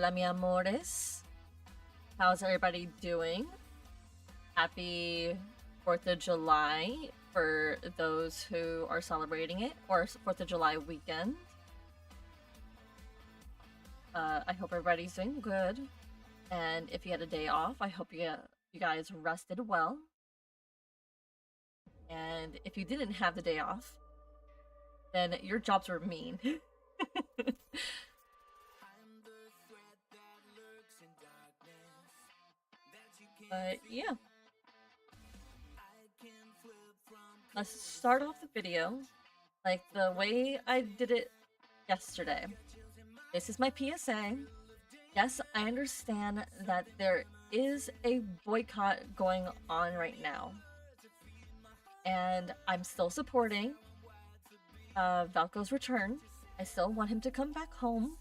Hola, mi amores. How's everybody doing? Happy 4th of July for those who are celebrating it, or 4th of July weekend. I hope everybody's doing good. And if you had a day off, I hope you guys rested well. And if you didn't have the day off, then your jobs were mean. But yeah. Let's start off the video like the way I did it yesterday. This is my PSA. Yes, I understand that there is a boycott going on right now. And I'm still supporting Valko's return. I still want him to come back home.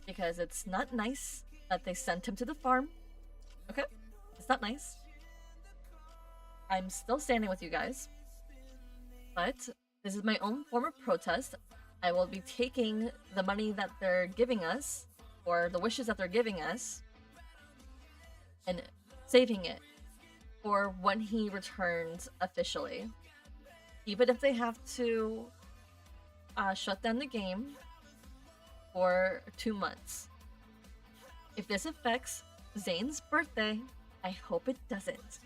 Because it's not nice that they sent him to the farm. Okay? It's not nice. I'm still standing with you guys. But this is my own form of protest. I will be taking the money that they're giving us, or the wishes that they're giving us, and saving it for when he returns officially. Even if they have to shut down the game for 2 months. If this affects Zane's birthday, I hope it doesn't.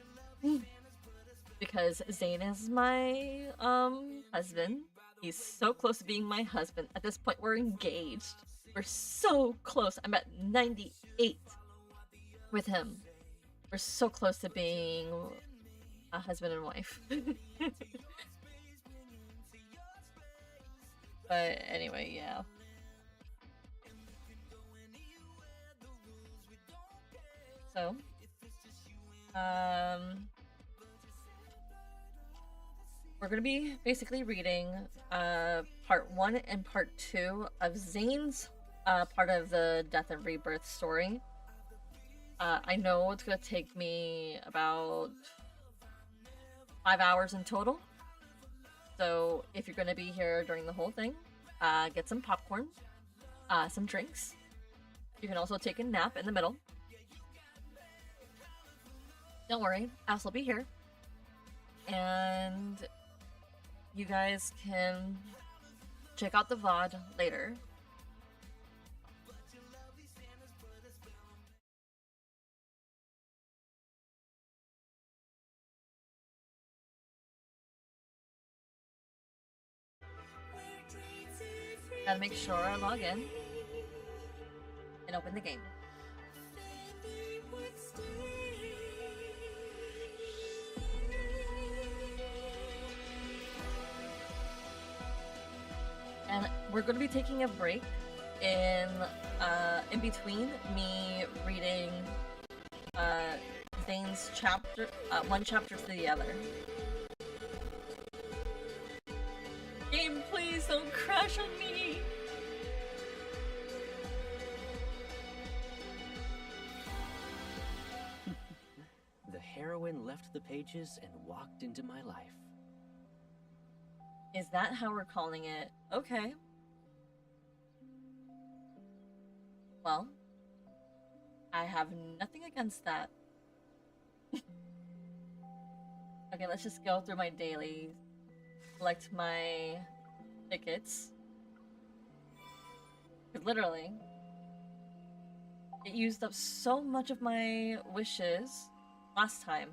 Because Zane is my husband. He's so close to being my husband. At this point, we're engaged. We're so close. I'm at 98 with him. We're so close to being a husband and wife. But anyway, yeah. So, we're going to be basically reading part 1 and part 2 of Zane's part of the Death and Rebirth story. I know it's going to take me about 5 hours in total. So if you're going to be here during the whole thing, get some popcorn, some drinks. You can also take a nap in the middle. Don't worry, I'll still be here. And you guys can check out the VOD later. Gotta make sure I log in and open the game. And we're going to be taking a break in between me reading Zane's chapter, one chapter to the other. Game, please don't crash on me! The heroine left the pages and walked into my life. Is that how we're calling it? Okay. Well, I have nothing against that. Okay, let's just go through my dailies. Select my tickets. Because literally, it used up so much of my wishes last time.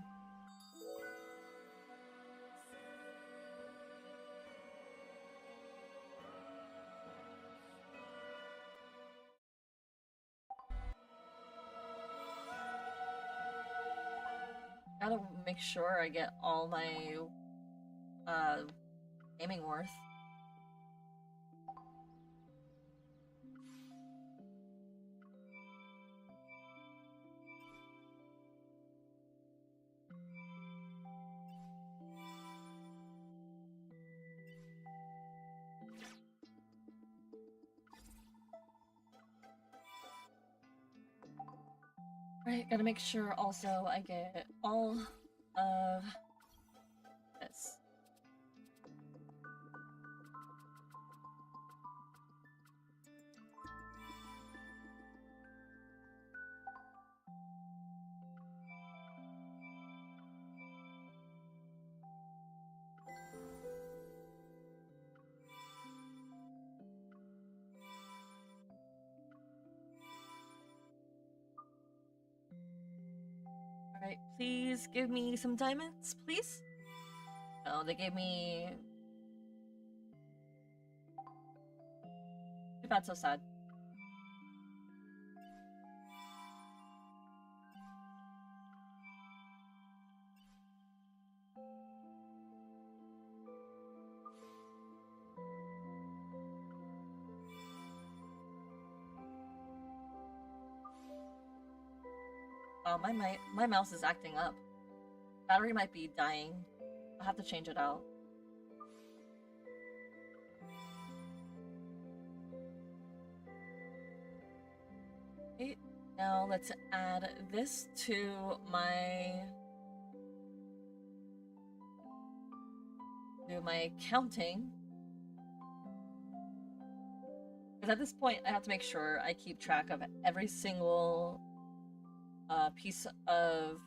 Gotta make sure I get all my gaming worth. Right, gotta make sure also I get all of this. Right, please give me some diamonds, please. Oh, they gave me. Too bad, so sad. Oh, my mouse is acting up. Battery might be dying. I'll have to change it out. Okay, now let's add this to my counting. Because at this point, I have to make sure I keep track of every single piece of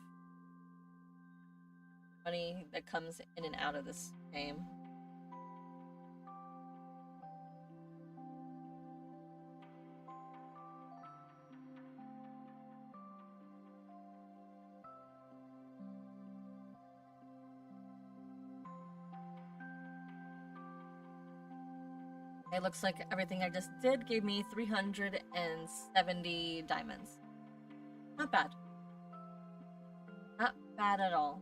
money that comes in and out of this game. It looks like everything I just did gave me 370 diamonds. Not bad. Not bad at all.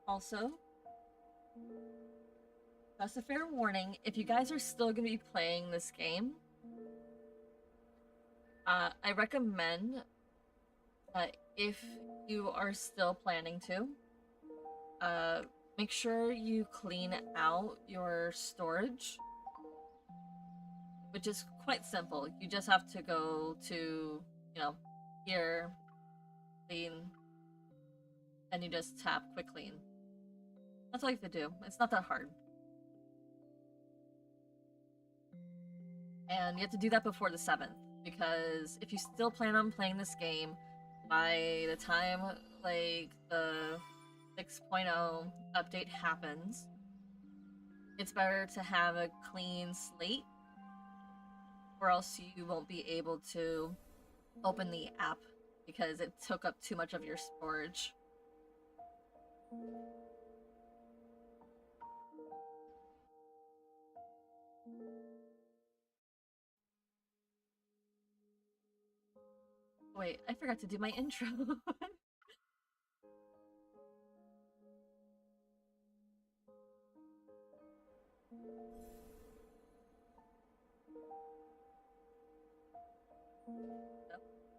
Also, just a fair warning, if you guys are still going to be playing this game, I recommend that if you are still planning to, make sure you clean out your storage, which is quite simple. You just have to go to, here, clean, and you just tap quick clean. That's all you have to do. It's not that hard. And you have to do that before the 7th, because if you still plan on playing this game, by the time, like, the 6.0 update happens, it's better to have a clean slate, or else you won't be able to open the app, because it took up too much of your storage. Wait, I forgot to do my intro.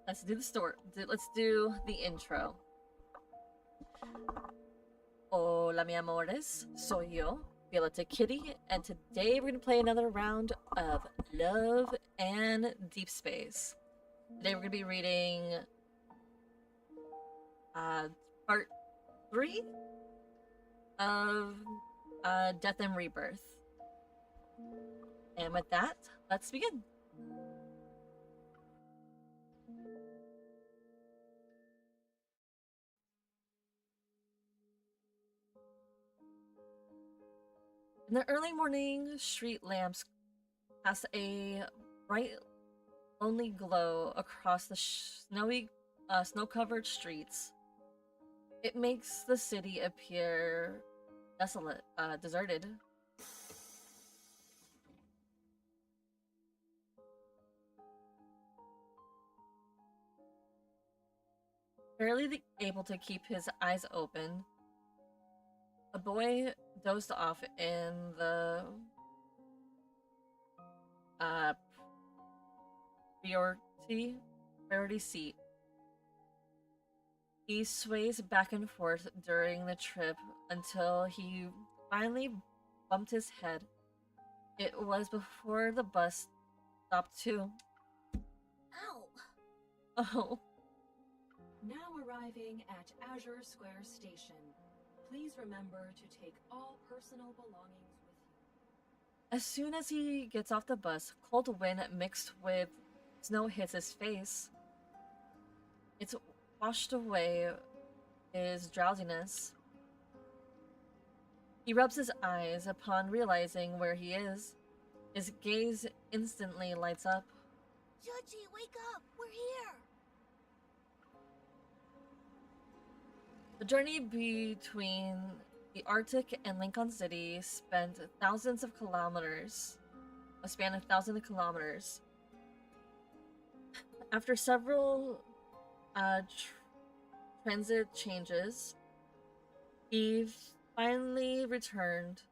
Let's do the story. Let's do the intro. Hola, mi amores. Soy yo, Violeta Kitty, and today we're gonna play another round of Love and Deep Space. Today we're gonna be reading part 3 of Death and Rebirth. And with that, let's begin. In the early morning, street lamps cast a bright, lonely glow across the snowy, snow-covered streets. It makes the city appear desolate, deserted. Barely able to keep his eyes open, a boy dozed off in the priority seat. He sways back and forth during the trip until he finally bumped his head. It was before the bus stopped too. Ow! Oh. Now arriving at Azure Square Station. Please remember to take all personal belongings with you. As soon as he gets off the bus, cold wind mixed with Snow hits his face. It's washed away his drowsiness. He rubs his eyes upon realizing where he is. His gaze instantly lights up. Judgy, wake up! We're here! The journey between the Arctic and Lincoln City spent thousands of kilometers. A span of thousands of kilometers. After several transit changes, he finally returned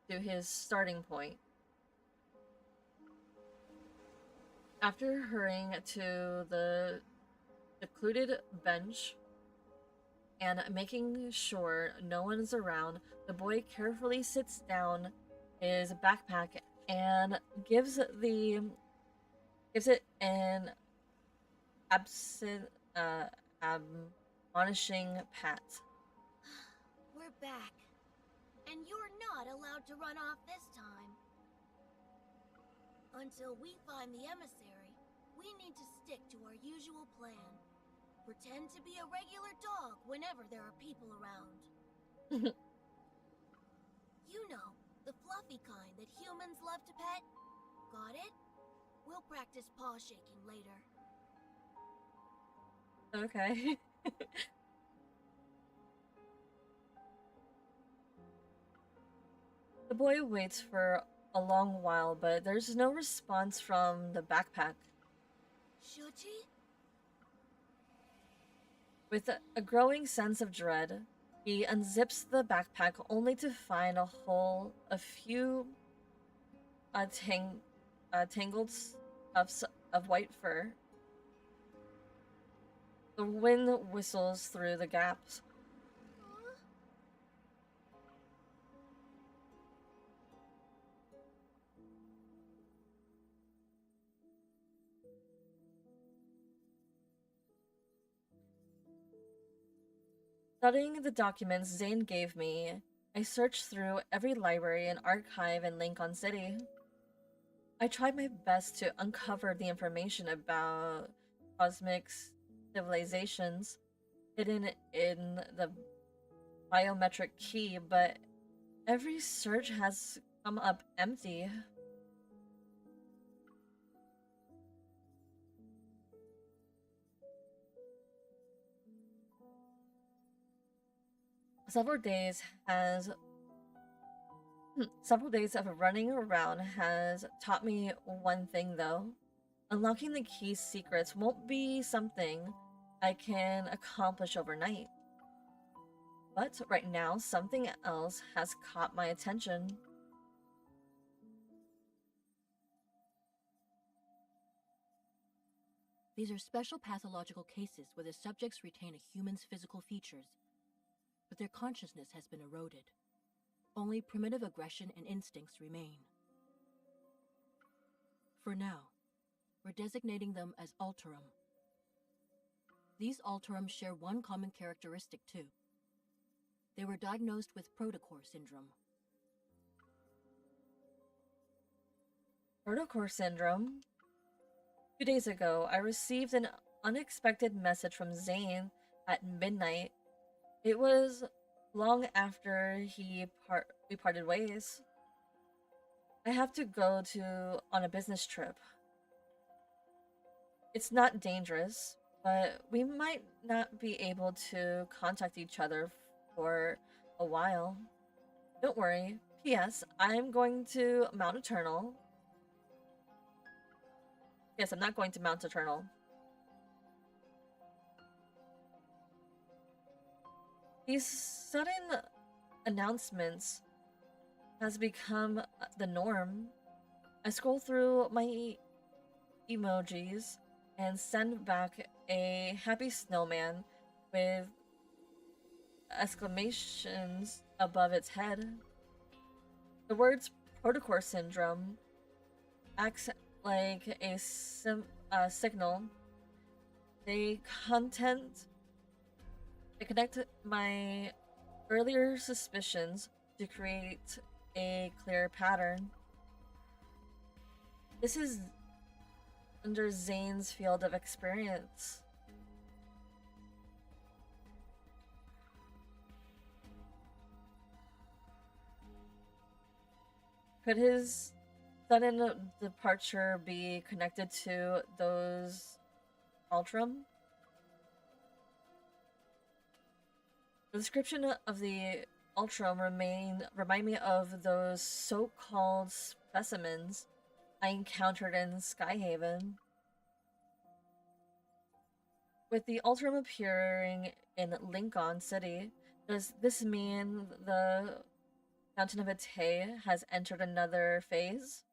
to his starting point. After hurrying to the secluded bench and making sure no one is around, the boy carefully sits down his backpack and gives it an admonishing pat. We're back. And you're not allowed to run off this time. Until we find the emissary, we need to stick to our usual plan. Pretend to be a regular dog whenever there are people around. You know, the fluffy kind that humans love to pet. Got it? We'll practice paw shaking later. Okay. The boy waits for a long while, but there's no response from the backpack. Should he? With a growing sense of dread, he unzips the backpack only to find a few tangled stuffs of white fur. The wind whistles through the gaps. Studying the documents Zane gave me, I searched through every library and archive in Lincoln City. I tried my best to uncover the information about cosmic civilizations hidden in the biometric key, but every search has come up empty. Several days of running around has taught me one thing though. Unlocking the key's secrets won't be something I can accomplish overnight. But right now, something else has caught my attention. These are special pathological cases where the subjects retain a human's physical features, but their consciousness has been eroded. Only primitive aggression and instincts remain. For now, we're designating them as alterum. These alterum share one common characteristic too. They were diagnosed with protocore syndrome. Protocore syndrome? 2 days ago, I received an unexpected message from Zane at midnight. It was long after we parted ways. I have to go on a business trip. It's not dangerous, but we might not be able to contact each other for a while. Don't worry. P.S. I'm going to Mount Eternal. Yes, I'm not going to Mount Eternal. These sudden announcements has become the norm. I scroll through my emojis and send back a happy snowman with exclamations above its head. The words protocore syndrome acts like a signal. They connect my earlier suspicions to create a clear pattern. This is under Zane's field of experience. Could his sudden departure be connected to those Ultram? The description of the Ultram remind me of those so-called specimens I encountered in Skyhaven. With the Ultram appearing in Lincoln City, does this mean the Fountain of Ate has entered another phase?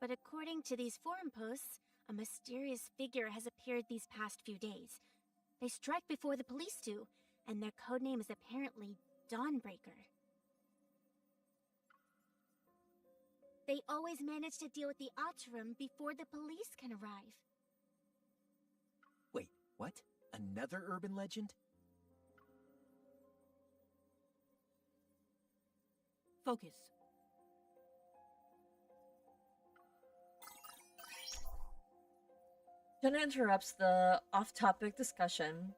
But according to these forum posts, a mysterious figure has appeared these past few days. They strike before the police do, and their codename is apparently Dawnbreaker. They always manage to deal with the Otterum before the police can arrive. Wait, what? Another urban legend? Focus. Jenna interrupts the off-topic discussion.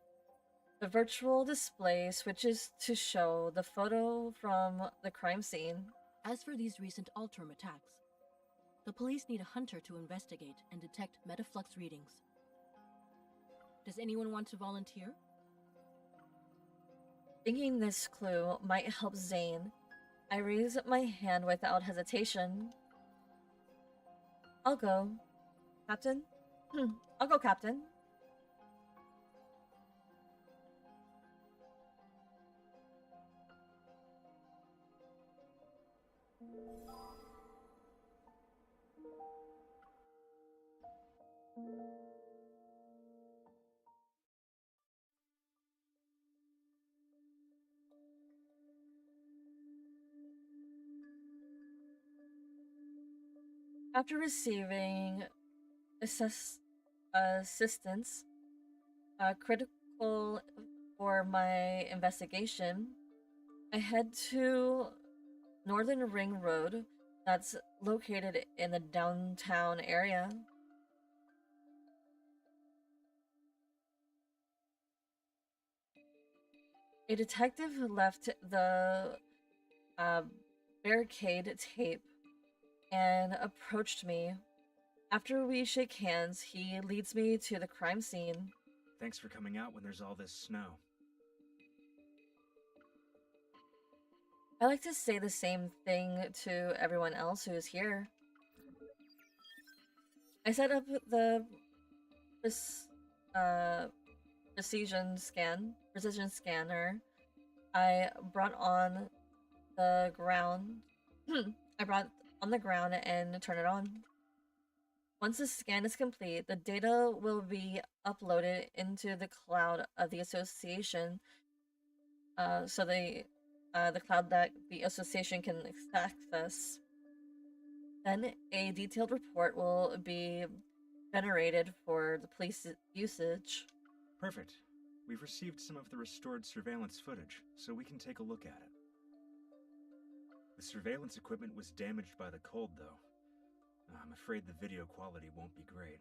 The virtual display switches to show the photo from the crime scene. As for these recent Ultram attacks, the police need a hunter to investigate and detect metaflux readings. Does anyone want to volunteer? Thinking this clue might help Zane, I raise my hand without hesitation. I'll go. Captain? I'll go, Captain. After receiving assistance, critical for my investigation, I head to Northern Ring Road that's located in the downtown area. A detective left the barricade tape and approached me. After we shake hands, he leads me to the crime scene. Thanks for coming out when there's all this snow. I like to say the same thing to everyone else who is here. I set up the precision scanner. I brought on the ground. I brought on the ground and turn it on. Once the scan is complete, the data will be uploaded into the cloud of the association. So the cloud that the association can access. Then a detailed report will be generated for the police usage. Perfect. We've received some of the restored surveillance footage, so we can take a look at it. The surveillance equipment was damaged by the cold, though. I'm afraid the video quality won't be great.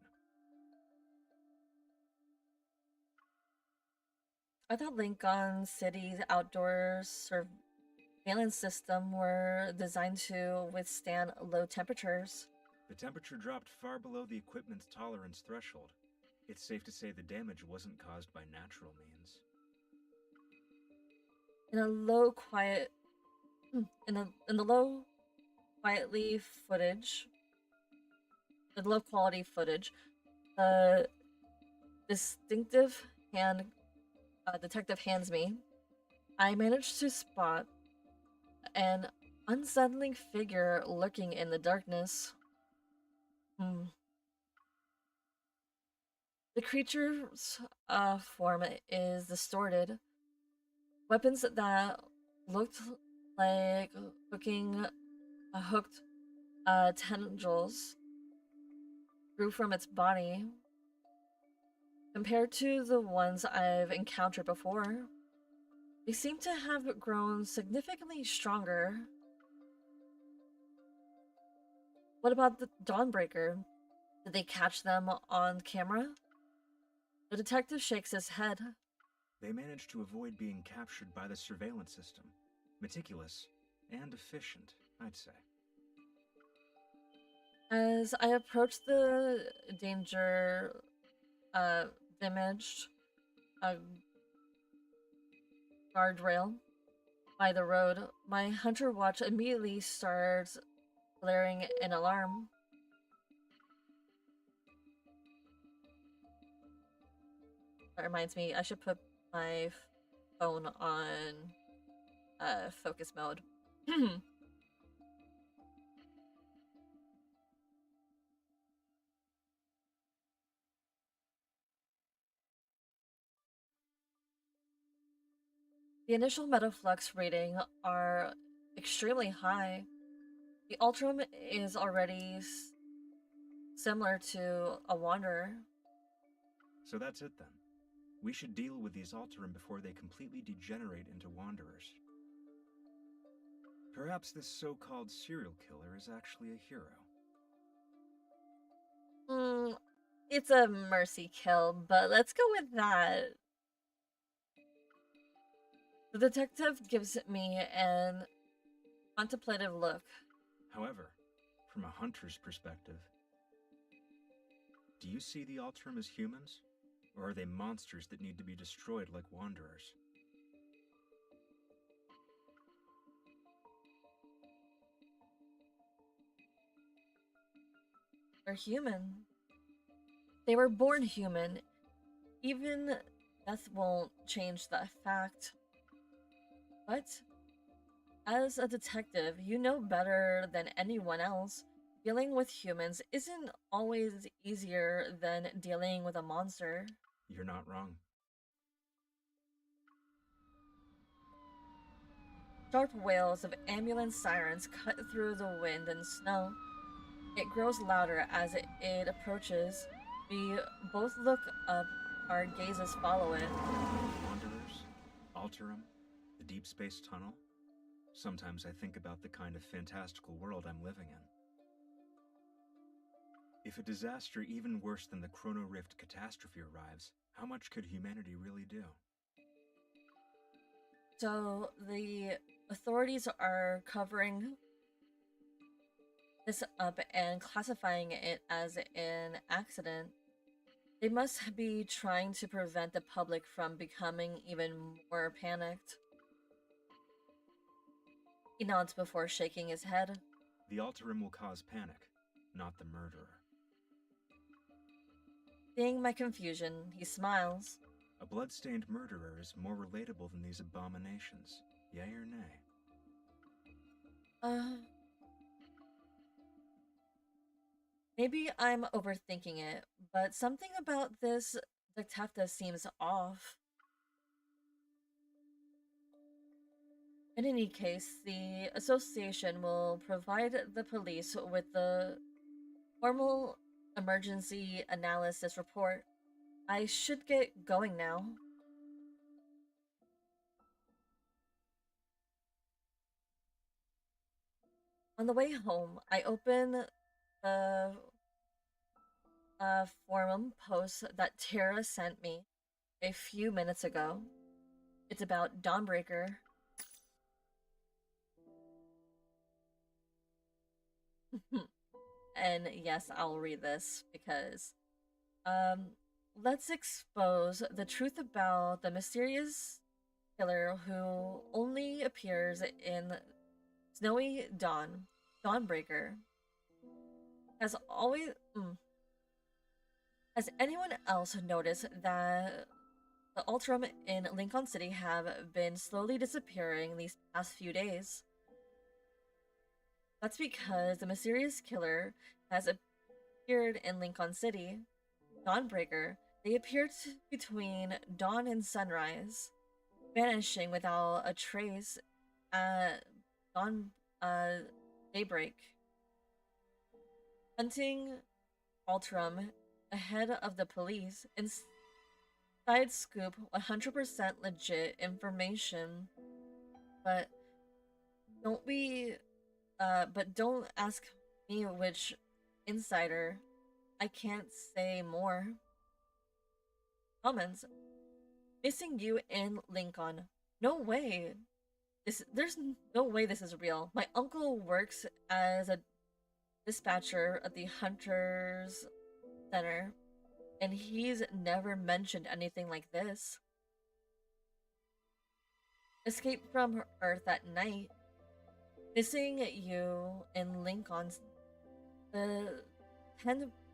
I thought Lincoln City's outdoor surveillance system were designed to withstand low temperatures. The temperature dropped far below the equipment's tolerance threshold. It's safe to say the damage wasn't caused by natural means. In the low quality footage, the distinctive hand detective hands me, I managed to spot an unsettling figure lurking in the darkness. The creature's form is distorted. Weapons that looked like hooked tendrils grew from its body. Compared to the ones I've encountered before, they seem to have grown significantly stronger. What about the Dawnbreaker? Did they catch them on camera? The detective shakes his head. They managed to avoid being captured by the surveillance system. Meticulous and efficient, I'd say. As I approach the danger damaged guardrail by the road, my hunter watch immediately starts blaring an alarm. That reminds me, I should put my phone on focus mode. The initial metaflux rating are extremely high. The Ultram is already similar to a Wanderer. So that's it then. We should deal with these Alterum before they completely degenerate into Wanderers. Perhaps this so-called serial killer is actually a hero. It's a mercy kill, but let's go with that. The detective gives me an contemplative look. However, from a hunter's perspective, do you see the Alterum as humans? Or are they monsters that need to be destroyed like Wanderers? They're human. They were born human. Even death won't change that fact. But as a detective, you know better than anyone else, dealing with humans isn't always easier than dealing with a monster. You're not wrong. Sharp wails of ambulance sirens cut through the wind and snow. It grows louder as it approaches. We both look up, our gazes follow it. Wanderers? Alterum? The deep space tunnel? Sometimes I think about the kind of fantastical world I'm living in. If a disaster even worse than the Chrono Rift catastrophe arrives, how much could humanity really do? So the authorities are covering this up and classifying it as an accident. They must be trying to prevent the public from becoming even more panicked. He nods before shaking his head. The Alterum will cause panic, not the murderer. Seeing my confusion, he smiles. A blood-stained murderer is more relatable than these abominations, yea or nay? Maybe I'm overthinking it, but something about this detective seems off. In any case, the association will provide the police with the formal emergency analysis report. I should get going now. On the way home, I open the forum post that Tara sent me a few minutes ago. It's about Dawnbreaker. And yes, I'll read this because let's expose the truth about the mysterious killer who only appears in Snowy Dawn, Dawnbreaker. Has always Has anyone else noticed that the Ultram in Lincoln City have been slowly disappearing these past few days? That's because the mysterious killer has appeared in Lincoln City. Dawnbreaker, they appeared between dawn and sunrise, vanishing without a trace at daybreak. Hunting Ultram ahead of the police, inside scoop 100% legit information, but don't ask me which insider. I can't say more. Comments. Missing you in Lincoln. No way. There's no way this is real. My uncle works as a dispatcher at the Hunters Center, and he's never mentioned anything like this. Escape from Earth at night. Missing you in Lincoln. The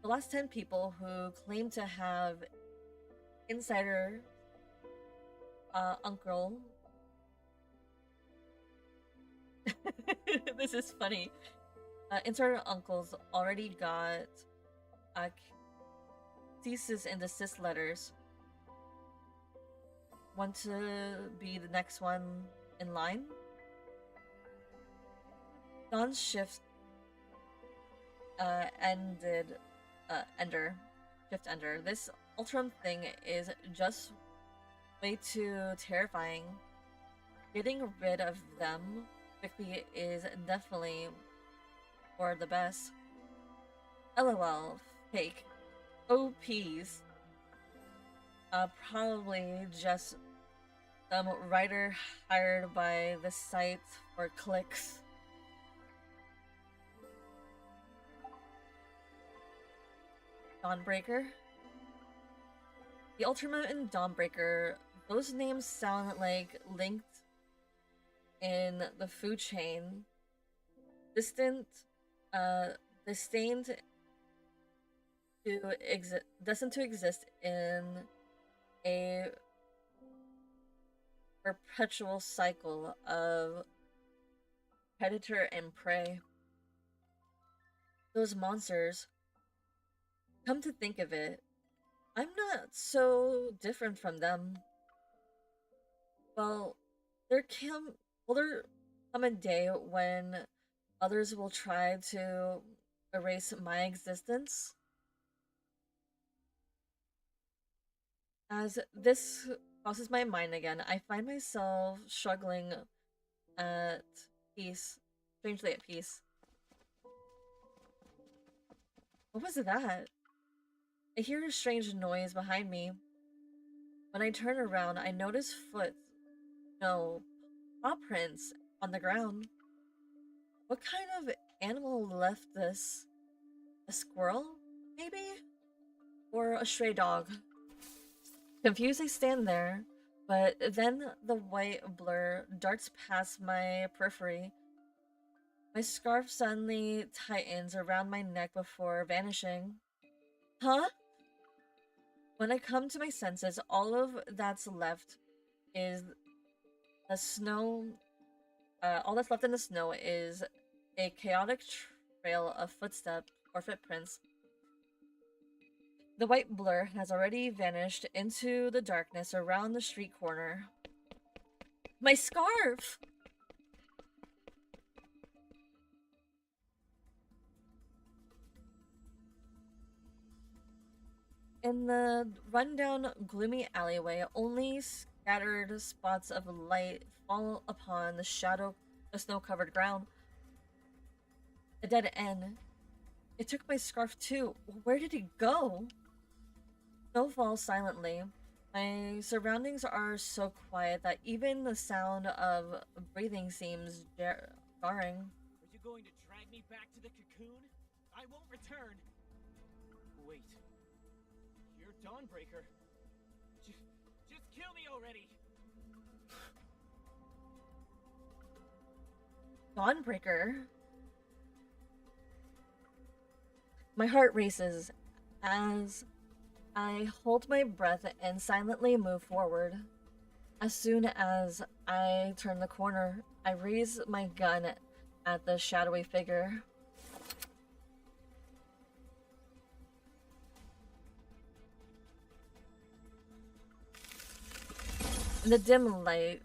last 10 people who claim to have insider uncle. This is funny. Insider uncles already got ceases and desist letters. Want to be the next one in line? Dawn's shift ended. Shift ender. This Ultram thing is just way too terrifying. Getting rid of them quickly is definitely for the best. LOL. Fake. OPs. Probably just some writer hired by the site for clicks. Dawnbreaker. The Ultraman and Dawnbreaker, those names sound like linked in the food chain. Destined to exist in a perpetual cycle of predator and prey. Those monsters, come to think of it, I'm not so different from them. Well, there come a day when others will try to erase my existence. As this crosses my mind again, I find myself struggling at peace, strangely at peace. What was that? I hear a strange noise behind me. When I turn around, I notice paw prints on the ground. What kind of animal left this? A squirrel, maybe? Or a stray dog? Confused, I stand there, but then the white blur darts past my periphery. My scarf suddenly tightens around my neck before vanishing. Huh? When I come to my senses, all of that's left is the snow. All that's left in the snow is a chaotic trail of footprints. The white blur has already vanished into the darkness around the street corner. My scarf! In the rundown, gloomy alleyway, only scattered spots of light fall upon the snow-covered ground. A dead end. It took my scarf too. Where did it go? Snow falls silently. My surroundings are so quiet that even the sound of breathing seems jarring. Are you going to drag me back to the cocoon? I won't return. Wait. You're Dawnbreaker. Just kill me already. Dawnbreaker? My heart races as I hold my breath and silently move forward. As soon as I turn the corner, I raise my gun at the shadowy figure. In the dim light,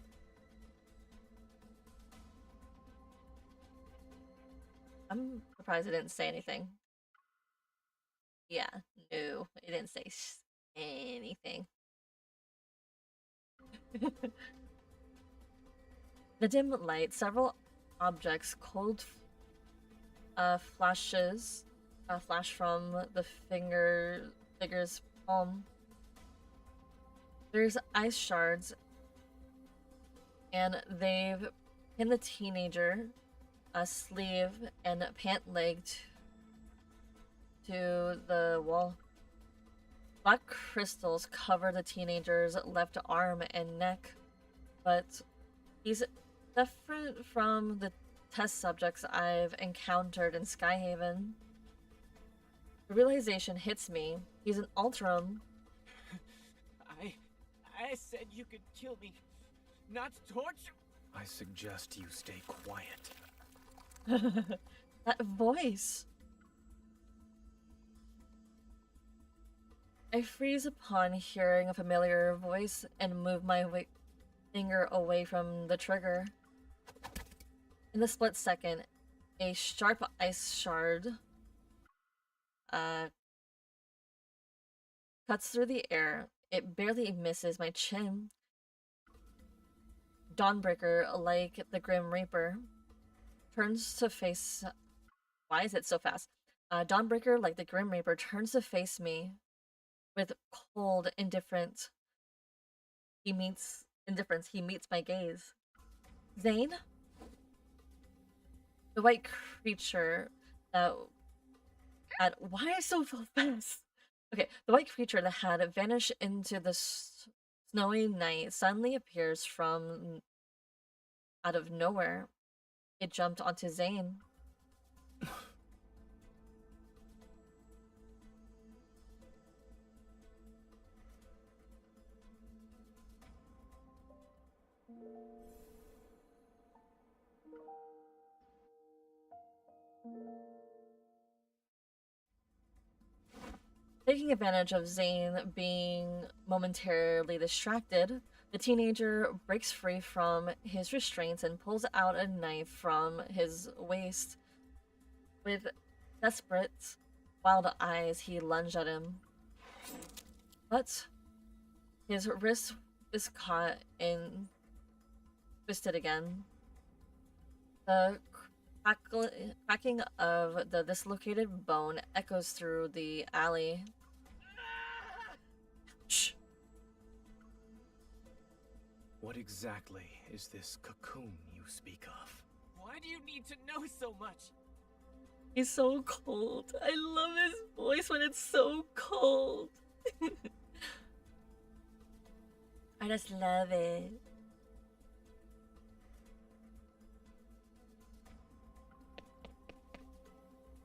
I'm surprised I didn't say anything. Yeah, no, it didn't say anything. The dim light, several objects flashes, flash from the figure's palm. There's ice shards, and they've pinned the teenager, sleeve and pant leg to the wall. Black crystals cover the teenager's left arm and neck, but he's different from the test subjects I've encountered in Skyhaven. The realization hits me. He's an Alterum. I said you could kill me, not torture. I suggest you stay quiet. That voice. I freeze upon hearing a familiar voice and move my finger away from the trigger. In the split second, a sharp ice shard cuts through the air. It barely misses my chin. Dawnbreaker, like the Grim Reaper, turns to face... Why is it so fast? Dawnbreaker, like the Grim Reaper, turns to face me with cold indifference. He meets my gaze. Zane? The white creature that had... Why I so fast? Okay, the white creature that had vanished into the snowy night suddenly appears from out of nowhere. It jumped onto Zane. Taking advantage of Zane being momentarily distracted, the teenager breaks free from his restraints and pulls out a knife from his waist. With desperate, wild eyes, he lunged at him. But his wrist is caught and twisted again. The cracking of the dislocated bone echoes through the alley. Shh. What exactly is this cocoon you speak of? Why do you need to know so much? He's so cold. I love his voice when it's so cold. I just love it.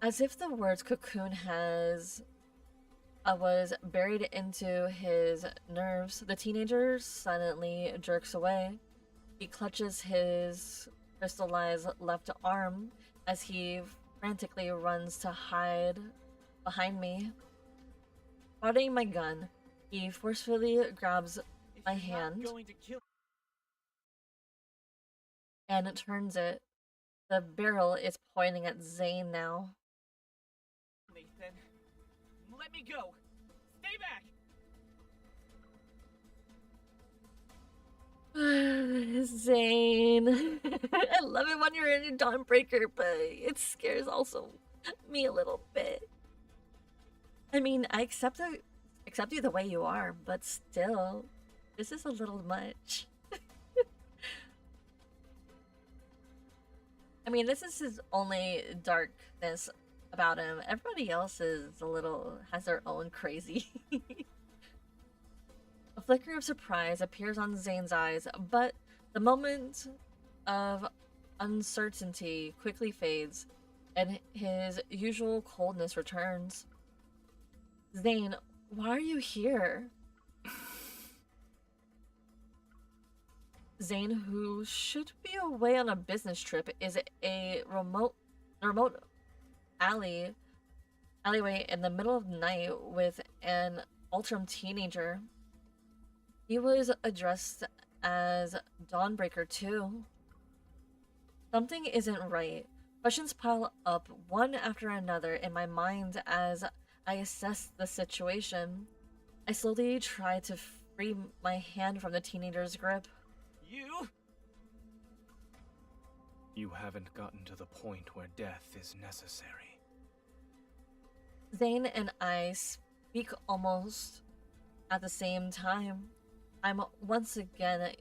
As if the words cocoon was buried into his nerves, the teenager suddenly jerks away. He clutches his crystallized left arm as he frantically runs to hide behind me. Spotting my gun, he forcefully grabs my hand and turns it. The barrel is pointing at Zane now. Nathan, let me go. Stay back. Zane. I love it when you're in a Dawnbreaker, but it scares also me a little bit. I mean, I accept you the way you are, but still, this is a little much. I mean, this is his only darkness about him. Everybody else is has their own crazy. A flicker of surprise appears on Zane's eyes, but the moment of uncertainty quickly fades, and his usual coldness returns. Zane, why are you here? Zane, who should be away on a business trip, is a remote alleyway in the middle of the night with an Ultram teenager. He was addressed as Dawnbreaker too. Something isn't right. Questions pile up one after another in my mind as I assess the situation. I slowly try to free my hand from the teenager's grip. You? You haven't gotten to the point where death is necessary. Zane and I speak almost at the same time. I'm once again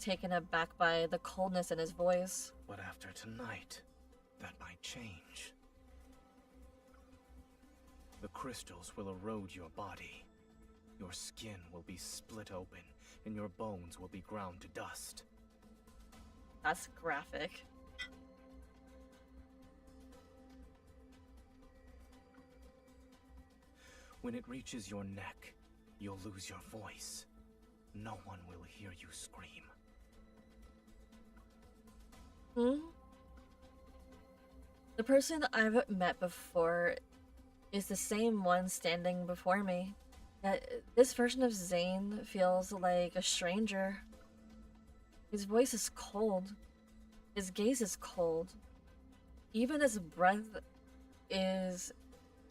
taken aback by the coldness in his voice. But after tonight, that might change. The crystals will erode your body. Your skin will be split open, and your bones will be ground to dust. That's graphic. When it reaches your neck, you'll lose your voice. No one will hear you scream. The person I've met before is the same one standing before me. Yet this version of Zane feels like a stranger. His voice is cold. His gaze is cold. Even his breath is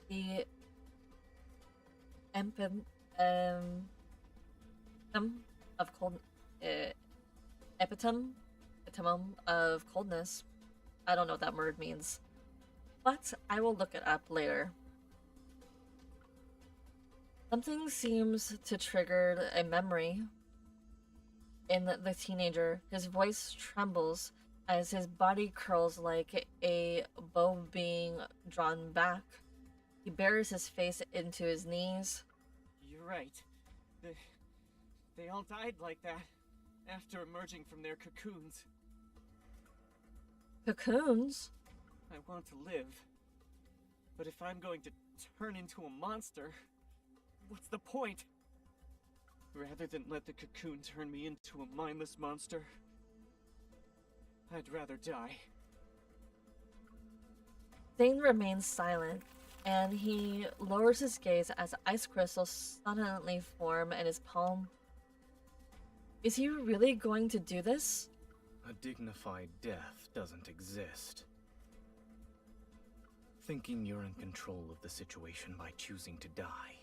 the of cold, epitome of coldness. I don't know what that word means, but I will look it up later. Something seems to trigger a memory in the teenager. His voice trembles as his body curls like a bow being drawn back. He buries his face into his knees. You're right. They all died like that after emerging from their cocoons. Cocoons? I want to live. But if I'm going to turn into a monster, what's the point? Rather than let the cocoon turn me into a mindless monster, I'd rather die. Zane remains silent, and he lowers his gaze as ice crystals suddenly form in his palm. Is he really going to do this? A dignified death doesn't exist. Thinking you're in control of the situation by choosing to die,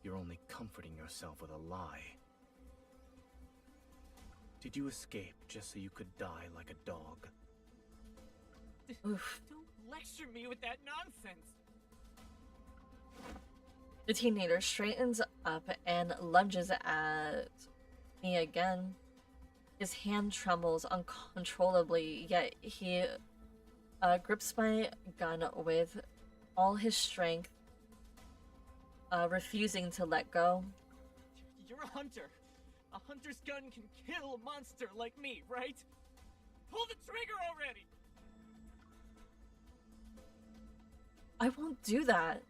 you're only comforting yourself with a lie. Did you escape just so you could die like a dog? Oof. Don't lecture me with that nonsense! The teenager straightens up and lunges at me again. His hand trembles uncontrollably, yet he grips my gun with all his strength, refusing to let go. You're a hunter. A hunter's gun can kill a monster like me, right? Pull the trigger already! I won't do that.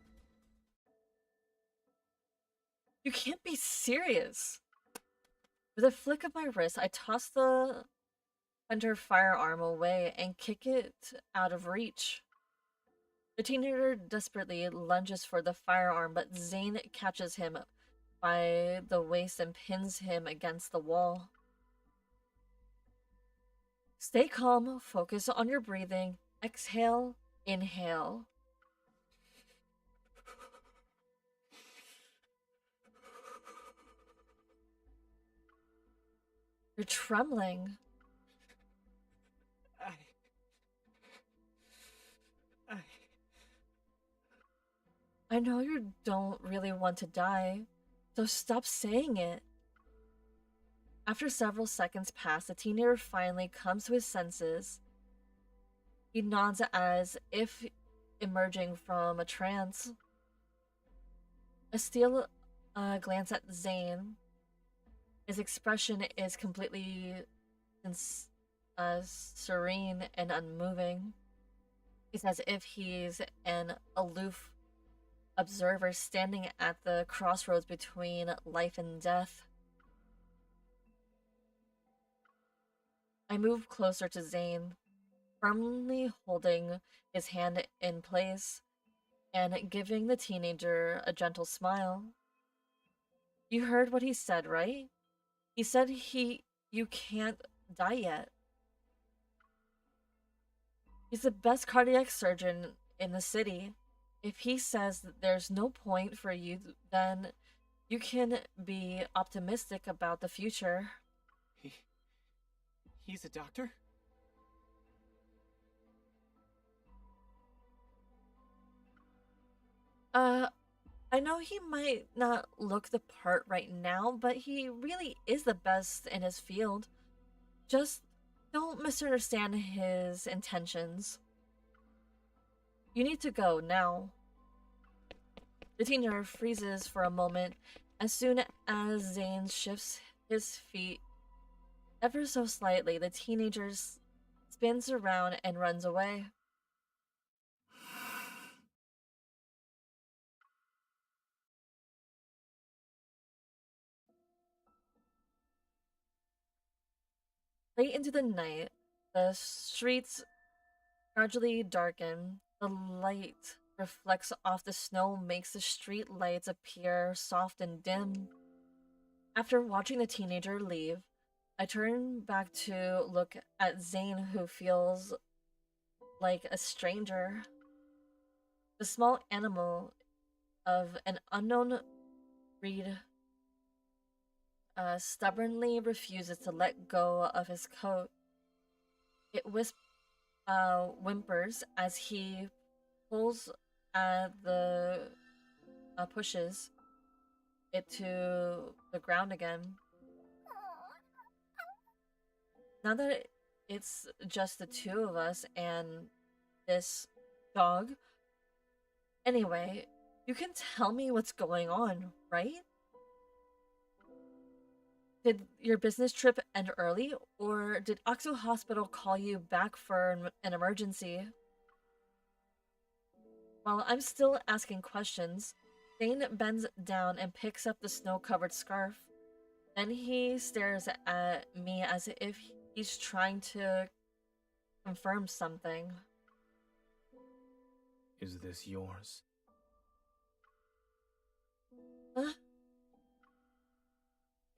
You can't be serious. With a flick of my wrist, I toss the hunter firearm away and kick it out of reach. The teenager desperately lunges for the firearm, but Zane catches him by the waist and pins him against the wall. Stay calm, focus on your breathing. Exhale, inhale. You're trembling. I know you don't really want to die, so stop saying it. After several seconds pass, the teenager finally comes to his senses. He nods as if emerging from a trance. I steal a glance at Zane. His expression is completely serene and unmoving. It's as if he's an aloof observer standing at the crossroads between life and death. I move closer to Zane, firmly holding his hand in place and giving the teenager a gentle smile. You heard what he said, right? He said you can't die yet. He's the best cardiac surgeon in the city. If he says that there's no point for you, then you can be optimistic about the future. He's a doctor? I know he might not look the part right now, but he really is the best in his field. Just don't misunderstand his intentions. You need to go now. The teenager freezes for a moment as soon as Zane shifts his feet ever so slightly. The teenager spins around and runs away. Late into the night, the streets gradually darken. The light reflects off the snow, makes the street lights appear soft and dim. After watching the teenager leave, I turn back to look at Zane, who feels like a stranger. The small animal of an unknown breed stubbornly refuses to let go of his coat. It whimpers as he pulls at the pushes it to the ground again. Now that it's just the two of us and this dog, anyway, you can tell me what's going on, right? Did your business trip end early, or did Oxo Hospital call you back for an emergency? While I'm still asking questions, Zane bends down and picks up the snow-covered scarf. Then he stares at me as if he's trying to confirm something. Is this yours? Huh?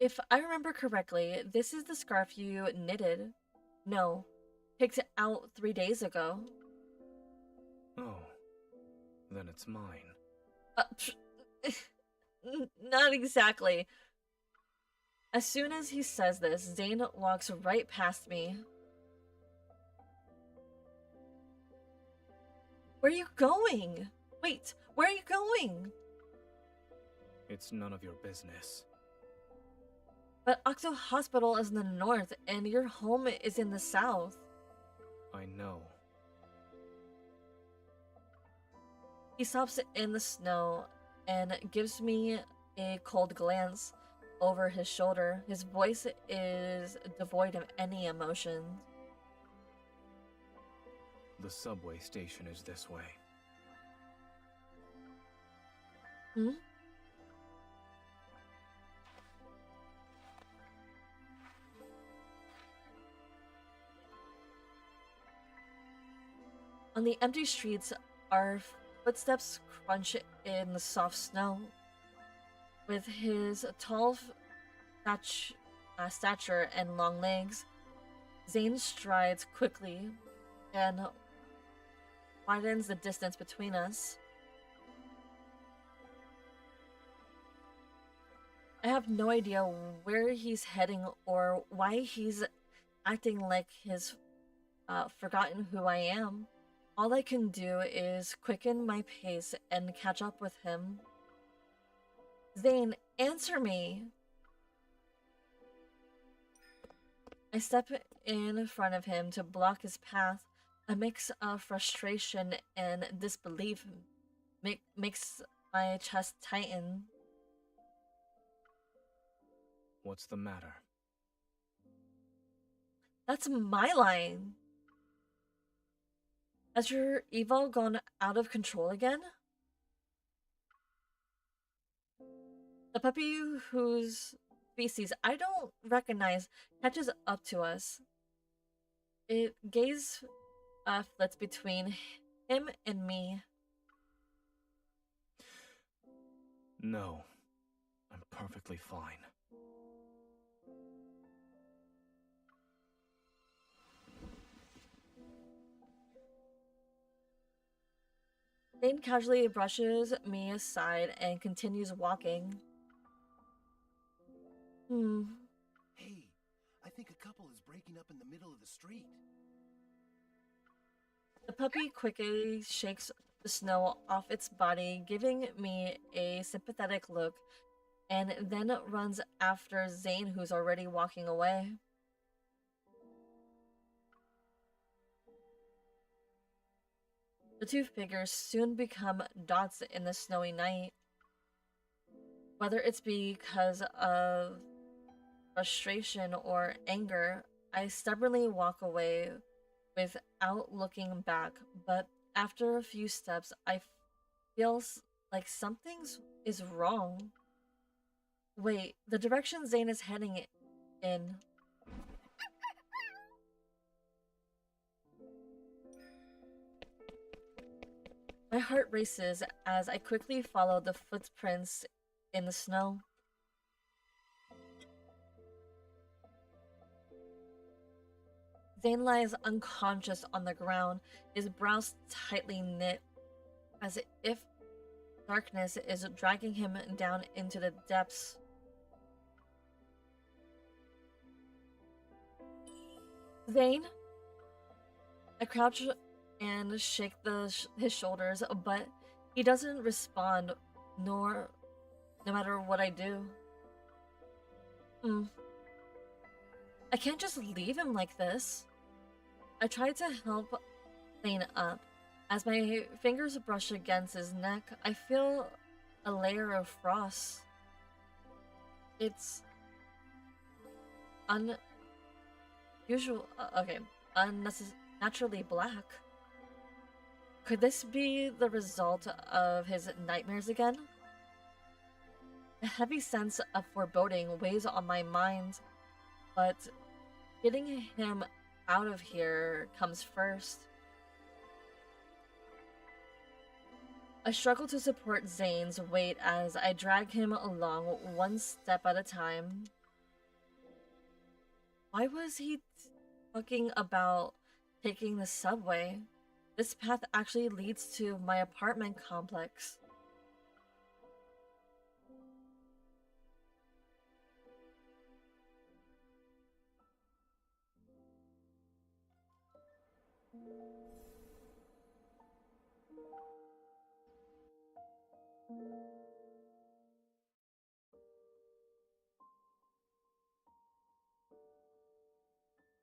If I remember correctly, this is the scarf you knitted. No, picked out 3 days ago. Oh, then it's mine. Not exactly. As soon as he says this, Zane walks right past me. Where are you going? Wait, where are you going? It's none of your business. But Oxo Hospital is in the north, and your home is in the south. I know. He stops in the snow and gives me a cold glance over his shoulder. His voice is devoid of any emotion. The subway station is this way. Hmm? On the empty streets, our footsteps crunch in the soft snow. With his tall stature and long legs, Zane strides quickly and widens the distance between us. I have no idea where he's heading or why he's acting like he's forgotten who I am. All I can do is quicken my pace and catch up with him. Zane, answer me! I step in front of him to block his path. A mix of frustration and disbelief makes my chest tighten. What's the matter? That's my line. Has your eval gone out of control again? The puppy whose species I don't recognize catches up to us. It gaze flits between him and me. No, I'm perfectly fine. Zane casually brushes me aside and continues walking. Hey, I think a couple is breaking up in the middle of the street? The puppy quickly shakes the snow off its body, giving me a sympathetic look, and then runs after Zane, who's already walking away. The two figures soon become dots in the snowy night. Whether it's because of frustration or anger, I stubbornly walk away without looking back, but after a few steps, I feel like something is wrong. Wait, the direction Zane is heading in. My heart races as I quickly follow the footprints in the snow. Zane lies unconscious on the ground, his brows tightly knit, as if darkness is dragging him down into the depths. Zane? I crouch and shake his shoulders, but he doesn't respond, no matter what I do. I can't just leave him like this. I try to help Zane up. As my fingers brush against his neck, I feel a layer of frost. It's unnaturally black. Could this be the result of his nightmares again? A heavy sense of foreboding weighs on my mind, but getting him out of here comes first. I struggle to support Zane's weight as I drag him along one step at a time. Why was he talking about taking the subway? This path actually leads to my apartment complex.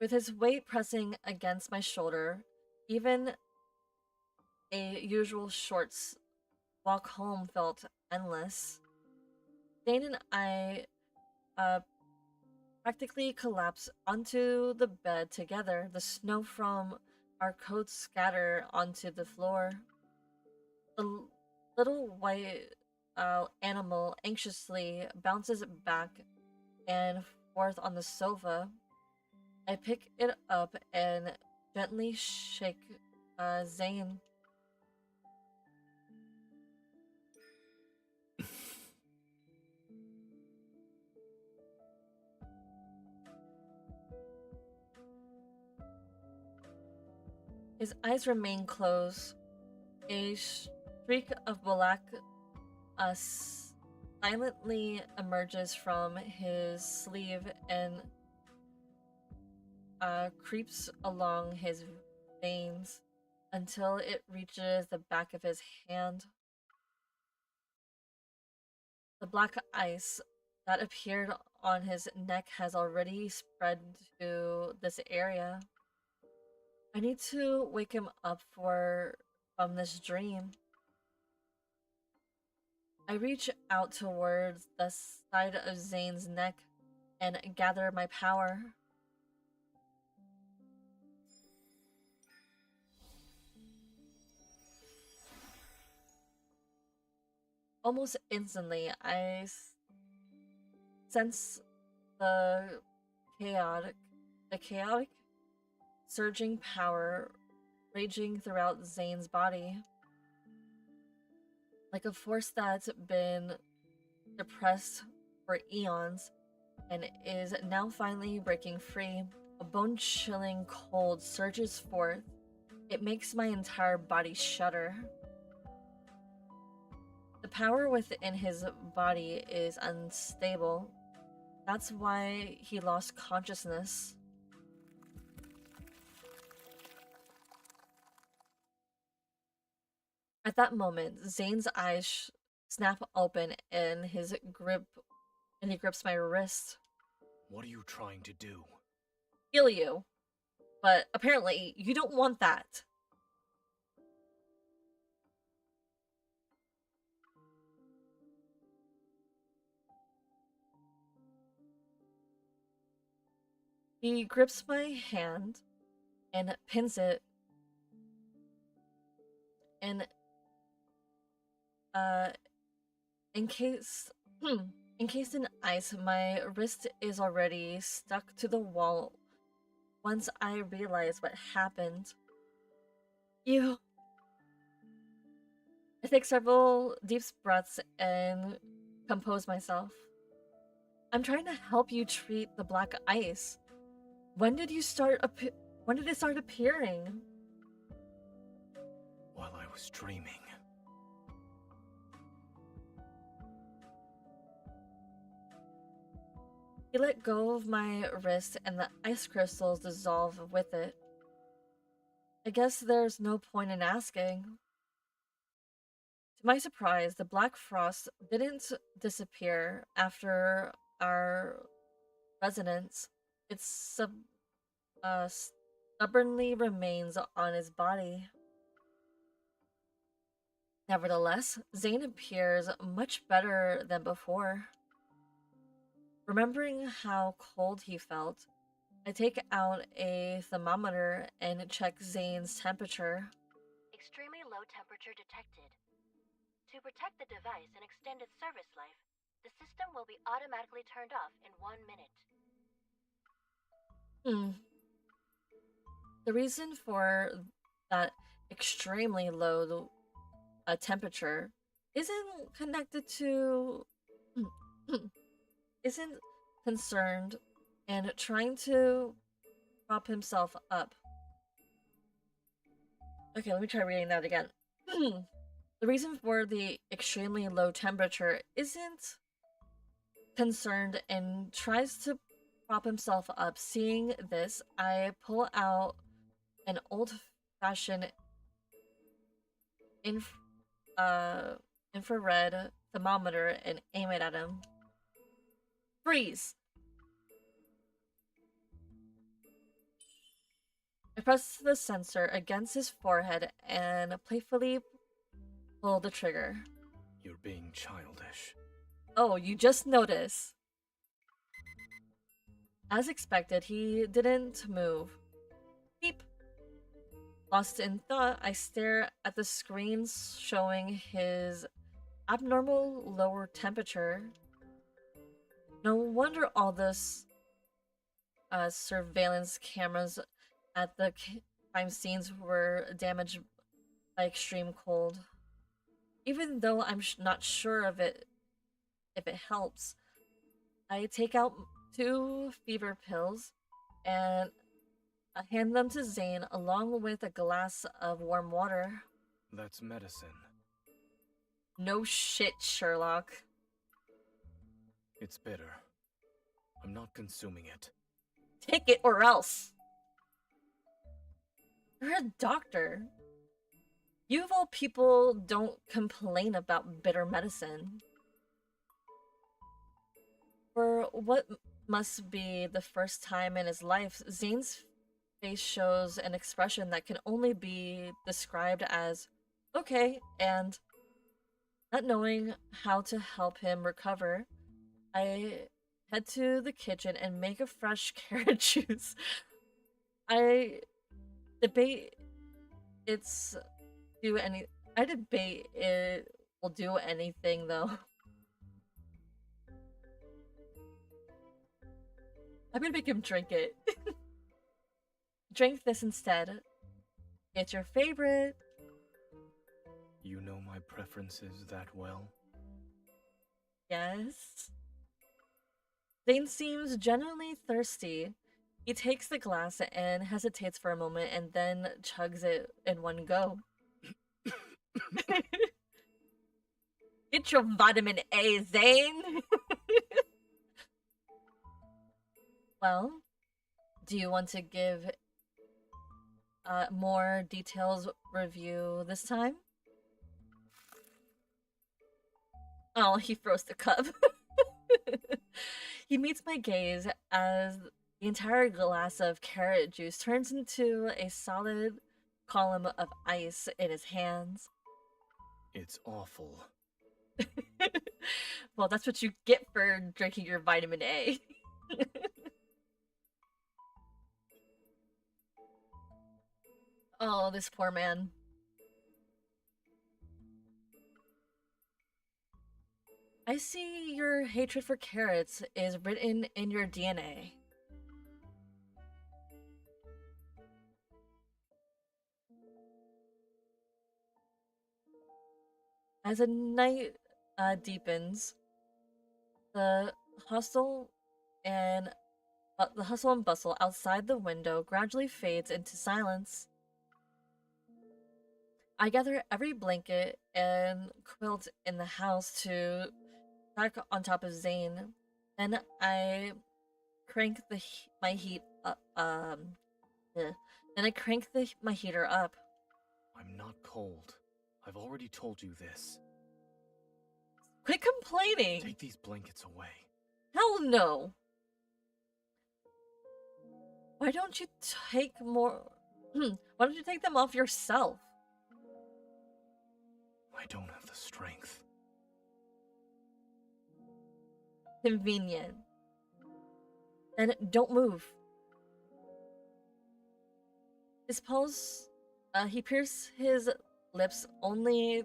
With his weight pressing against my shoulder, even a usual short walk home felt endless. Dane and I practically collapse onto the bed together, the snow from our coats scatter onto the floor. The little white animal anxiously bounces back and forth on the sofa. I pick it up and gently shake Zane. His eyes remain closed. A streak of black silently emerges from his sleeve and creeps along his veins until it reaches the back of his hand. The black ice that appeared on his neck has already spread to this area. I need to wake him up from this dream. I reach out towards the side of Zane's neck and gather my power. Almost instantly, I sense the chaotic surging power raging throughout Zane's body. Like a force that's been suppressed for eons and is now finally breaking free. A bone-chilling cold surges forth. It makes my entire body shudder. The power within his body is unstable. That's why he lost consciousness. At that moment, Zane's eyes snap open and he grips my wrist. What are you trying to do? Heal you. But apparently, you don't want that. He grips my hand and pins it and encased in ice. My wrist is already stuck to the wall once I realize what happened. I take several deep breaths and compose myself. I'm trying to help you treat the black ice. When did it start appearing? While I was dreaming. He let go of my wrist and the ice crystals dissolve with it. I guess there's no point in asking. To my surprise, the black frost didn't disappear after our resonance. It stubbornly remains on his body. Nevertheless, Zane appears much better than before. Remembering how cold he felt, I take out a thermometer and check Zane's temperature. Extremely low temperature detected. To protect the device and extend its service life, the system will be automatically turned off in 1 minute. The reason for that extremely low temperature isn't connected to... isn't concerned and trying to prop himself up. Okay, let me try reading that again. The reason for the extremely low temperature isn't concerned and tries to prop himself up. Seeing this, I pull out an old-fashioned infrared thermometer and aim it at him. Freeze! I press the sensor against his forehead and playfully pull the trigger. You're being childish. Oh, you just noticed. As expected, he didn't move. Beep. Lost in thought, I stare at the screens showing his abnormal lower temperature. No wonder all this surveillance cameras at the crime scenes were damaged by extreme cold. Even though I'm not sure of it, if it helps, I take out 2 fever pills and hand them to Zane along with a glass of warm water. That's medicine. No shit, Sherlock. It's bitter. I'm not consuming it. Take it or else. You're a doctor. You of all people don't complain about bitter medicine. For what must be the first time in his life, Zane's face shows an expression that can only be described as okay, and not knowing how to help him recover, I head to the kitchen and make a fresh carrot juice. I debate it will do anything though. I'm gonna make him drink it. Drink this instead. It's your favorite. You know my preferences that well? Yes. Zane seems genuinely thirsty. He takes the glass and hesitates for a moment and then chugs it in one go. Get your vitamin A, Zane! Well, do you want to give more details review this time? Oh, he froze the cup. He meets my gaze as the entire glass of carrot juice turns into a solid column of ice in his hands. It's awful. Well, that's what you get for drinking your vitamin A. Oh, this poor man. I see your hatred for carrots is written in your DNA. As the night deepens, the hustle and the hustle and bustle outside the window gradually fades into silence. I gather every blanket and quilt in the house to stack on top of Zane. Then I crank my heat up. Then I crank my heater up. I'm not cold. I've already told you this. Quit complaining. Take these blankets away. Hell no. Why don't you take more? Why don't you take them off yourself? I don't have the strength. Convenient. Then don't move. His pulse, he pierced his lips only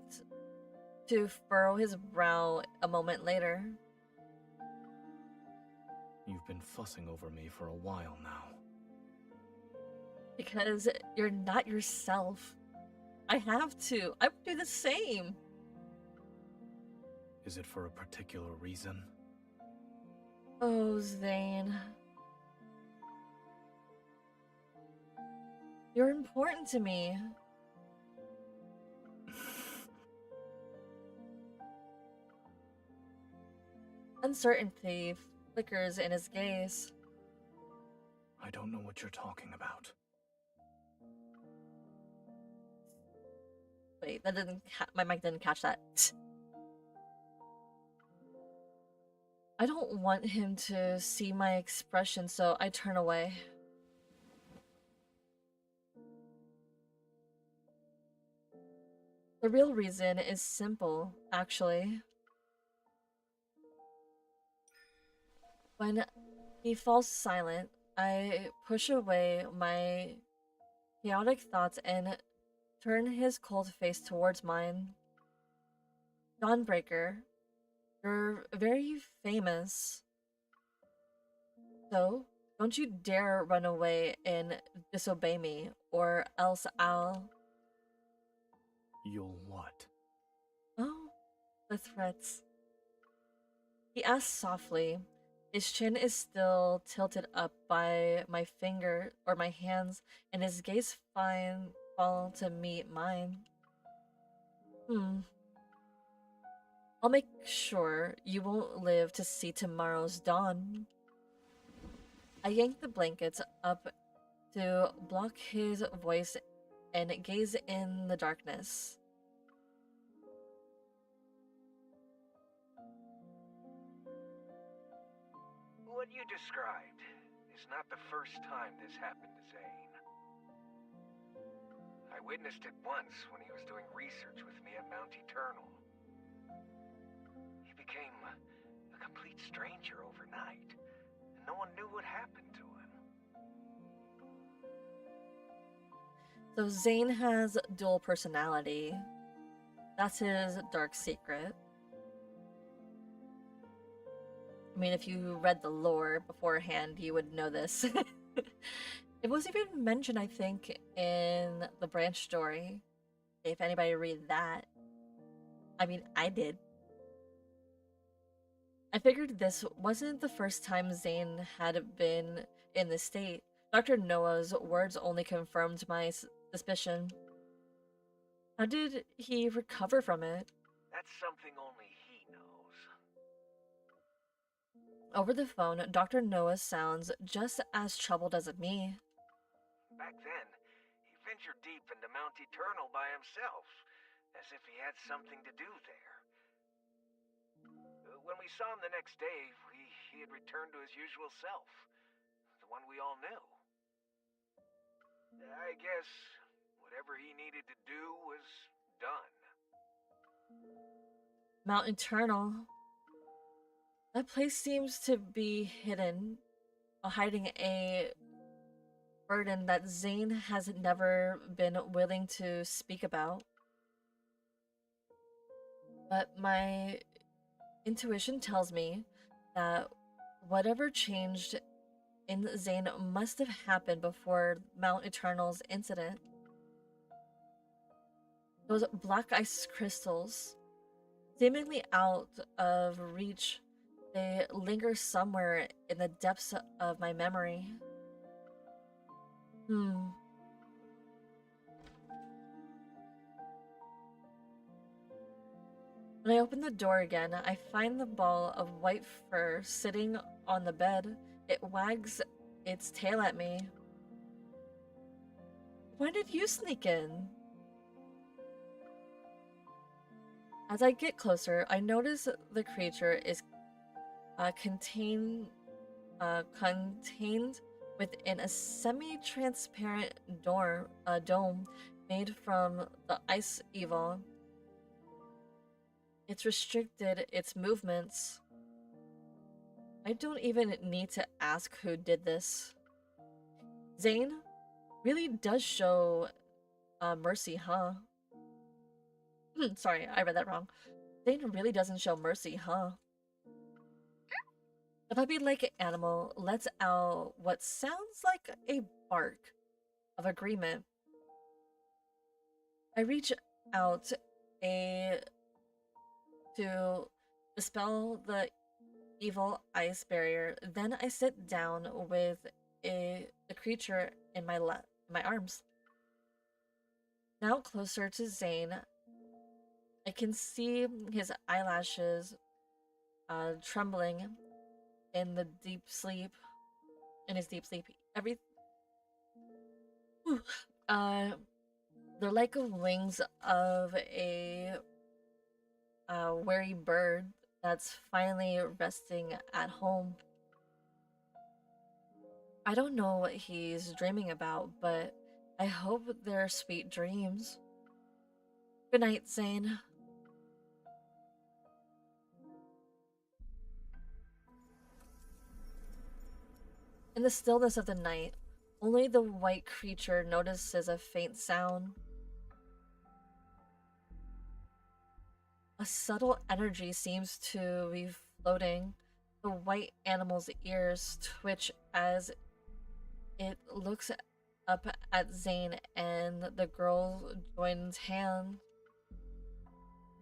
to furrow his brow a moment later. You've been fussing over me for a while now. Because you're not yourself. I have to. I would do the same. Is it for a particular reason? Oh, Zane. You're important to me. Uncertainty flickers in his gaze. I don't know what you're talking about. Wait, that didn't. My mic didn't catch that. I don't want him to see my expression, so I turn away. The real reason is simple, actually. When he falls silent, I push away my chaotic thoughts and turn his cold face towards mine. Dawnbreaker, you're very famous. So, don't you dare run away and disobey me, or else I'll... You'll what? Oh, the threats. He asks softly. His chin is still tilted up by my finger or my hands, and his gaze fall to meet mine. I'll make sure you won't live to see tomorrow's dawn. I yank the blankets up to block his voice and gaze in the darkness. What you described is not the first time this happened to Zane. I witnessed it once when he was doing research with me at Mount Eternal. He became a complete stranger overnight, and no one knew what happened to him. So Zane has dual personality. That's his dark secret. I mean, if you read the lore beforehand, you would know this. It was even mentioned, I think, in the branch story. If anybody read that. I mean, I did. I figured this wasn't the first time Zane had been in this state. Dr. Noah's words only confirmed my suspicion. How did he recover from it? That's something only he knows. Over the phone, Dr. Noah sounds just as troubled as me. Back then, he ventured deep into Mount Eternal by himself, as if he had something to do there. When we saw him the next day, he had returned to his usual self, the one we all knew. I guess whatever he needed to do was done. Mount Eternal. That place seems to be hiding a burden that Zane has never been willing to speak about. But my intuition tells me that whatever changed in Zane must have happened before Mount Eternal's incident. Those black ice crystals, seemingly out of reach, they linger somewhere in the depths of my memory. When I open the door again, I find the ball of white fur sitting on the bed. It wags its tail at me. When did you sneak in? As I get closer, I notice the creature is contained within a semi-transparent dome made from the ice evil. It's restricted its movements. I don't even need to ask who did this. Zane really does show mercy, huh? Sorry, I read that wrong. Zane really doesn't show mercy, huh? The puppy-like animal lets out what sounds like a bark of agreement. I reach out to dispel the evil ice barrier. Then I sit down with the creature in my arms. Now closer to Zane, I can see his eyelashes trembling in his deep sleep. They're like the wings of a wary bird that's finally resting at home. I don't know what he's dreaming about, but I hope they're sweet dreams. Good night, Zane. In the stillness of the night, only the white creature notices a faint sound. A subtle energy seems to be floating. The white animal's ears twitch as it looks up at Zane, and the girl joins hands.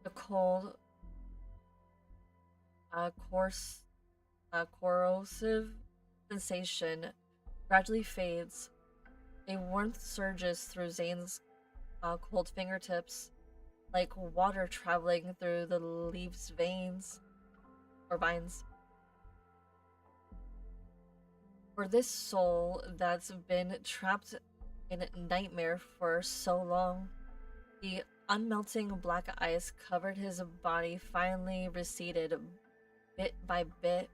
The cold, corrosive sensation gradually fades. A warmth surges through Zane's cold fingertips, like water traveling through the leaves' vines. For this soul that's been trapped in nightmare for so long, the unmelting black ice covered his body finally receded bit by bit.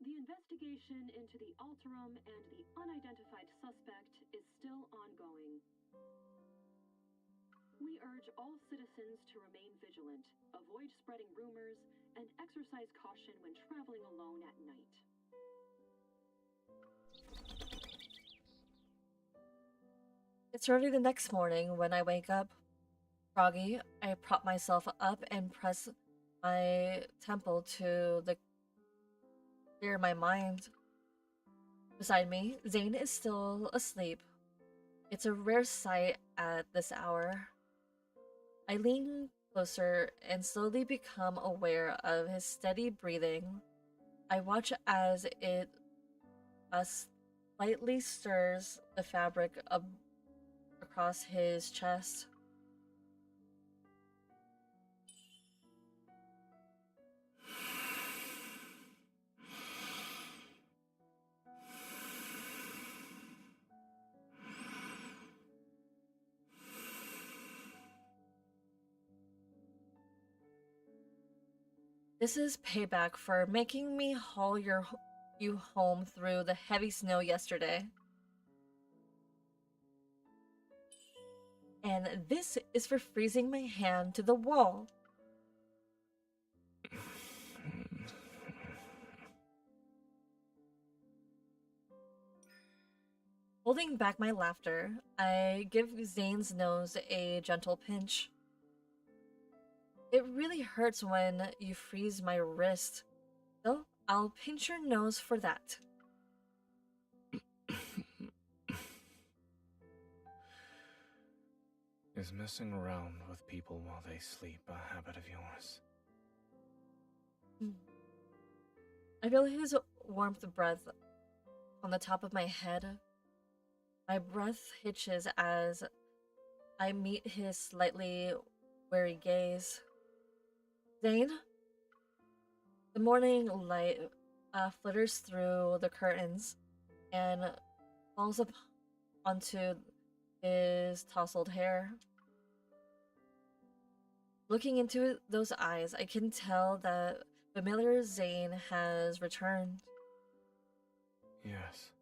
The investigation into the Alterum and the unidentified suspect is still ongoing. We urge all citizens to remain vigilant, avoid spreading rumors, and exercise caution when traveling alone at night. It's early the next morning when I wake up. Froggy, I prop myself up and press my temple to clear my mind. Beside me, Zane is still asleep. It's a rare sight at this hour. I lean closer and slowly become aware of his steady breathing. I watch as it slightly stirs the fabric across his chest. This is payback for making me haul you home through the heavy snow yesterday. And this is for freezing my hand to the wall. Holding back my laughter, I give Zane's nose a gentle pinch. It really hurts when you freeze my wrist, so I'll pinch your nose for that. Is messing around with people while they sleep a habit of yours? I feel his warmth breath on the top of my head. My breath hitches as I meet his slightly wary gaze. Zane? The morning light flitters through the curtains and falls onto his tousled hair. Looking into those eyes, I can tell that familiar Zane has returned. Yes.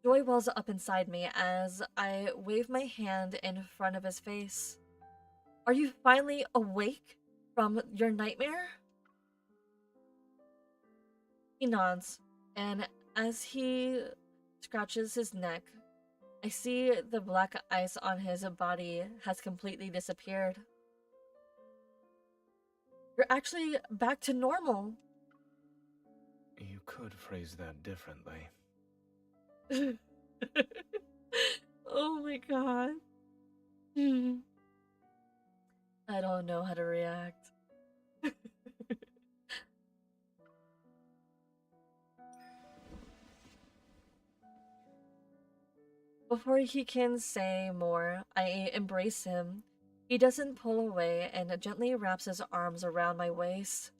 Joy wells up inside me as I wave my hand in front of his face. Are you finally awake from your nightmare? He nods, and as he scratches his neck, I see the black ice on his body has completely disappeared. You're actually back to normal. You could phrase that differently. Oh my god. I don't know how to react. Before he can say more, I embrace him. He doesn't pull away and gently wraps his arms around my waist.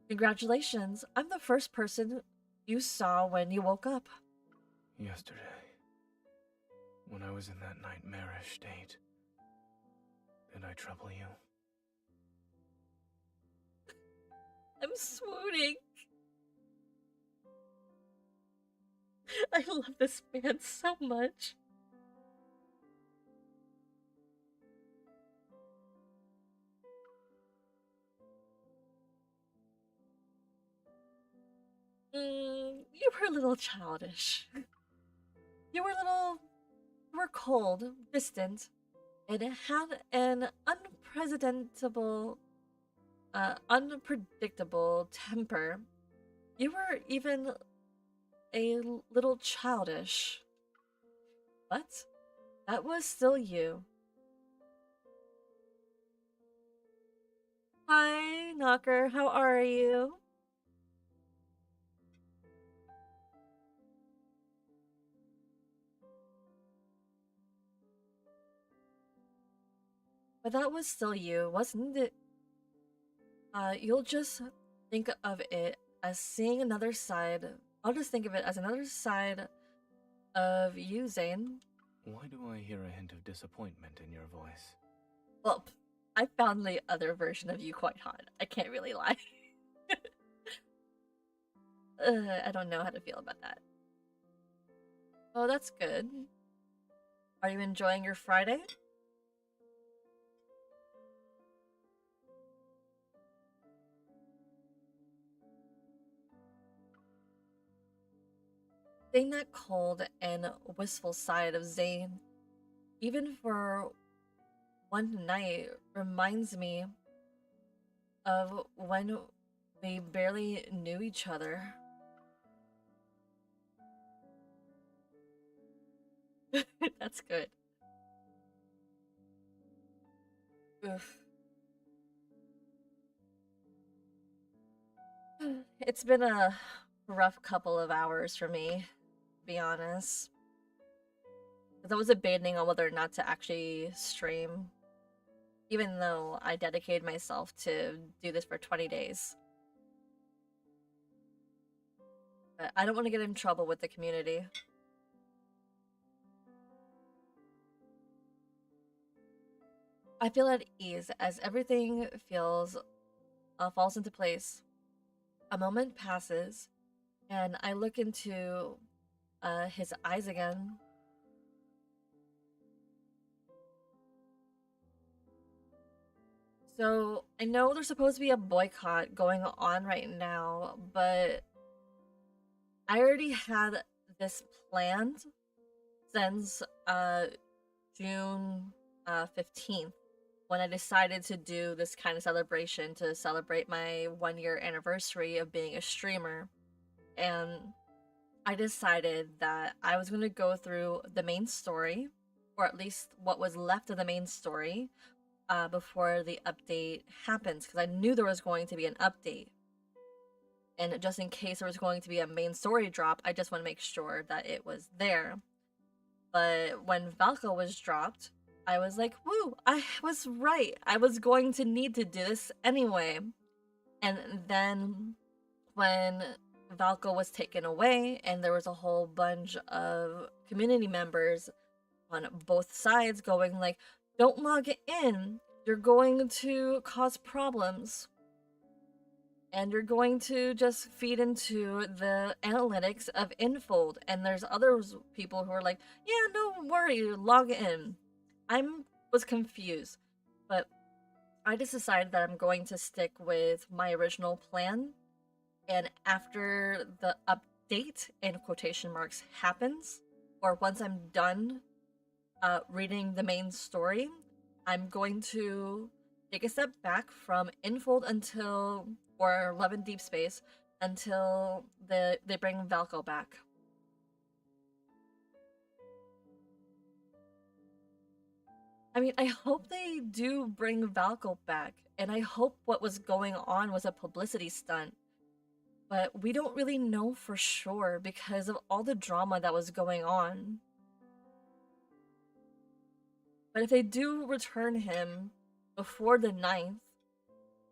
Congratulations, I'm the first person you saw when you woke up. Yesterday, when I was in that nightmarish state, did I trouble you? I'm swooning. I love this man so much. You were a little childish. You were cold, distant, and had an unpredictable temper. You were even a little childish. But that was still you. Hi, Knocker, how are you? But that was still you, wasn't it? You'll just think of it as seeing another side. I'll just think of it as another side of you, Zane. Why do I hear a hint of disappointment in your voice? Well, I found the other version of you quite hot. I can't really lie. I don't know how to feel about that. Oh, that's good. Are you enjoying your Friday? Seeing that cold and wistful side of Zane, even for one night, reminds me of when we barely knew each other. That's good. Oof. It's been a rough couple of hours for me, to be honest. 'Cause I was debating on whether or not to actually stream, even though I dedicated myself to do this for 20 days. But I don't want to get in trouble with the community. I feel at ease as everything falls into place. A moment passes, and I look into his eyes again. So I know there's supposed to be a boycott going on right now, but I already had this planned since June 15th, when I decided to do this kind of celebration to celebrate my 1 year anniversary of being a streamer. And I decided that I was going to go through the main story, or at least what was left of the main story, before the update happens, because I knew there was going to be an update. And just in case there was going to be a main story drop, I just want to make sure that it was there. But when Valko was dropped, I was like, woo, I was right. I was going to need to do this anyway. And then when Valko was taken away and there was a whole bunch of community members on both sides going like, don't log in. You're going to cause problems. And you're going to just feed into the analytics of Infold. And there's other people who are like, yeah, don't worry, log in. I was confused, but I just decided that I'm going to stick with my original plan. And after the update, in quotation marks, happens, or once I'm done reading the main story, I'm going to take a step back from Infold until, or 11 Deep Space, until they bring Valko back. I mean, I hope they do bring Valko back, and I hope what was going on was a publicity stunt. But we don't really know for sure because of all the drama that was going on. But if they do return him before the 9th,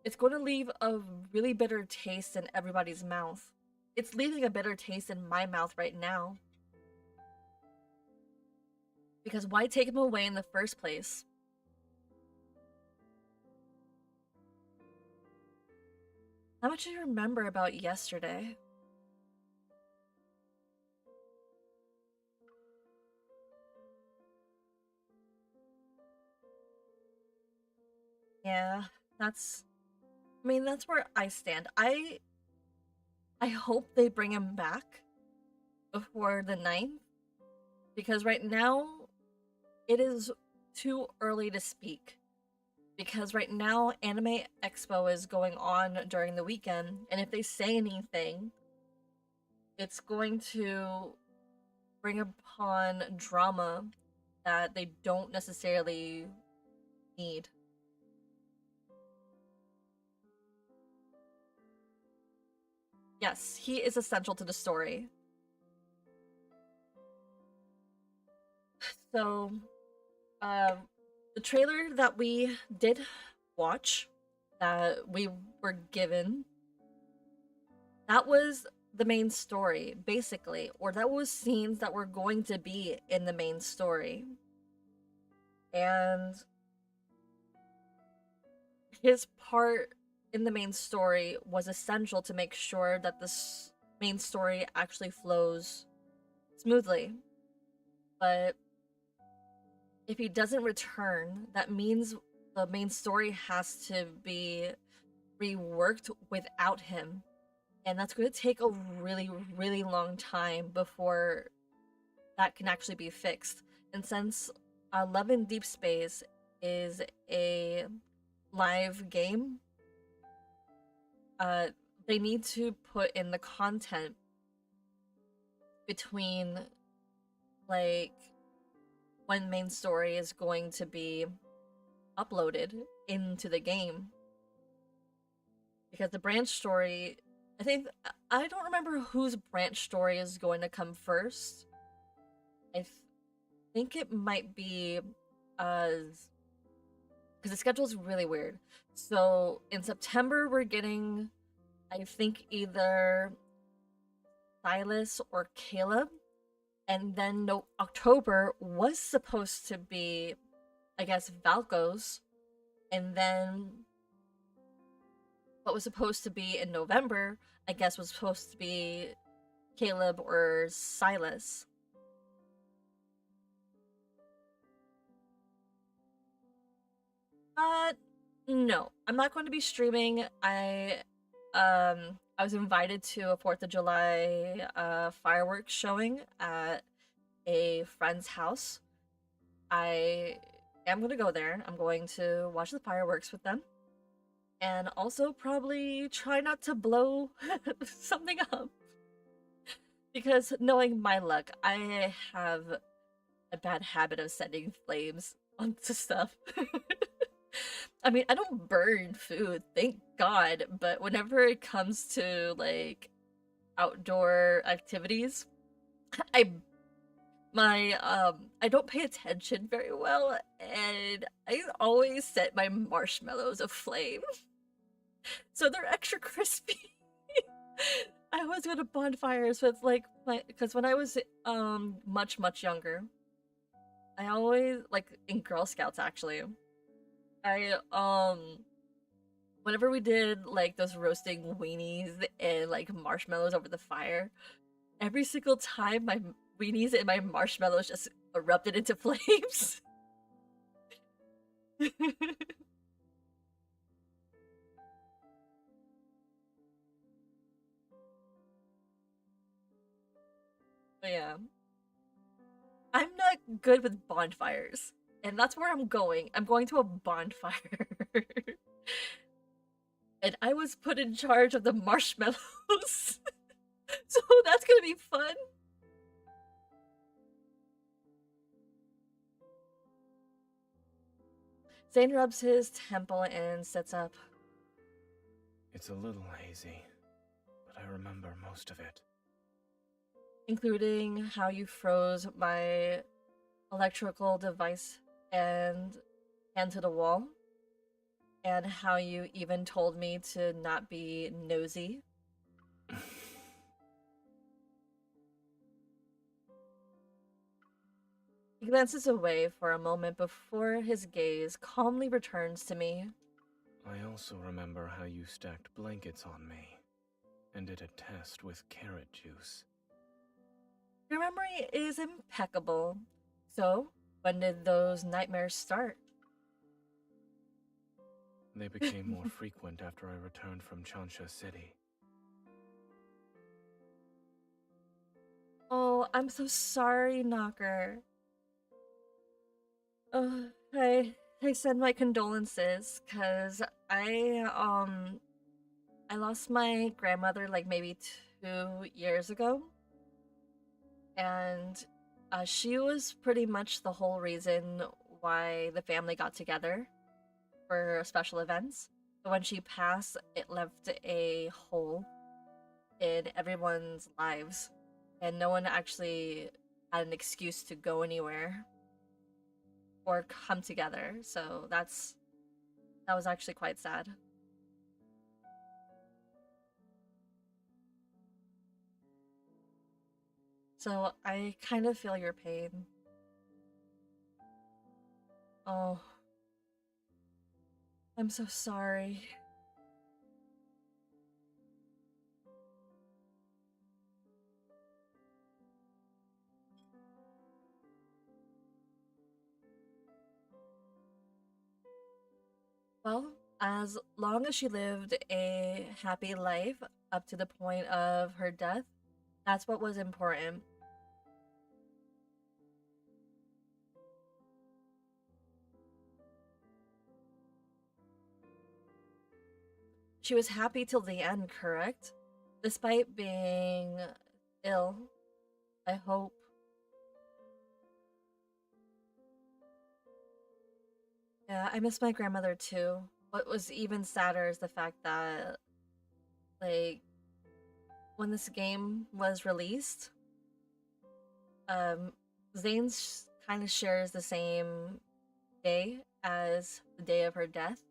it's going to leave a really bitter taste in everybody's mouth. It's leaving a bitter taste in my mouth right now. Because why take him away in the first place? How much do you remember about yesterday? Yeah, that's where I stand. I hope they bring him back before the 9th, because right now it is too early to speak. Because right now Anime Expo is going on during the weekend, and if they say anything, it's going to bring upon drama that they don't necessarily need. Yes, he is essential to the story. So, the trailer that we did watch, that we were given, that was the main story, basically. Or that was scenes that were going to be in the main story. And his part in the main story was essential to make sure that this main story actually flows smoothly. But if he doesn't return, that means the main story has to be reworked without him. And that's going to take a really, really long time before that can actually be fixed. And since 11 Deep Space is a live game, they need to put in the content between, like, when main story is going to be uploaded into the game. Because the branch story, I don't remember whose branch story is going to come first. I think it might be because the schedule is really weird. So in September we're getting, I think, either Silas or Caleb, and then no, October was supposed to be, I guess, Valko's, and then what was supposed to be in November, I guess, was supposed to be Caleb or Silas. No, I'm not going to be streaming. I was invited to a 4th of July fireworks showing at a friend's house. I am going to go there. I'm going to watch the fireworks with them. And also probably try not to blow something up. Because knowing my luck, I have a bad habit of sending flames onto stuff. I mean, I don't burn food, thank God, but whenever it comes to, like, outdoor activities, I don't pay attention very well, and I always set my marshmallows aflame. So they're extra crispy. I always go to bonfires with, like, because when I was, much younger, I always, like, in Girl Scouts, actually, whenever we did, like, those roasting weenies and, like, marshmallows over the fire, every single time my weenies and my marshmallows just erupted into flames. But yeah. I'm not good with bonfires. And that's where I'm going. I'm going to a bonfire. And I was put in charge of the marshmallows. So that's gonna be fun. Zane rubs his temple and sits up. It's a little hazy, but I remember most of it. Including how you froze my electrical device and hand to the wall. And how you even told me to not be nosy. He glances away for a moment before his gaze calmly returns to me. I also remember how you stacked blankets on me and did a test with carrot juice. Your memory is impeccable. So, when did those nightmares start? They became more frequent after I returned from Chansha City. Oh, I'm so sorry, Knocker. I send my condolences, cause I lost my grandmother like maybe 2 years ago. And she was pretty much the whole reason why the family got together for special events. But when she passed, it left a hole in everyone's lives. And no one actually had an excuse to go anywhere or come together. So that was actually quite sad. So I kind of feel your pain. Oh. I'm so sorry. Well, as long as she lived a happy life up to the point of her death, that's what was important. She was happy till the end, correct? Despite being ill, I hope. Yeah, I miss my grandmother too. What was even sadder is the fact that, like, when this game was released, um, Zane's kind of shares the same day as the day of her death.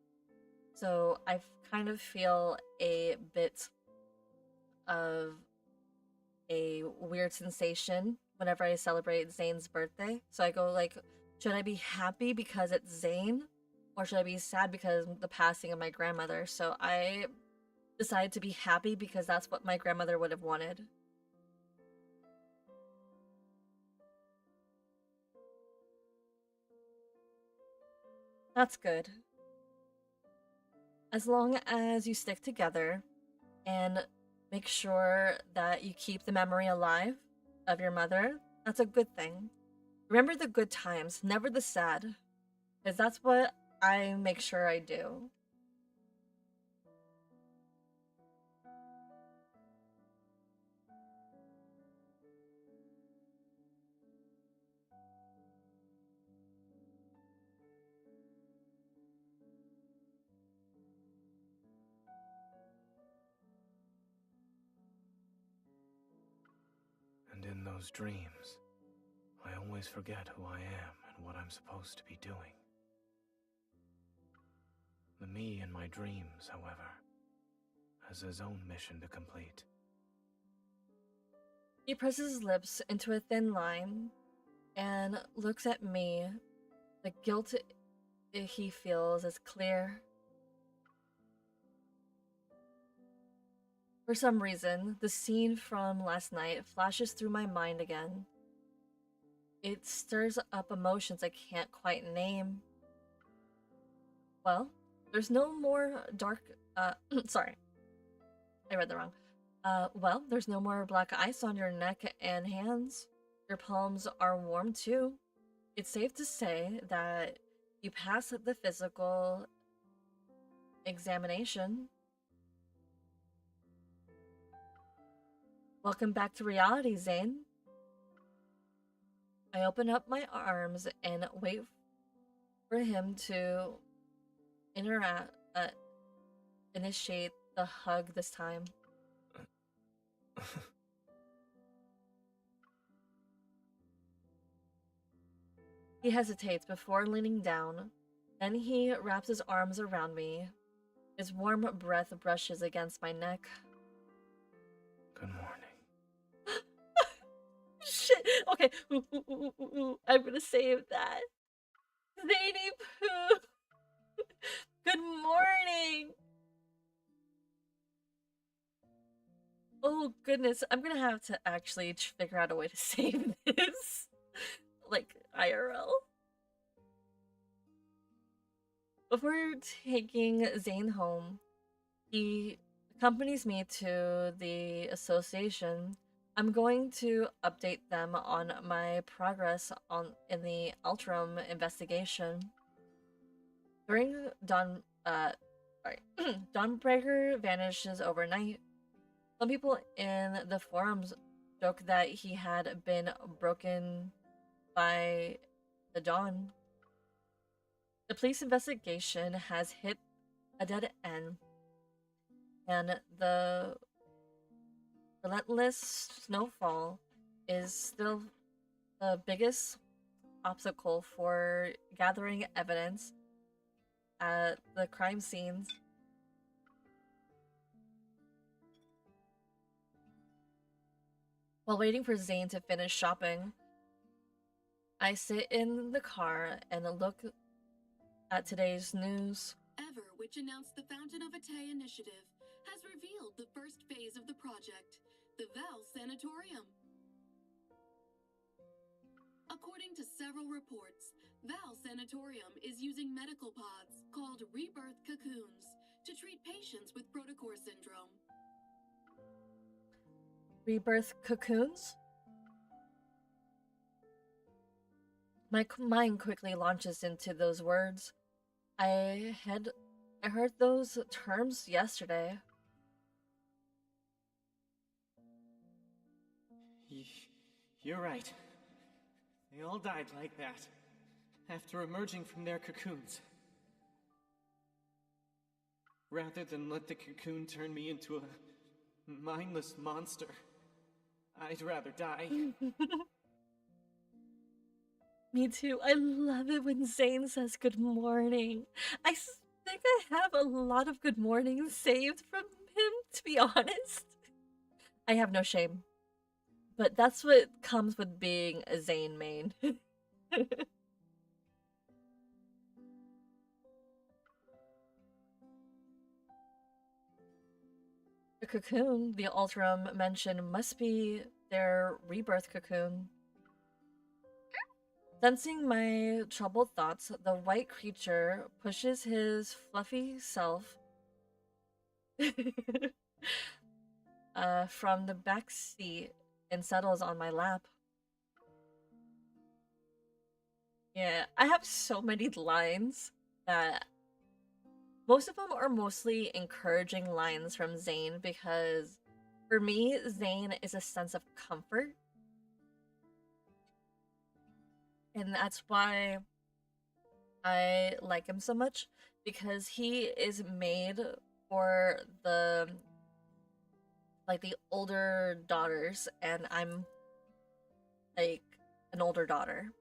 So I kind of feel a bit of a weird sensation whenever I celebrate Zane's birthday. So I go like, should I be happy because it's Zane? Or should I be sad because of the passing of my grandmother? So I decided to be happy because that's what my grandmother would have wanted. That's good. As long as you stick together and make sure that you keep the memory alive of your mother, that's a good thing. Remember the good times, never the sad. Because that's what I make sure I do. And in those dreams, I always forget who I am and what I'm supposed to be doing. The me in my dreams, however, has his own mission to complete. He presses his lips into a thin line and looks at me. The guilt he feels is clear. For some reason, the scene from last night flashes through my mind again. It stirs up emotions I can't quite name. Well, there's no more dark, sorry. I read that wrong. Well, there's no more black ice on your neck and hands. Your palms are warm too. It's safe to say that you passed the physical examination. Welcome back to reality, Zane. I open up my arms and wait for him to initiate the hug this time. He hesitates before leaning down. Then he wraps his arms around me. His warm breath brushes against my neck. Good morning. Shit. Okay. I'm gonna save that. Zany Poo. Good morning. Oh goodness, I'm gonna have to actually figure out a way to save this. Like IRL. Before taking Zane home, he accompanies me to the association. I'm going to update them on my progress in the Ultram investigation. During Dawnbreaker vanishes overnight. Some people in the forums joke that he had been broken by the dawn. The police investigation has hit a dead end, and the relentless snowfall is still the biggest obstacle for gathering evidence at the crime scenes. While waiting for Zane to finish shopping, I sit in the car and look at today's news. Ever, which announced the Fountain of Atay initiative, has revealed the first phase of the project, the Val Sanatorium. According to several reports, Val Sanatorium is using medical pods called Rebirth cocoons to treat patients with protocore syndrome. Rebirth cocoons? My mind quickly launches into those words. I heard those terms yesterday. You're right. They all died like that, after emerging from their cocoons. Rather than let the cocoon turn me into a mindless monster, I'd rather die. Me too. I love it when Zane says good morning. Think I have a lot of good mornings saved from him, to be honest. I have no shame. But that's what comes with being a Zane main. The cocoon the Ultram mentioned must be their rebirth cocoon. Sensing my troubled thoughts, the white creature pushes his fluffy self from the back seat and settles on my lap. Yeah, I have so many lines that most of them are mostly encouraging lines from Zane because for me, Zane is a sense of comfort. And that's why I like him so much, because he is made for the older daughters, and I'm like an older daughter.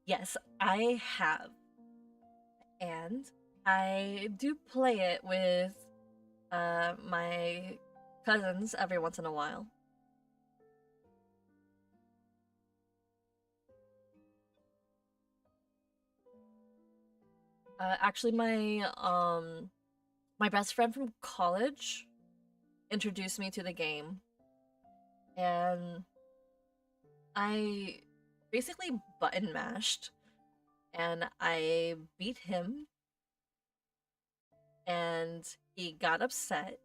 Yes, I have. And I do play it with my cousins every once in a while. Actually, my best friend from college introduced me to the game, and I basically button mashed, and I beat him, and he got upset,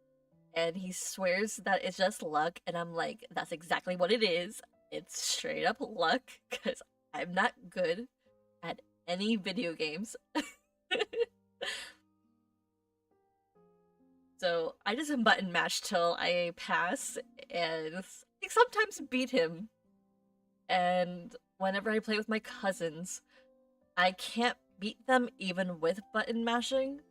and he swears that it's just luck, and I'm like, that's exactly what it is. It's straight up luck, because I'm not good at any video games. So I just button mash till I pass, and I sometimes beat him. And whenever I play with my cousins, I can't beat them even with button mashing,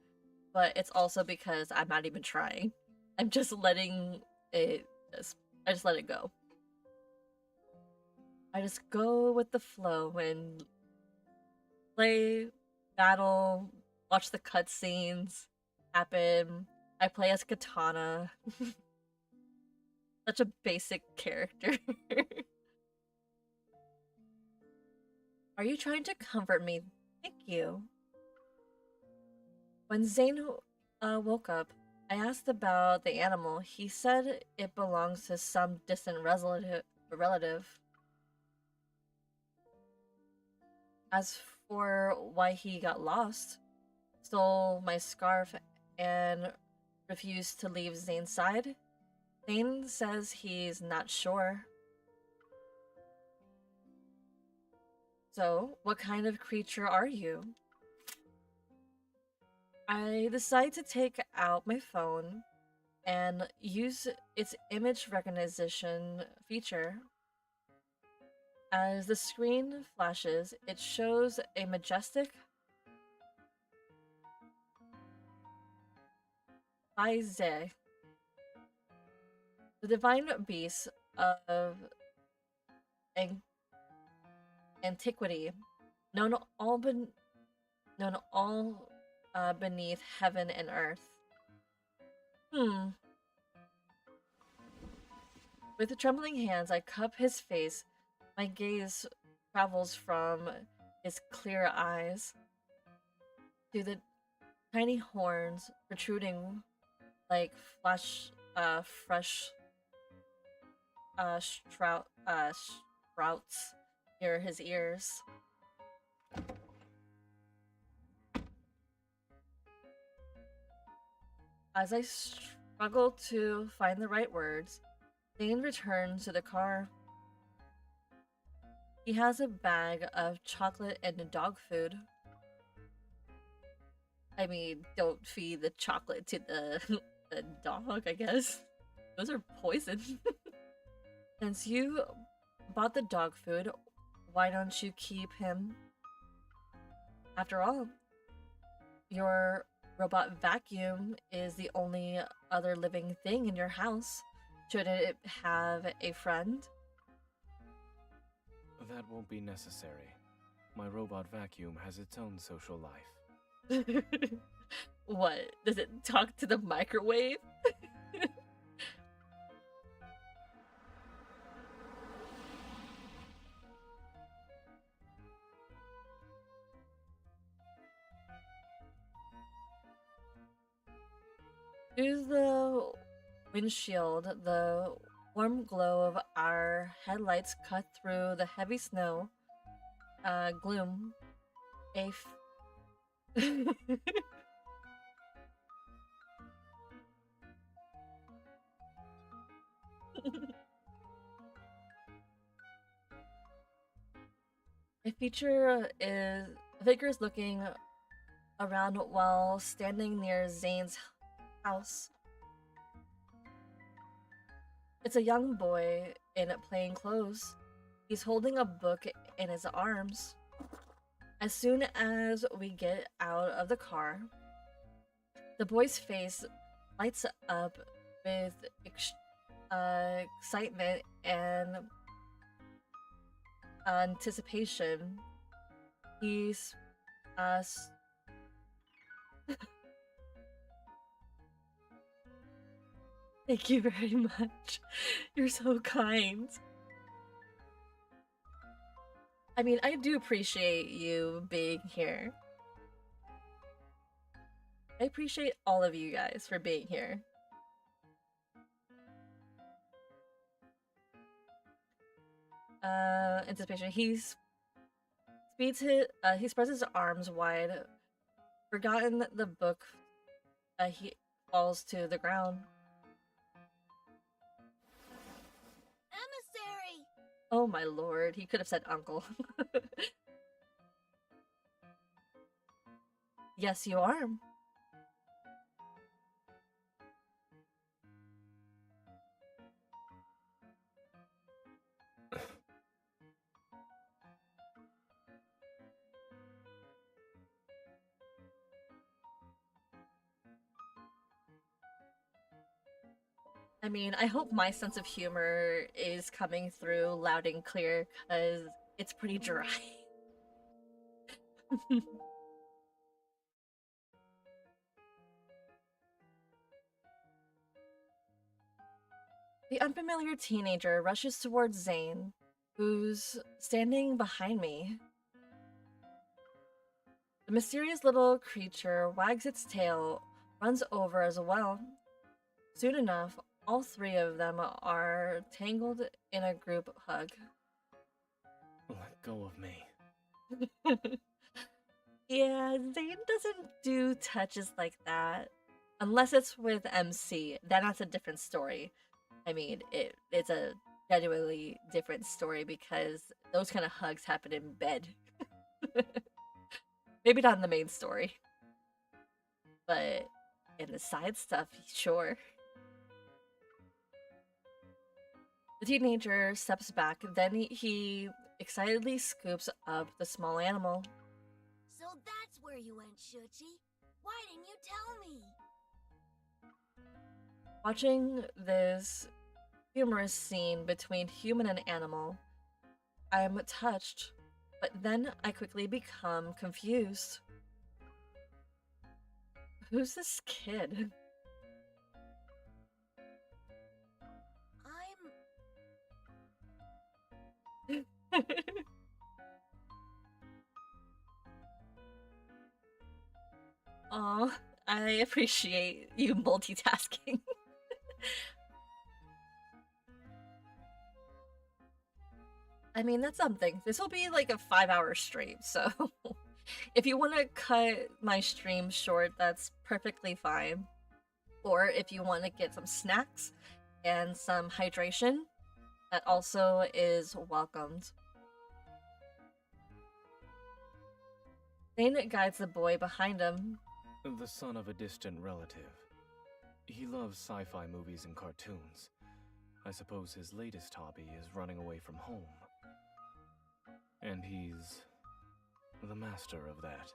but it's also because I'm not even trying. I'm just letting it I just let it go. I just go with the flow and play, battle, watch the cutscenes happen. I play as Katana. Such a basic character. Are you trying to comfort me? Thank you. When Zane woke up, I asked about the animal. He said it belongs to some distant relative. As for why he got lost, stole my scarf, and refused to leave Zane's side, Zane says he's not sure. So, what kind of creature are you? I decide to take out my phone and use its image recognition feature. As the screen flashes, it shows a majestic Aize, the divine beast of antiquity, known all beneath heaven and earth. With trembling hands, I cup his face. My gaze travels from his clear eyes to the tiny horns protruding like fresh sprouts near his ears. As I struggle to find the right words, Zane returns to the car. He has a bag of chocolate and dog food. I mean, don't feed the chocolate to the dog, I guess. Those are poison. Since you bought the dog food, why don't you keep him? After all, your robot vacuum is the only other living thing in your house. Shouldn't it have a friend? That won't be necessary. My robot vacuum has its own social life. What? Does it talk to the microwave? Through the windshield, the warm glow of our headlights cut through the heavy snow gloom. A figure is looking around while standing near Zane's house. It's a young boy in plain clothes. He's holding a book in his arms. As soon as we get out of the car, the boy's face lights up with excitement and anticipation. He's Thank you very much. You're so kind. I mean, I do appreciate you being here. I appreciate all of you guys for being here. Anticipation. He spreads his arms wide. Forgotten the book. He falls to the ground. Emissary! Oh my lord, he could have said uncle. Yes, you are. I mean, I hope my sense of humor is coming through loud and clear, because it's pretty dry. The unfamiliar teenager rushes towards Zane, who's standing behind me. The mysterious little creature wags its tail, runs over as well. Soon enough, all three of them are tangled in a group hug. Let go of me. Yeah, Zane doesn't do touches like that. Unless it's with MC. Then that's a different story. I mean, it's a genuinely different story because those kind of hugs happen in bed. Maybe not in the main story. But in the side stuff, sure. The teenager steps back, then he excitedly scoops up the small animal. So that's where you went, Shuchi. Why didn't you tell me? Watching this humorous scene between human and animal, I'm touched, but then I quickly become confused. Who's this kid? Aw, I appreciate you multitasking. I mean, that's something. This will be like a 5-hour stream, so if you want to cut my stream short, that's perfectly fine. Or if you want to get some snacks and some hydration, that also is welcomed. Zane guides the boy behind him. The son of a distant relative. He loves sci-fi movies and cartoons. I suppose his latest hobby is running away from home. And he's the master of that.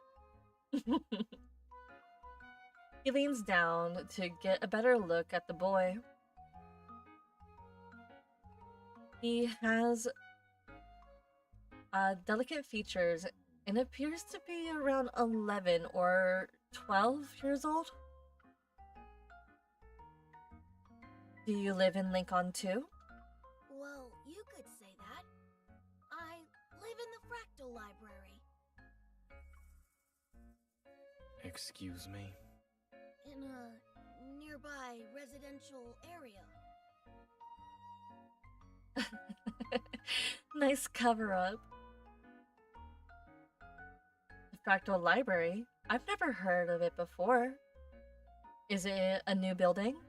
He leans down to get a better look at the boy. He has delicate features and appears to be around 11 or 12 years old. Do you live in Lincoln too? Well, you could say that. I live in the Fractal Library. Excuse me? In a nearby residential area. Nice cover up. The Fractal Library? I've never heard of it before. Is it a new building?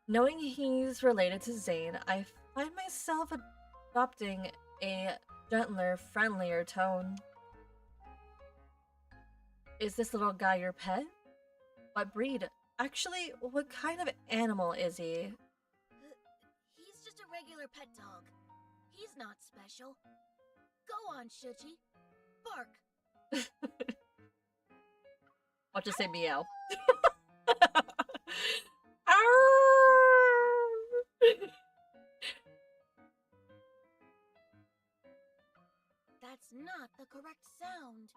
Knowing he's related to Zane, I find myself adopting a gentler, friendlier tone. Is this little guy your pet? What breed? Actually, what kind of animal is he? He's just a regular pet dog. He's not special. Go on, Shuchi. Bark. I'll just say meow. That's not the correct sound.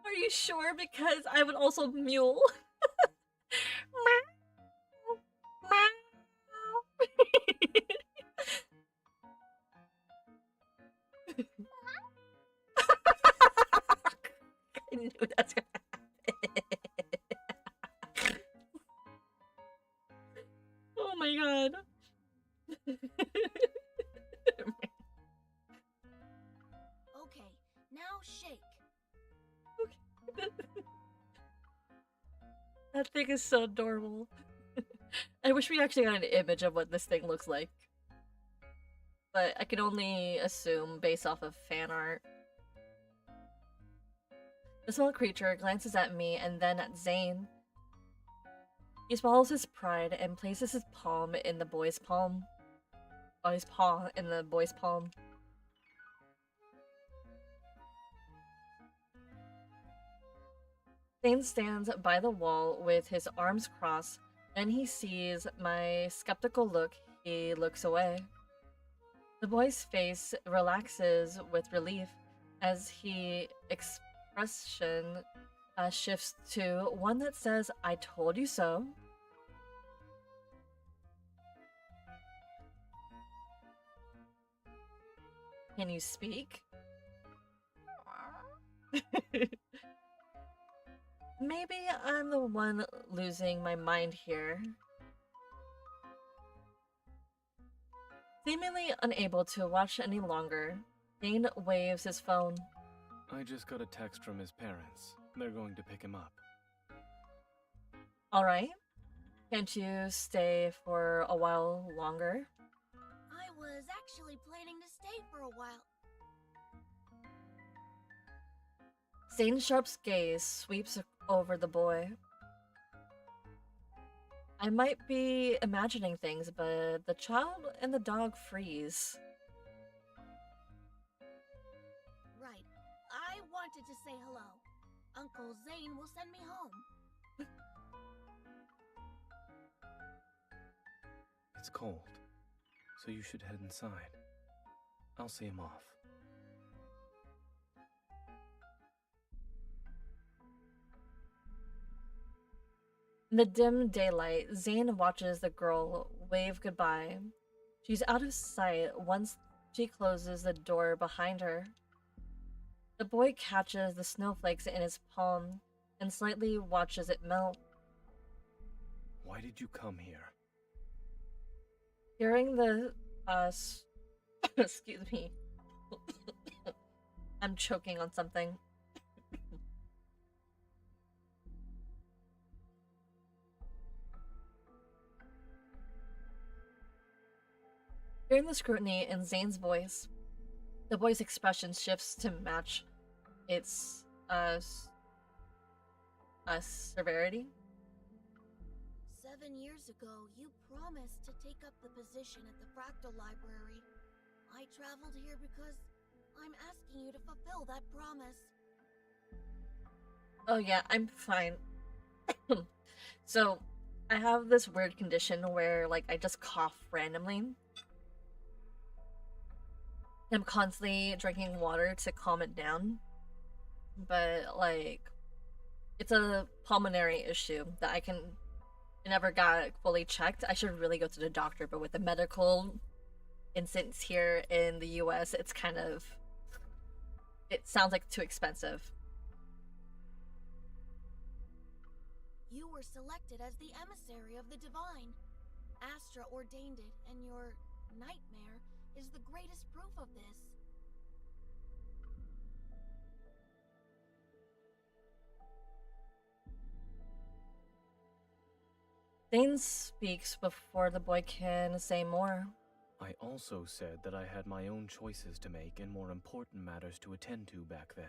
Are you sure? Because I would also mule. I knew that's gonna happen. Oh my god. Okay, now shake. That thing is so adorable. I wish we actually got an image of what this thing looks like. But I can only assume based off of fan art. The small creature glances at me and then at Zane. He swallows his pride and places his palm in the boy's palm. Oh, his paw in the boy's palm. Zane stands by the wall with his arms crossed. Then he sees my skeptical look. He looks away. The boy's face relaxes with relief as his expression shifts to one that says, "I told you so." Can you speak? Maybe I'm the one losing my mind here. Seemingly unable to watch any longer, Zane waves his phone. I just got a text from his parents. They're going to pick him up. Alright. Can't you stay for a while longer? I was actually planning to stay for a while. Zane's sharp gaze sweeps over the boy. I might be imagining things, but the child and the dog freeze. Right. I wanted to say hello. Uncle Zane will send me home. It's cold, so you should head inside. I'll see him off. In the dim daylight, Zane watches the girl wave goodbye. She's out of sight once she closes the door behind her. The boy catches the snowflakes in his palm and slightly watches it melt. Why did you come here? Hearing the excuse me. I'm choking on something. Hearing the scrutiny in Zane's voice, the boy's expression shifts to match its severity. 7 years ago, you promised to take up the position at the Fractal Library. I traveled here because I'm asking you to fulfill that promise. Oh yeah, I'm fine. So, I have this weird condition where, like, I just cough randomly. I'm constantly drinking water to calm it down. But, like, it's a pulmonary issue that I never got fully checked. I should really go to the doctor, but with the medical instance here in the US, it's kind of. It sounds like too expensive. You were selected as the emissary of the divine. Astra ordained it, and your nightmare is the greatest proof of this. Thane speaks before the boy can say more. I also said that I had my own choices to make and more important matters to attend to back then.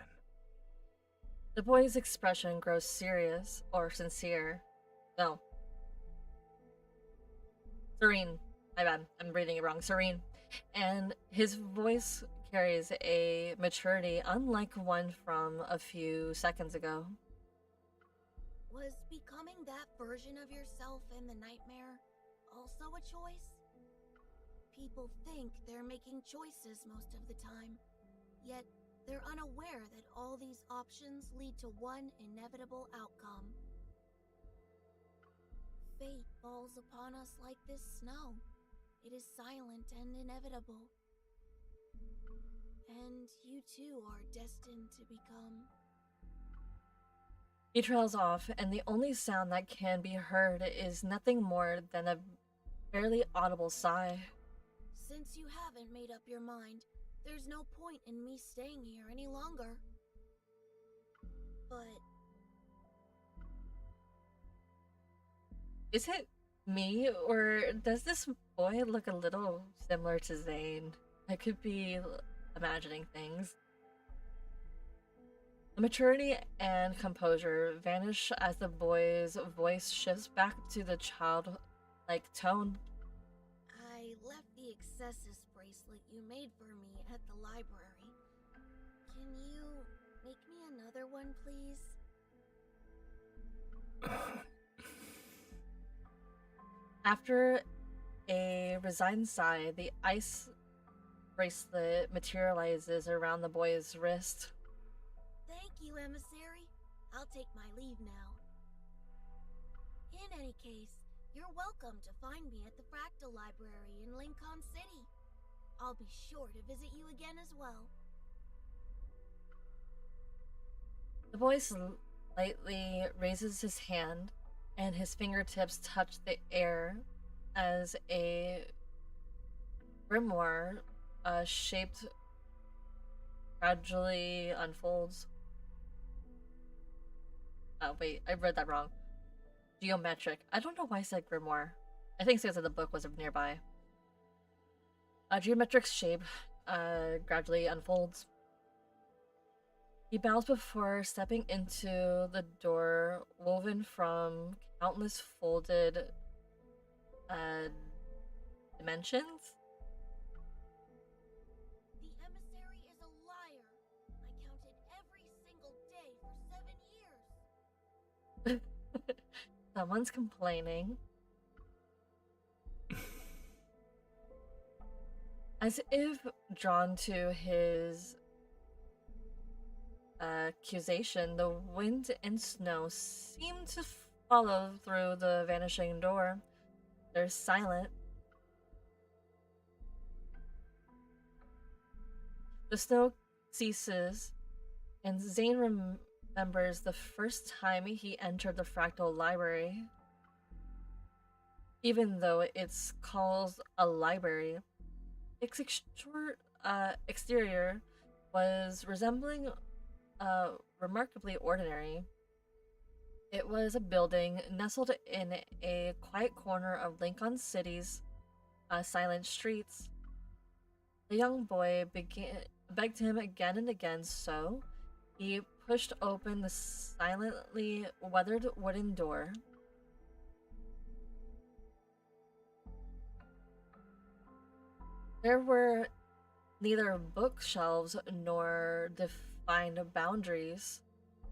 The boy's expression grows serious or sincere. No. Serene. My bad. I'm reading it wrong. Serene. And his voice carries a maturity unlike one from a few seconds ago. Was becoming that version of yourself in the nightmare also a choice? People think they're making choices most of the time, yet they're unaware that all these options lead to one inevitable outcome. Fate falls upon us like this snow. It is silent and inevitable. And you too are destined to become... He trails off, and the only sound that can be heard is nothing more than a barely audible sigh. Since you haven't made up your mind, there's no point in me staying here any longer. But... Is it me, or does this boy look a little similar to Zane? I could be imagining things. The maturity and composure vanish as the boy's voice shifts back to the childlike tone. I left the excessus bracelet you made for me at the library. Can you make me another one, please? After a resigned sigh, the ice bracelet materializes around the boy's wrist. Thank you, emissary. I'll take my leave now. In any case, you're welcome to find me at the Fractal Library in Lincoln City. I'll be sure to visit you again as well. The boy slightly raises his hand, and his fingertips touch the air as a grimoire shaped gradually unfolds. Oh, wait, I read that wrong. Geometric. I don't know why I said grimoire. I think it's because the book was nearby. A geometric shape gradually unfolds. He bows before stepping into the door woven from countless folded dimensions. The emissary is a liar. I counted every single day for 7 years. Someone's complaining. As if drawn to his accusation, the wind and snow seem to follow through the vanishing door. They're silent. The snow ceases, and Zane remembers the first time he entered the Fractal Library. Even though it's called a library, its exterior was resembling remarkably ordinary. It was a building nestled in a quiet corner of Lincoln City's silent streets. The young boy begged him again and again, so he pushed open the silently weathered wooden door. There were neither bookshelves nor defined boundaries.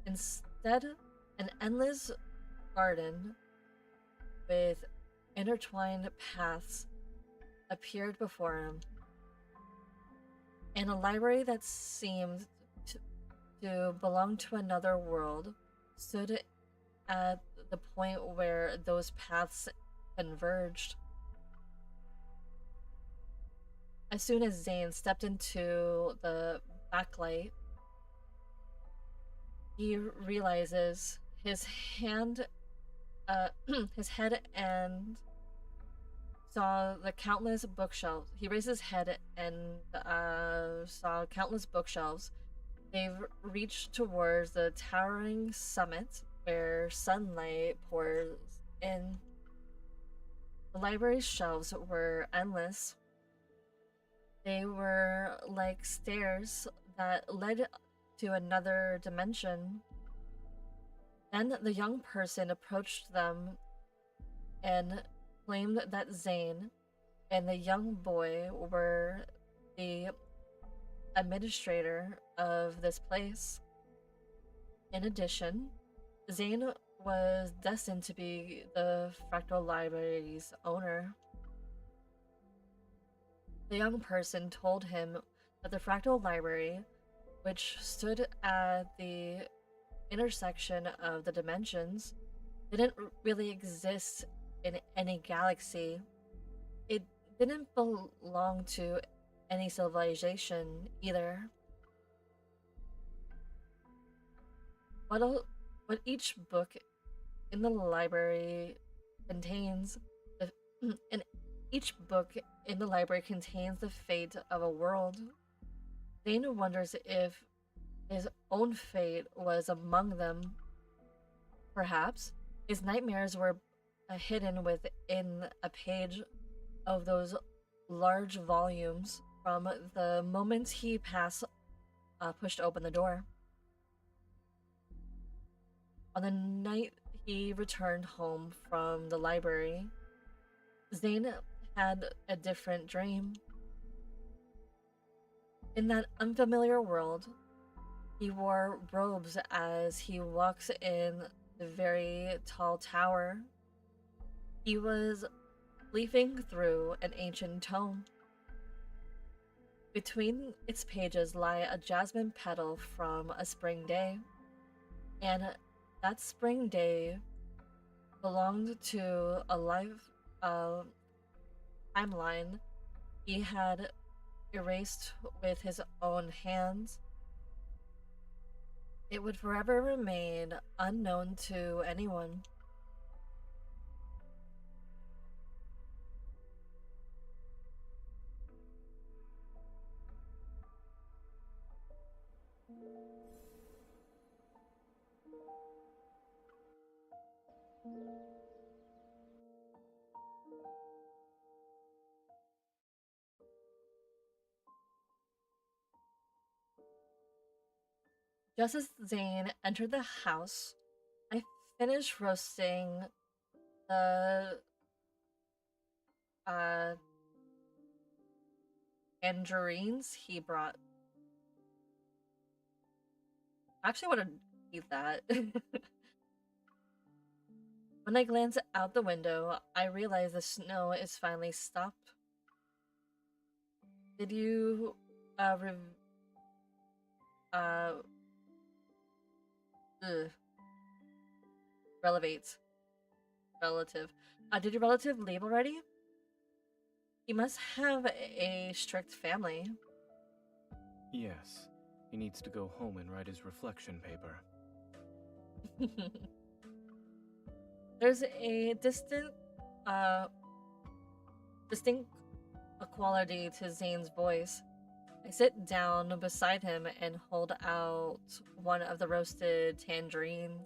Instead, an endless garden with intertwined paths appeared before him, and a library that seemed to belong to another world stood at the point where those paths converged. As soon as Zane stepped into the backlight, he realizes his hand, his head, and saw the countless bookshelves. He raised his head and saw countless bookshelves. They've reached towards the towering summit where sunlight pours in. The library's shelves were endless. They were like stairs that led to another dimension. Then the young person approached them and claimed that Zane and the young boy were the administrator of this place. In addition, Zane was destined to be the Fractal Library's owner. The young person told him that the Fractal Library, which stood at the intersection of the dimensions, didn't really exist in any galaxy. It didn't belong to any civilization either. What each book in the library contains, and each book in the library contains the fate of a world. Zane wonders if his own fate was among them. Perhaps his nightmares were hidden within a page of those large volumes from the moment he pushed open the door. On the night he returned home from the library, Zane had a different dream. In that unfamiliar world, he wore robes as he walks in the very tall tower. He was leafing through an ancient tome. Between its pages lie a jasmine petal from a spring day, and that spring day belonged to a life timeline he had erased with his own hands. It would forever remain unknown to anyone. Just as Zane entered the house, I finished roasting the tangerines he brought. I actually want to eat that. When I glance out the window, I realize the snow is finally stopped. Did you relative. Did your relative leave already? He must have a strict family. Yes. He needs to go home and write his reflection paper. There's a distinct quality to Zane's voice. I sit down beside him and hold out one of the roasted tangerines.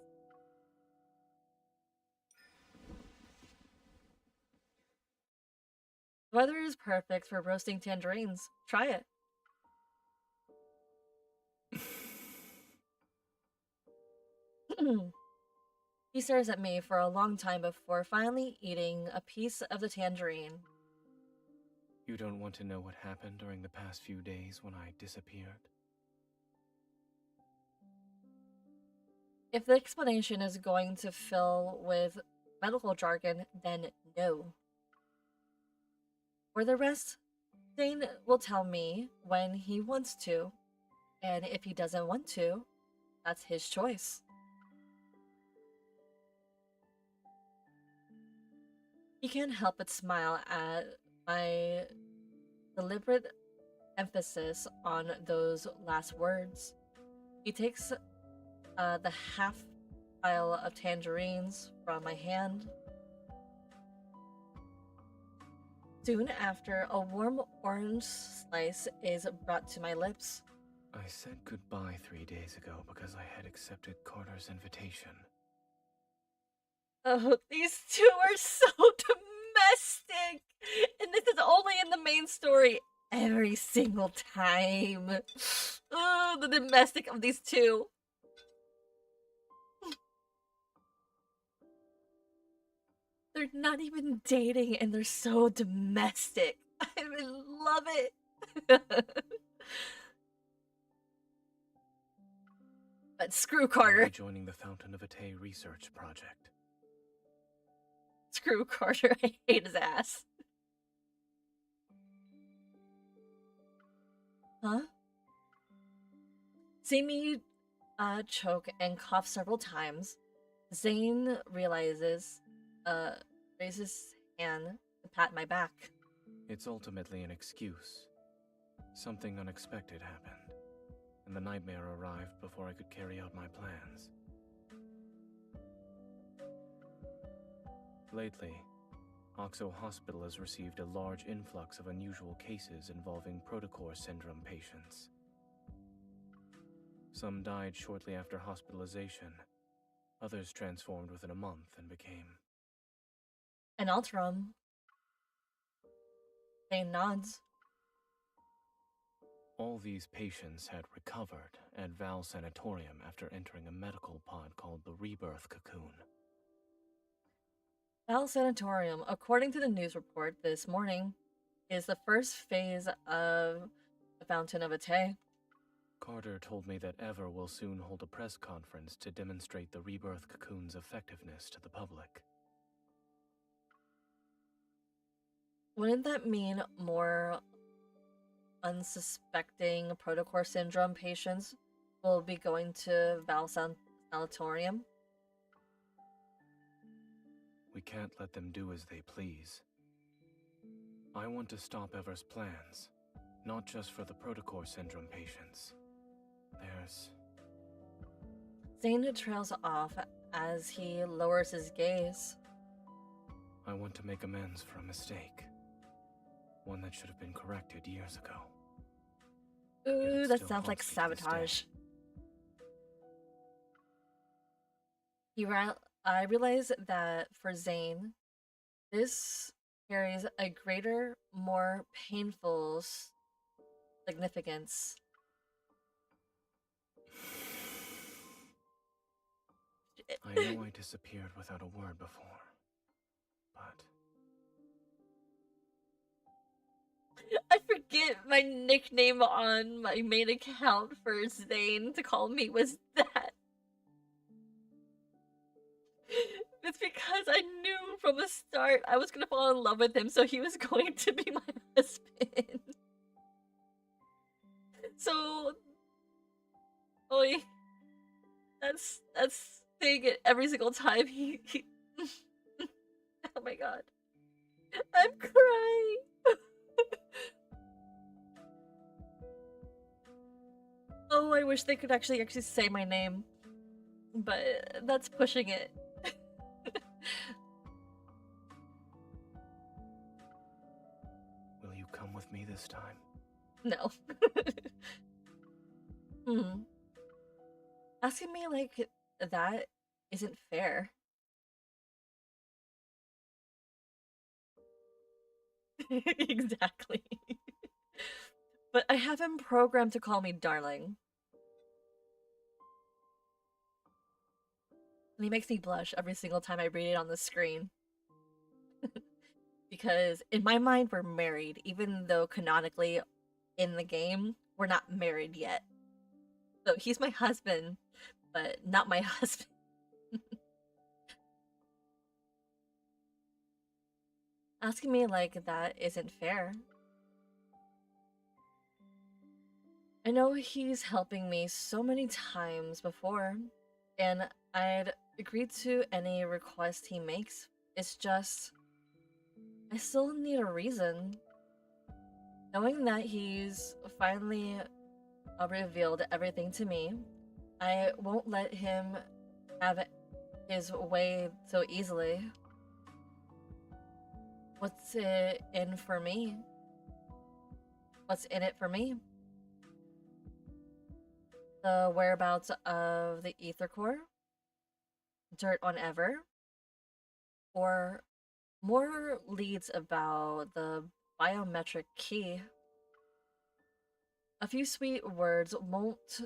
The weather is perfect for roasting tangerines. Try it. He stares at me for a long time before finally eating a piece of the tangerine. You don't want to know what happened during the past few days when I disappeared? If the explanation is going to fill with medical jargon, then no. For the rest, Zane will tell me when he wants to, and if he doesn't want to, that's his choice. He can't help but smile at my deliberate emphasis on those last words. He takes the half pile of tangerines from my hand. Soon after, a warm orange slice is brought to my lips. I said goodbye 3 days ago because I had accepted Carter's invitation. Oh, these two are so domestic! And this is only in the main story every single time. Oh, the domestic of these two. They're not even dating and they're so domestic. I love it. But screw Carter. I'll be joining the Fountain of Atay research project. Screw Carter. I hate his ass. Huh? See me choke and cough several times. Zane realizes, raises his hand to pat my back. It's ultimately an excuse. Something unexpected happened, and the nightmare arrived before I could carry out my plans. Lately, Oxo Hospital has received a large influx of unusual cases involving protocore syndrome patients. Some died shortly after hospitalization. Others transformed within a month and became An Alterum. Zane nods. All these patients had recovered at Val Sanatorium after entering a medical pod called the Rebirth Cocoon. Val Sanatorium, according to the news report this morning, is the first phase of the Fountain of Atay. Carter told me that Ever will soon hold a press conference to demonstrate the Rebirth Cocoon's effectiveness to the public. Wouldn't that mean more unsuspecting protocore syndrome patients will be going to Val Sanatorium? We can't let them do as they please. I want to stop Ever's plans, not just for the protocore syndrome patients. There's... Zane trails off as he lowers his gaze. I want to make amends for a mistake. One that should have been corrected years ago. Ooh, that sounds like sabotage. I realize that for Zane, this carries a greater, more painful significance. I know I disappeared without a word before, but... I forget my nickname on my main account for Zane to call me was that. It's because I knew from the start I was gonna fall in love with him, so he was going to be my husband. So, oi, that's saying it every single time he oh my god, I'm crying. Oh, I wish they could actually say my name, but that's pushing it. Will you come with me this time? No. Asking me like that isn't fair. Exactly. But I have him programmed to call me darling. And he makes me blush every single time I read it on the screen. Because in my mind, we're married, even though canonically in the game, we're not married yet. So he's my husband, but not my husband. Asking me like that isn't fair. I know he's helping me so many times before, and I'd agree to any request he makes. It's just, I still need a reason. Knowing that he's finally revealed everything to me, I won't let him have his way so easily. What's it in for me? What's in it for me? The whereabouts of the ether core? Dirt on Ever? Or more leads about the biometric key? A few sweet words won't...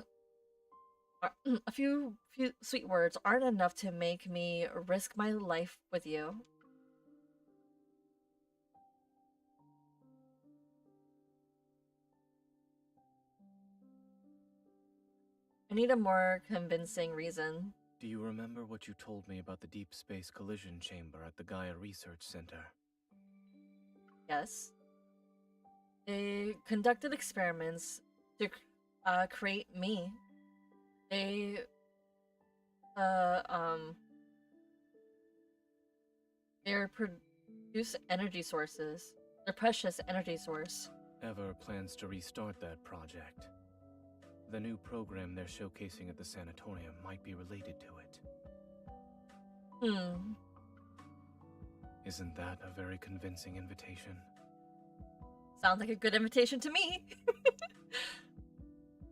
a few sweet words aren't enough to make me risk my life with you. I need a more convincing reason. Do you remember what you told me about the deep space collision chamber at the Gaia Research Center? Yes. They conducted experiments to create me. They produce energy sources. Their precious energy source. Ever plans to restart that project. The new program they're showcasing at the sanatorium might be related to it. Isn't that a very convincing invitation? Sounds like a good invitation to me.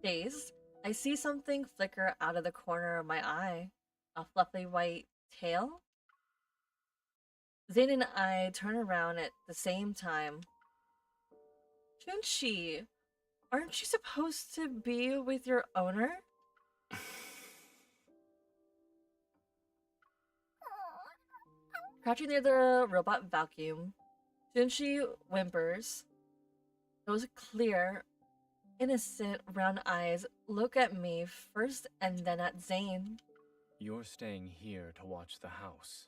Dazed, I see something flicker out of the corner of my eye. A fluffy white tail? Zane and I turn around at the same time. Junshi, aren't you supposed to be with your owner? Crouching near the robot vacuum, Junshi whimpers. Those clear, innocent round eyes look at me first and then at Zane. You're staying here to watch the house.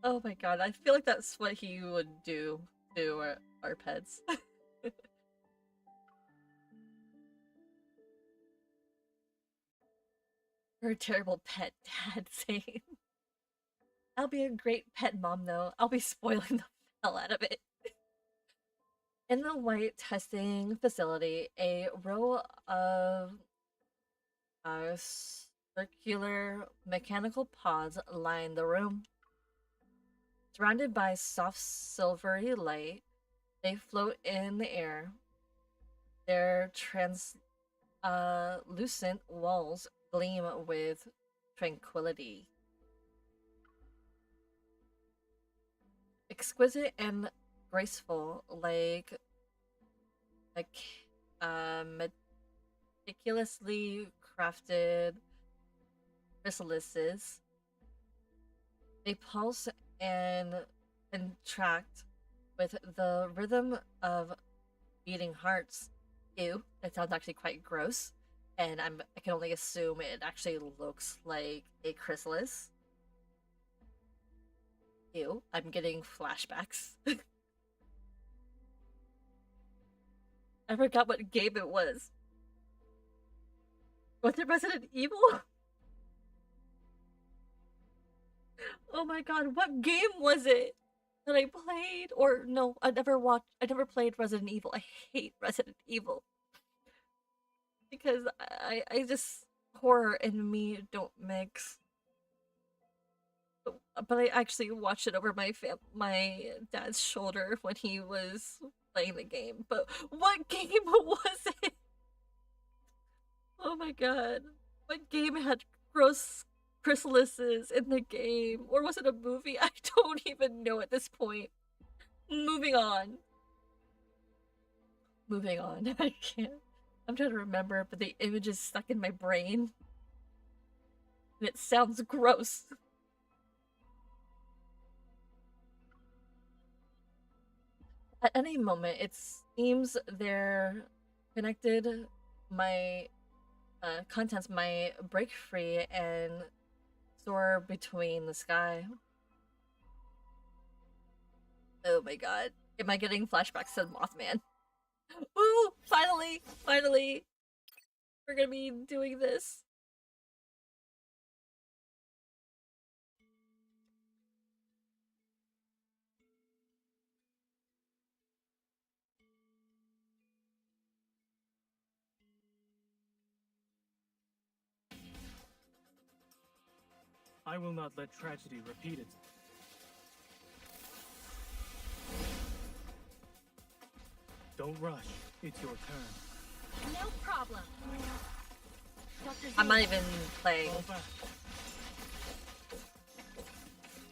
Oh my god, I feel like that's what he would do to our pets. You're a terrible pet, Dad, Zane. I'll be a great pet mom, though. I'll be spoiling the hell out of it. In the white testing facility, a row of circular mechanical pods line the room. Surrounded by soft silvery light, they float in the air. Their translucent walls gleam with tranquility. Exquisite and graceful, like meticulously crafted chrysalises. They pulse and contract with the rhythm of beating hearts. Ew, that sounds actually quite gross, and I can only assume it actually looks like a chrysalis. Ew, I'm getting flashbacks. I forgot what game it was. Was it Resident Evil? Oh my god, what game was it that I played? Or no, I never played Resident Evil. I hate Resident Evil. Because I just, horror and me don't mix. But I actually watched it over my dad's shoulder when he was playing the game. But what game was it? Oh my god. What game had gross chrysalises in the game? Or was it a movie? I don't even know at this point. Moving on. I can't. I'm trying to remember, but the image is stuck in my brain. And it sounds gross. At any moment, it seems they're connected. My contents might break free and soar between the sky. Oh my god. Am I getting flashbacks to Mothman? Ooh! Finally! Finally! We're gonna be doing this. I will not let tragedy repeat it. Don't rush. It's your turn. No problem. Dr. I'm not even playing. Fall back.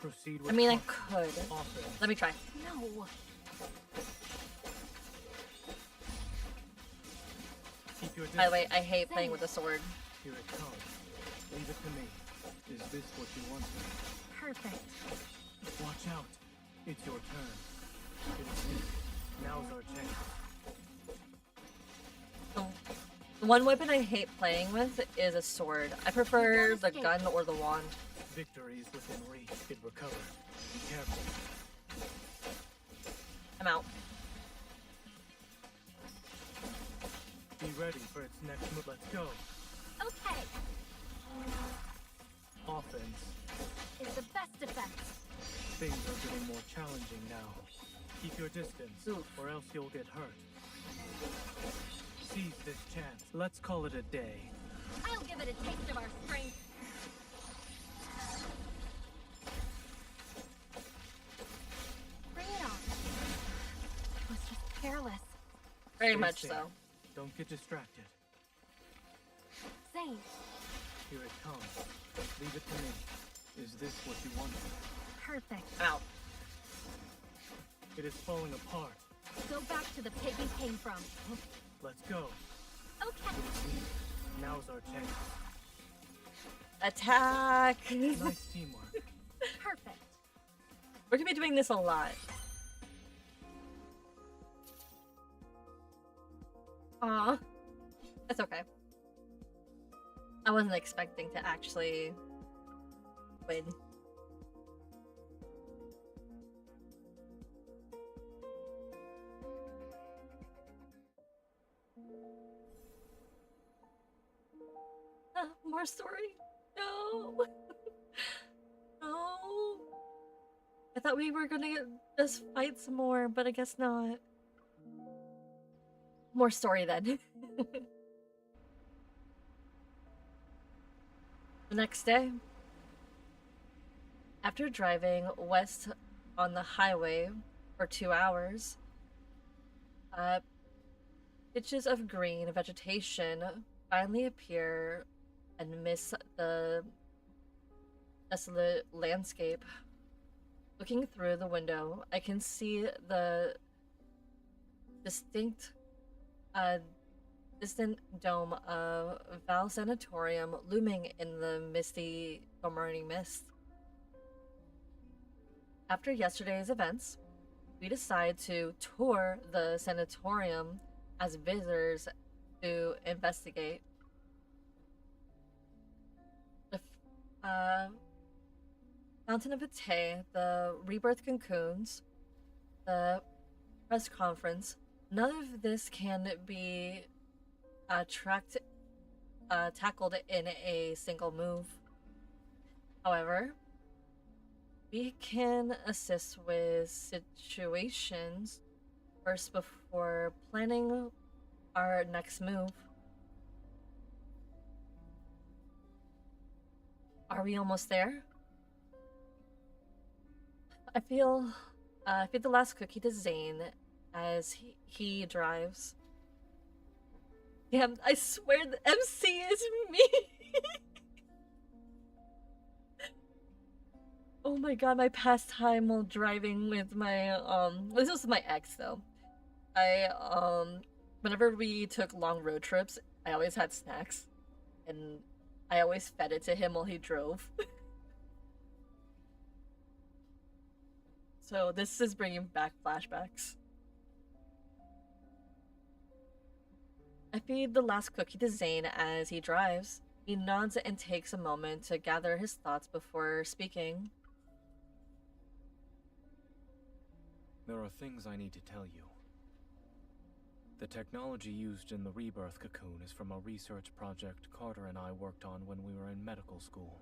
Proceed with I mean, I caution. could. Often. Let me try. No. Keep your By the way, distance. I hate playing with a sword. Here it comes. Leave it to me. Is this what you want? Perfect. Watch out. It's your turn. It is me. Now's our chance. The one weapon I hate playing with is a sword. I prefer the gun or the wand. Victory is within reach. It recovered. Be careful. I'm out. Be ready for its next move. Let's go. Okay. Offense. Is the best defense. Things are getting more challenging now. Keep your distance, or else you'll get hurt. Seize this chance. Let's call it a day. I'll give it a taste of our strength. Bring it on. It was just careless. Very Stay much safe. so. Don't get distracted. Zane, Here it comes. Leave it to me. Is this what you wanted? perfect. I'm out. It is falling apart. Go back to the pig you came from. Let's go. Okay. Now's our chance. Attack! Nice teamwork. Perfect. We're gonna be doing this a lot. Aw. That's okay. I wasn't expecting to actually win. More story? No. No. I thought we were gonna just fight some more, but I guess not. More story then. The next day, after driving west on the highway for 2 hours, pitches of green vegetation finally appear amidst the desolate landscape. Looking through the window, I can see the distant dome of Val Sanatorium looming in the misty morning mist. After yesterday's events, we decide to tour the sanatorium as visitors to investigate. The Fountain of Pate, the Rebirth cocoons, the press conference, none of this can be tackled in a single move. However, we can assist with situations first before planning our next move. Are we almost there? I feel the last cookie to Zane as he drives. Damn, I swear the MC is me! Oh my god, my pastime while driving with my, this was my ex though. Whenever we took long road trips, I always had snacks. And I always fed it to him while he drove. So this is bringing back flashbacks. I feed the last cookie to Zane as he drives. He nods and takes a moment to gather his thoughts before speaking. There are things I need to tell you. The technology used in the Rebirth cocoon is from a research project Carter and I worked on when we were in medical school.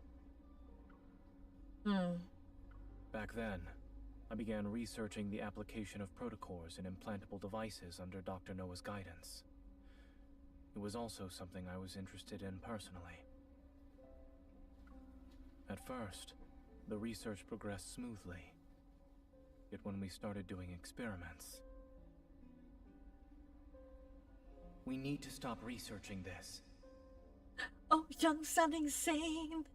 Back then, I began researching the application of protocors in implantable devices under Dr. Noah's guidance. It was also something I was interested in personally. At first, the research progressed smoothly. Yet when we started doing experiments... We need to stop researching this. Oh, young sounding Zane!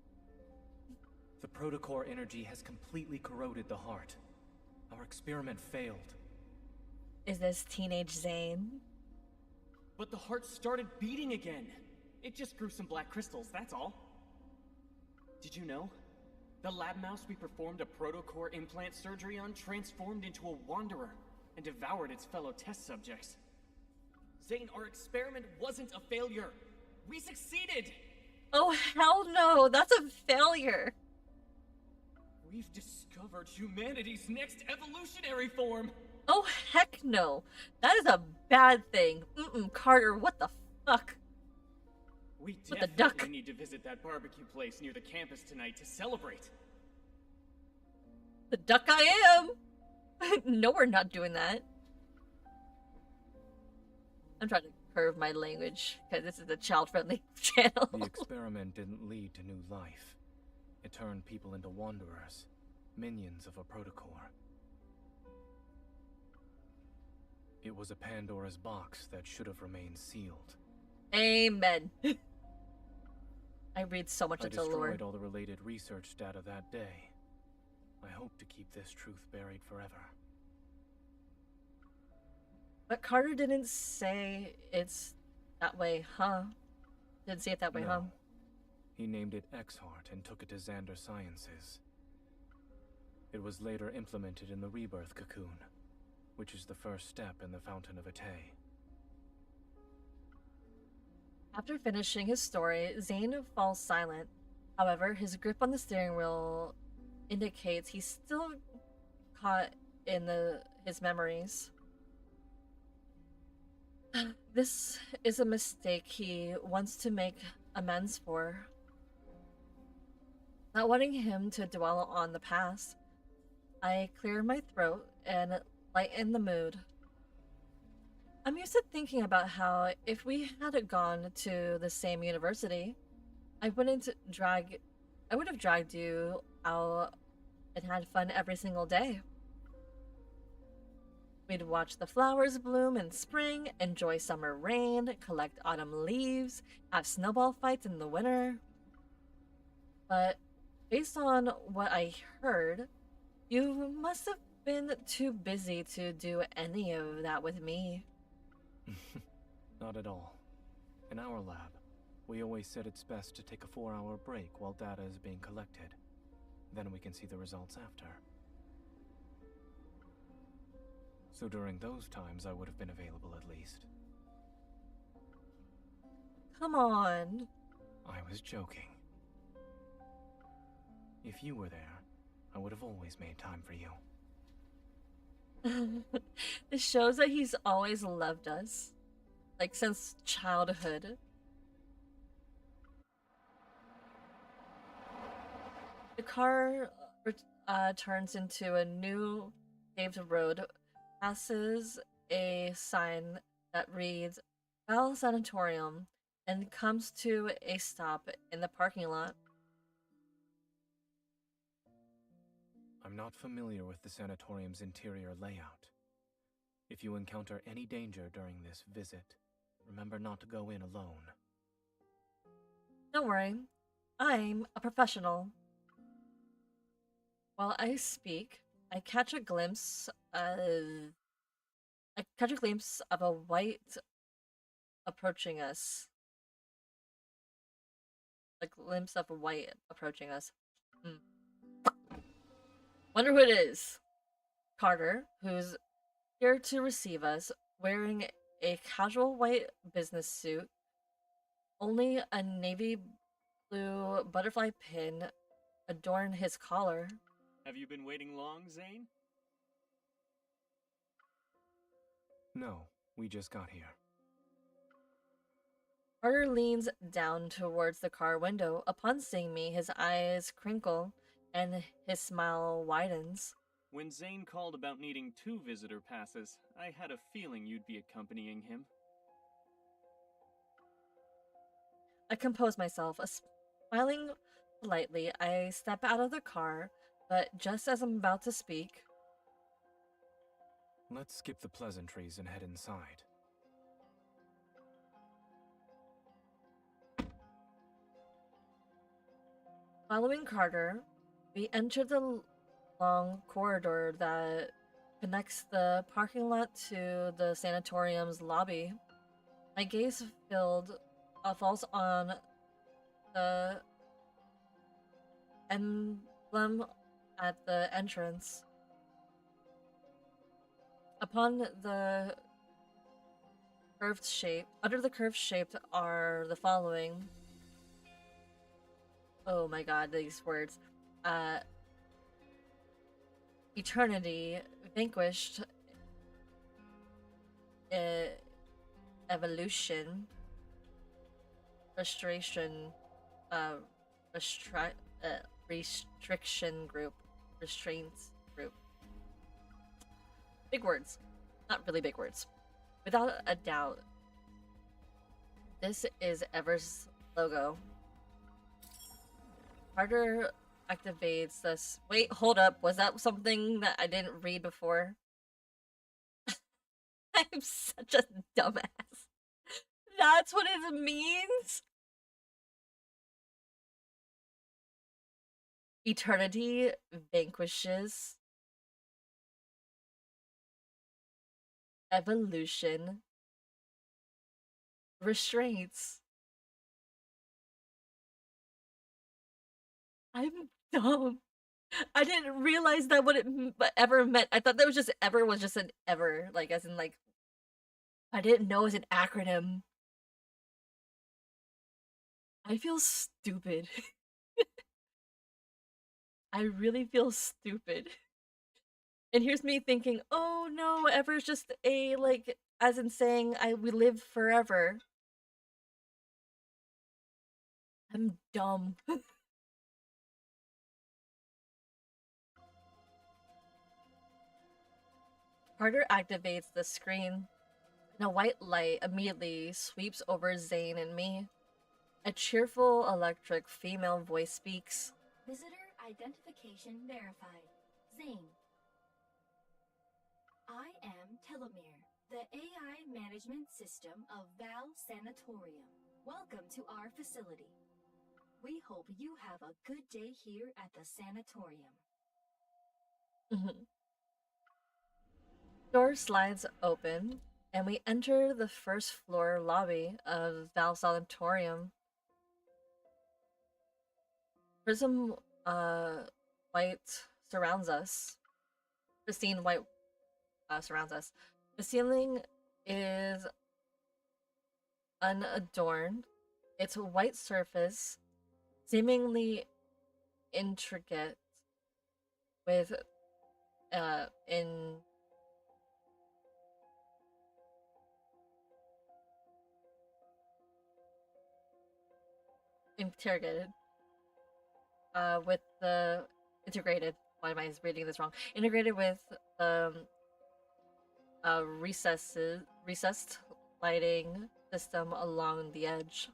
The protocore energy has completely corroded the heart. Our experiment failed. Is this teenage Zane? But the heart started beating again. It just grew some black crystals, that's all. Did you know? The lab mouse we performed a protocore implant surgery on transformed into a wanderer and devoured its fellow test subjects. Zane, our experiment wasn't a failure. We succeeded! Oh, hell no! That's a failure! We've discovered humanity's next evolutionary form! Oh, heck no! That is a bad thing. Carter, what the fuck? We With the definitely duck. need to visit that barbecue place near the campus tonight to celebrate. The duck I am! No, we're not doing that. I'm trying to curve my language, because this is a child-friendly channel. The experiment didn't lead to new life. It turned people into wanderers, minions of a protocore. It was a Pandora's box that should have remained sealed. Amen. I read so much into lore. I destroyed all the related research data that day. I hope to keep this truth buried forever. But Carter didn't say it's that way, huh? Didn't see it that way, No. huh? He named it X-Heart and took it to Xander Sciences. It was later implemented in the Rebirth cocoon, which is the first step in the Fountain of Ate. After finishing his story, Zane falls silent. However, his grip on the steering wheel indicates he's still caught in his memories. This is a mistake he wants to make amends for. Not wanting him to dwell on the past, I clear my throat and lighten the mood. I'm used to thinking about how if we had gone to the same university, I would have dragged you out and had fun every single day. We'd watch the flowers bloom in spring, enjoy summer rain, collect autumn leaves, have snowball fights in the winter. But based on what I heard, you must have been too busy to do any of that with me. Not at all. In our lab, we always said it's best to take a 4-hour break while data is being collected. Then we can see the results after. So during those times, I would have been available at least. Come on. I was joking. If you were there, I would have always made time for you. This shows that he's always loved us. Like, since childhood. The car turns into a new paved road, passes a sign that reads Val Sanatorium, and comes to a stop in the parking lot. I'm not familiar with the sanatorium's interior layout. If you encounter any danger during this visit, remember not to go in alone. Don't worry, I'm a professional. While I speak, I catch a glimpse of a white approaching us. a glimpse of white approaching us. Wonder who it is. Carter, who's here to receive us, wearing a casual white business suit, only a navy blue butterfly pin adorn his collar. Have you been waiting long, Zane? No, we just got here. Carter leans down towards the car window. Upon seeing me, his eyes crinkle and his smile widens. When Zane called about needing 2 visitor passes, I had a feeling you'd be accompanying him. I compose myself. Smiling politely, I step out of the car, but just as I'm about to speak... Let's skip the pleasantries and head inside. Following Carter, we enter the long corridor that connects the parking lot to the sanatorium's lobby. My gaze falls on the emblem at the entrance. Under the curved shape are the following. Oh my god, these words. Eternity, vanquished, evolution, restriction group, restraints group. Big words. Not really big words. Without a doubt, this is Ever's logo. Carter activates this. Wait, hold up. Was that something that I didn't read before? I'm such a dumbass. That's what it means? Eternity vanquishes. Evolution. Restraints. I'm dumb. I didn't realize that what it ever meant. I thought that was just ever was just an ever, like as in like. I didn't know it was an acronym. I feel stupid. I really feel stupid. And here's me thinking, oh no, ever's just a like, as in saying we live forever. I'm dumb. Carter activates the screen, and a white light immediately sweeps over Zane and me. A cheerful, electric female voice speaks. Visitor identification verified. Zane. I am Telomere, the AI management system of Val Sanatorium. Welcome to our facility. We hope you have a good day here at the sanatorium. Door slides open, and we enter the first floor lobby of Val Sanatorium. Prism white surrounds us. Pristine white surrounds us. The ceiling is unadorned. Its white surface, seemingly intricate, with interrogated. With the integrated. Why am I reading this wrong? Integrated with recessed lighting system along the edge.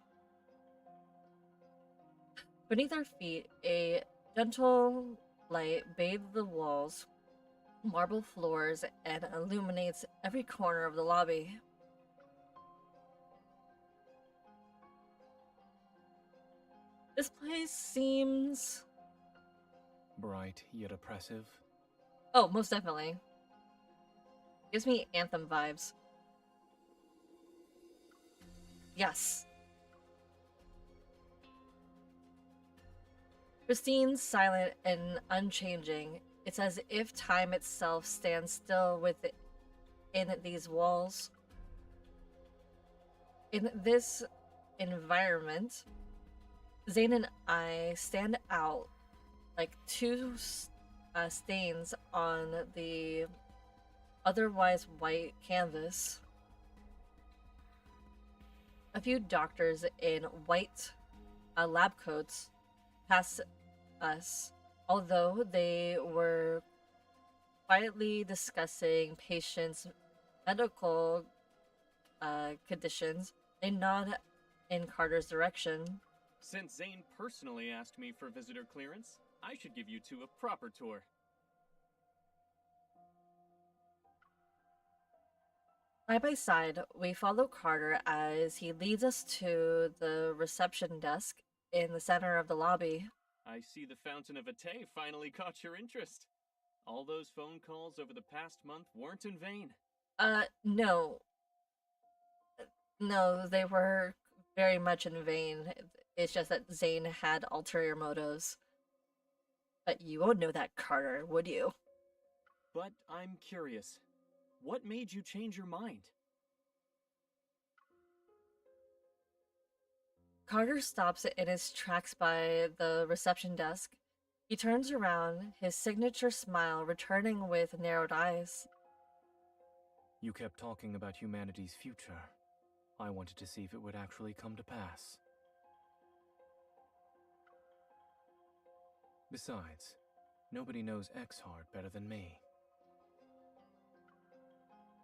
Beneath our feet, a gentle light bathes the walls, marble floors, and illuminates every corner of the lobby. This place seems... bright yet oppressive. Oh, most definitely. Gives me Anthem vibes. Yes. Pristine, silent, and unchanging. It's as if time itself stands still within these walls. In this environment, Zane and I stand out like two stains on the otherwise white canvas. A few doctors in white lab coats pass us, although they were quietly discussing patients' medical conditions. They nod in Carter's direction. Since Zane personally asked me for visitor clearance, I should give you two a proper tour. Side by side, we follow Carter as he leads us to the reception desk in the center of the lobby. I see the Fountain of Ate finally caught your interest. All those phone calls over the past month weren't in vain. No. No, they were very much in vain. It's just that Zane had ulterior motives. But you won't know that, Carter, would you? But I'm curious. What made you change your mind? Carter stops in his tracks by the reception desk. He turns around, his signature smile returning with narrowed eyes. You kept talking about humanity's future. I wanted to see if it would actually come to pass. Besides, nobody knows Exhard better than me.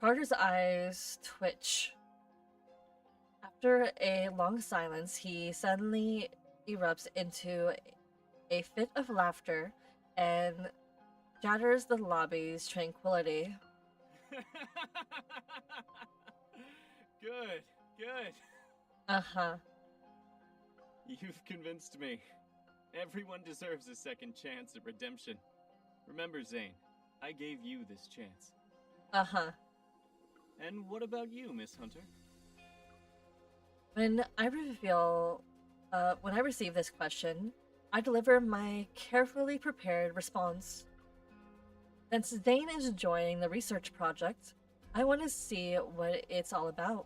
Carter's eyes twitch. After a long silence, he suddenly erupts into a fit of laughter and shatters the lobby's tranquility. Good, good. Uh-huh. You've convinced me. Everyone deserves a second chance at redemption. Remember, Zane, I gave you this chance. Uh-huh. And what about you, Miss Hunter? When I receive this question, I deliver my carefully prepared response. Since Zane is joining the research project, I want to see what it's all about.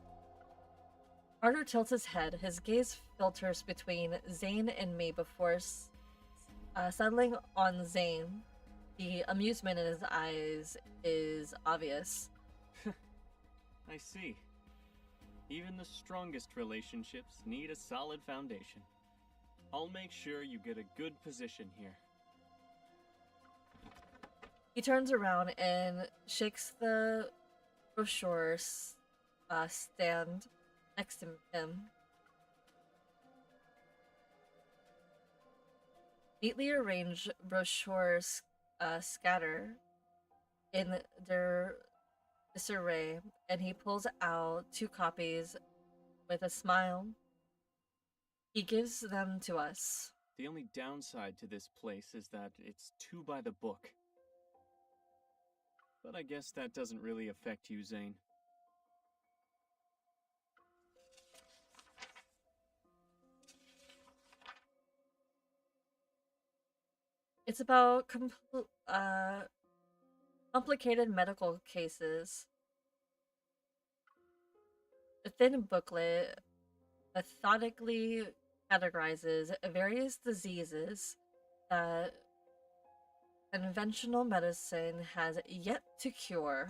Carter tilts his head, his gaze filters between Zane and me before settling on Zane. The amusement in his eyes is obvious. I see. Even the strongest relationships need a solid foundation. I'll make sure you get a good position here. He turns around and shakes the brochure stand next to him. Neatly arranged brochures scatter in their disarray, and he pulls out two copies with a smile. He gives them to us. The only downside to this place is that it's too by the book. But I guess that doesn't really affect you, Zane. It's about complicated medical cases. The thin booklet methodically categorizes various diseases that conventional medicine has yet to cure.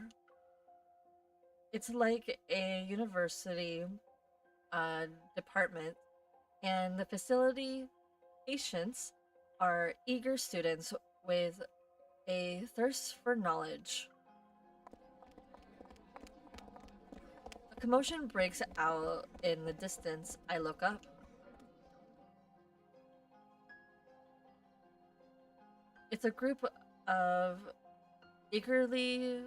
It's like a university department, and the facility patients are eager students with a thirst for knowledge. A commotion breaks out in the distance. I look up. It's a group of eagerly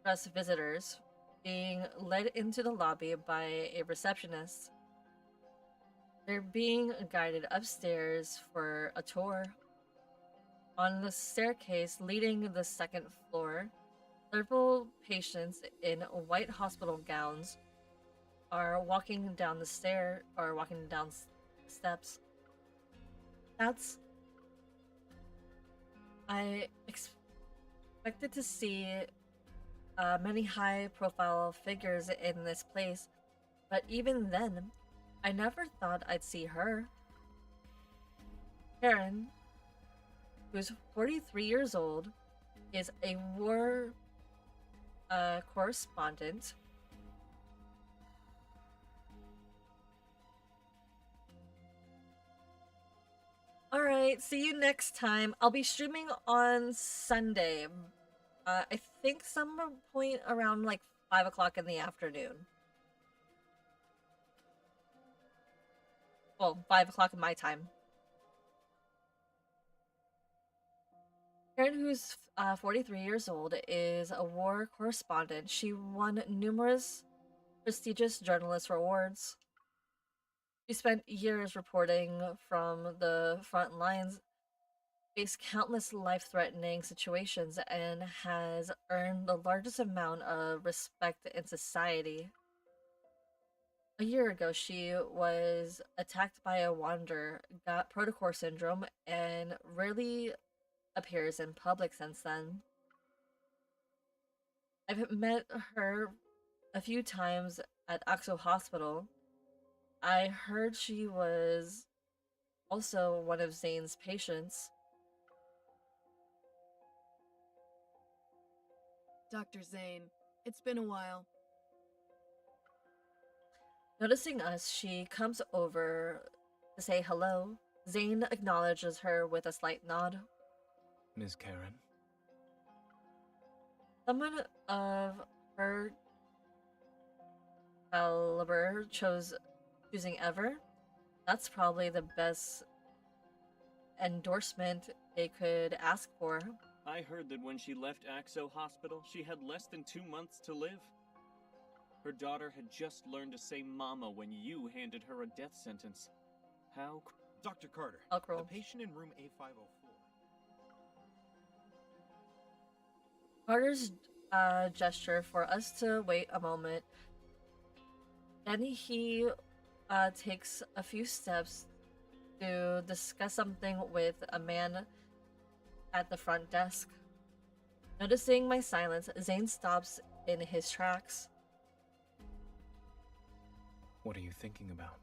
dressed visitors being led into the lobby by a receptionist. They're being guided upstairs for a tour. On the staircase leading the second floor, several patients in white hospital gowns are walking down the steps. That's I expected to see many high-profile figures in this place, but even then, I never thought I'd see her. Karen, who's 43 years old, is a war correspondent. Alright, see you next time. I'll be streaming on Sunday. I think some point around like 5 o'clock in the afternoon. Well, 5 o'clock in my time. Karen, who's 43 years old, is a war correspondent. She won numerous prestigious journalist awards. She spent years reporting from the front lines, faced countless life-threatening situations, and has earned the largest amount of respect in society. A year ago, she was attacked by a wanderer, got protocore syndrome, and rarely appears in public since then. I've met her a few times at Axo Hospital. I heard she was also one of Zane's patients. Dr. Zane, it's been a while. Noticing us, she comes over to say hello. Zane acknowledges her with a slight nod. Ms. Karen? Someone of her caliber choosing ever. That's probably the best endorsement they could ask for. I heard that when she left Axo Hospital, she had less than 2 months to live. Her daughter had just learned to say mama when you handed her a death sentence. How? Dr. Carter, Elkroll. the patient in room A504. Carter's gesture for us to wait a moment. Then he takes a few steps to discuss something with a man at the front desk. Noticing my silence, Zane stops in his tracks. What are you thinking about?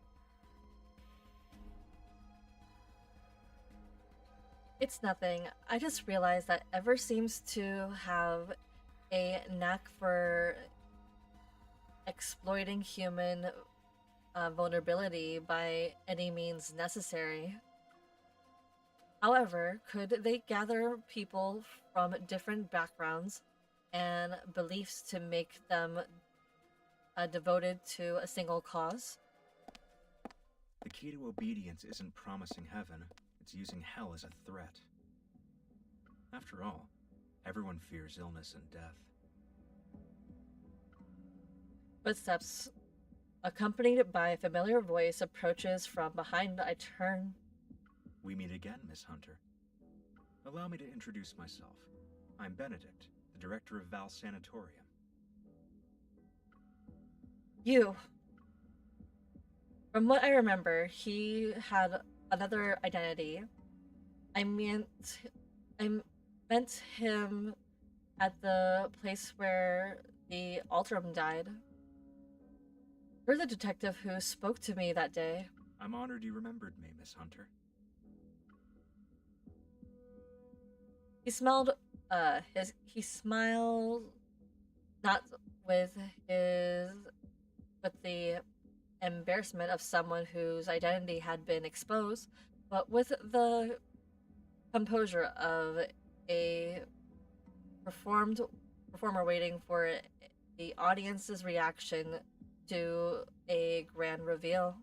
It's nothing. I just realized that Ever seems to have a knack for exploiting human vulnerability by any means necessary. However, could they gather people from different backgrounds and beliefs to make them devoted to a single cause? The key to obedience isn't promising heaven, it's using hell as a threat. After all, everyone fears illness and death. Footsteps, accompanied by a familiar voice, approaches from behind. I turn. We meet again, Miss Hunter. Allow me to introduce myself. I'm Benedict, the director of Val Sanatorium. You. From what I remember, he had another identity. I meant him at the place where the Alterum died. You're the detective who spoke to me that day. I'm honored you remembered me, Miss Hunter. He smiled, not with the embarrassment of someone whose identity had been exposed, but with the composure of a performer waiting for the audience's reaction to a grand reveal.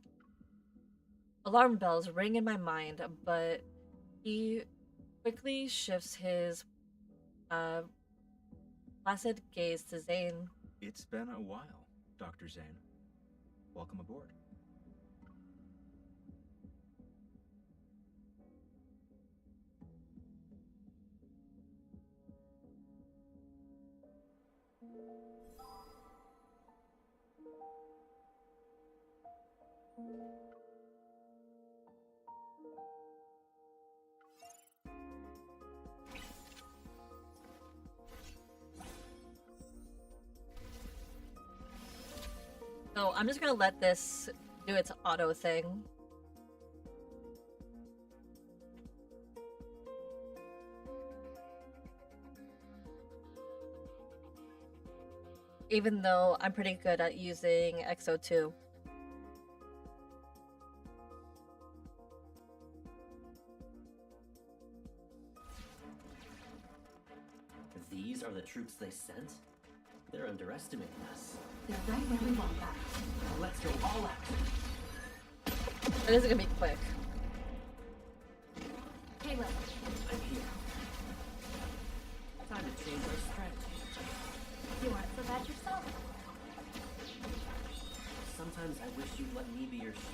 Alarm bells ring in my mind, but he quickly shifts his placid gaze to Zane. It's been a while, Dr. Zane. Welcome aboard. So I'm just gonna let this do its auto thing. Even though I'm pretty good at using XO2. These are the troops they sent? They're underestimating us. They're right where we want them. Let's go all out! It is gonna be quick. Caleb, I'm here. Time to change our strategy. you aren't so bad yourself. Sometimes I wish you'd let me be your shield.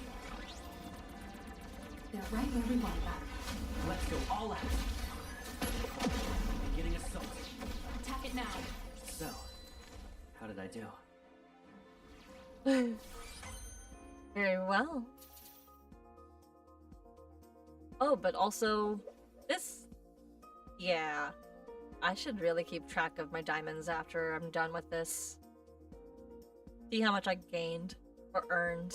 They're right where we want them. Let's go all out! Beginning assault. Attack it now. So, how did I do? Very well. Oh, but also this. Yeah. I should really keep track of my diamonds after I'm done with this. See how much I gained or earned.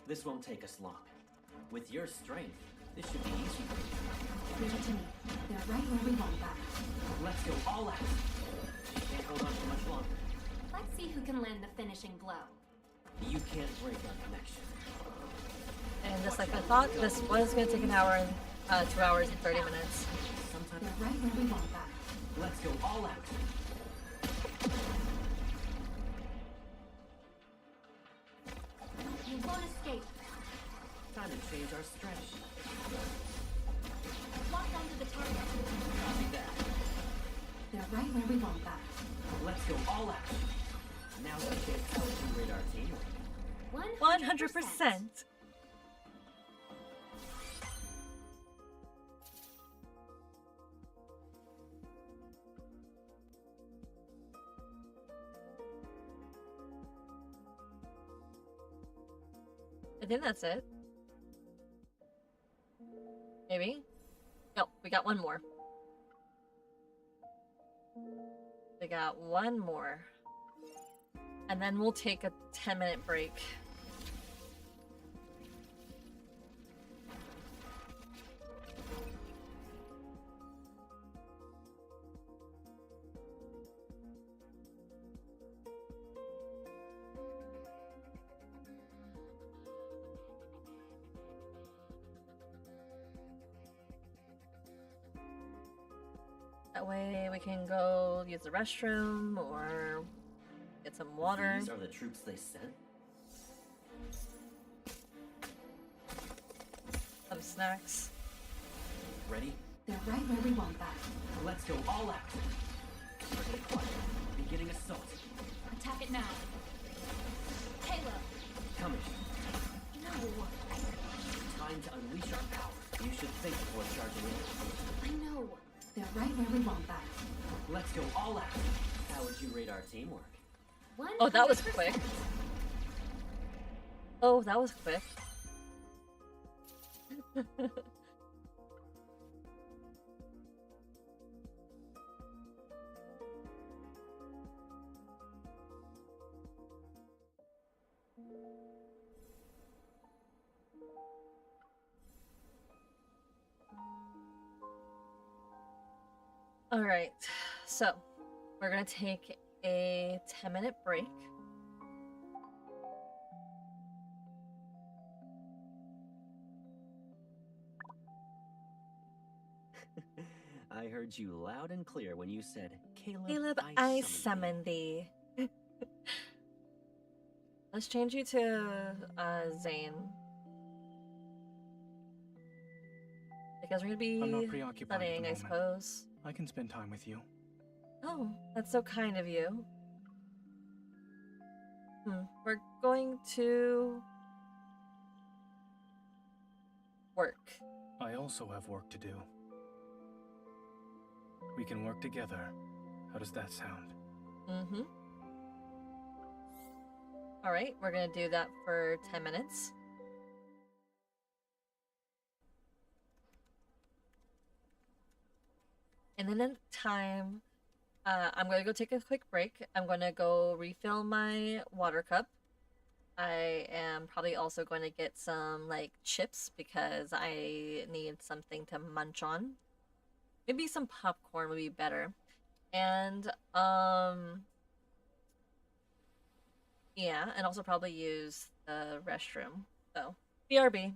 This won't take us long. With your strength, this should be easy. Leave it to me. They're right where we want them. Let's go all out! Can't hold on for much longer. Let's see who can land the finishing blow. You can't break our connection. And just like I thought, this was gonna take an hour and 2 hours and 30 minutes. Sometimes They're right where we want them. let's go all out! You won't escape. Time to change our strategy. Lock onto the target. Copy that. They're right where we want them. Let's go all out! Now we can tell you rate our team. 100%. I think that's it. Maybe? No, we got one more. We got one more. And then we'll take a 10-minute break. That way we can go use the restroom or get some water. These are the troops they sent? Some snacks. Ready? They're right where we want them. Let's go all out! Target acquired. Beginning assault. Attack it now. Caleb. Coming. No. Time to unleash our power. You should think before charging in. I know. They're right where we want them. Let's go all out! How would you rate our teamwork? Oh, that was 100%. quick. Oh, that was quick. All right, so we're gonna take a 10-minute break. I heard you loud and clear when you said, Caleb, I summon thee. Let's change you to Zane. Because we're gonna I'm not be preoccupied at the studying, I moment. suppose. I can spend time with you. Oh, that's so kind of you. We're going to work. I also have work to do. We can work together. How does that sound? Mm-hmm. Alright, we're gonna do that for 10 minutes. And then in time, I'm gonna go take a quick break. I'm gonna go refill my water cup. I am probably also going to get some, like, chips because I need something to munch on. Maybe some popcorn would be better. And, yeah, and also probably use the restroom. So, BRB.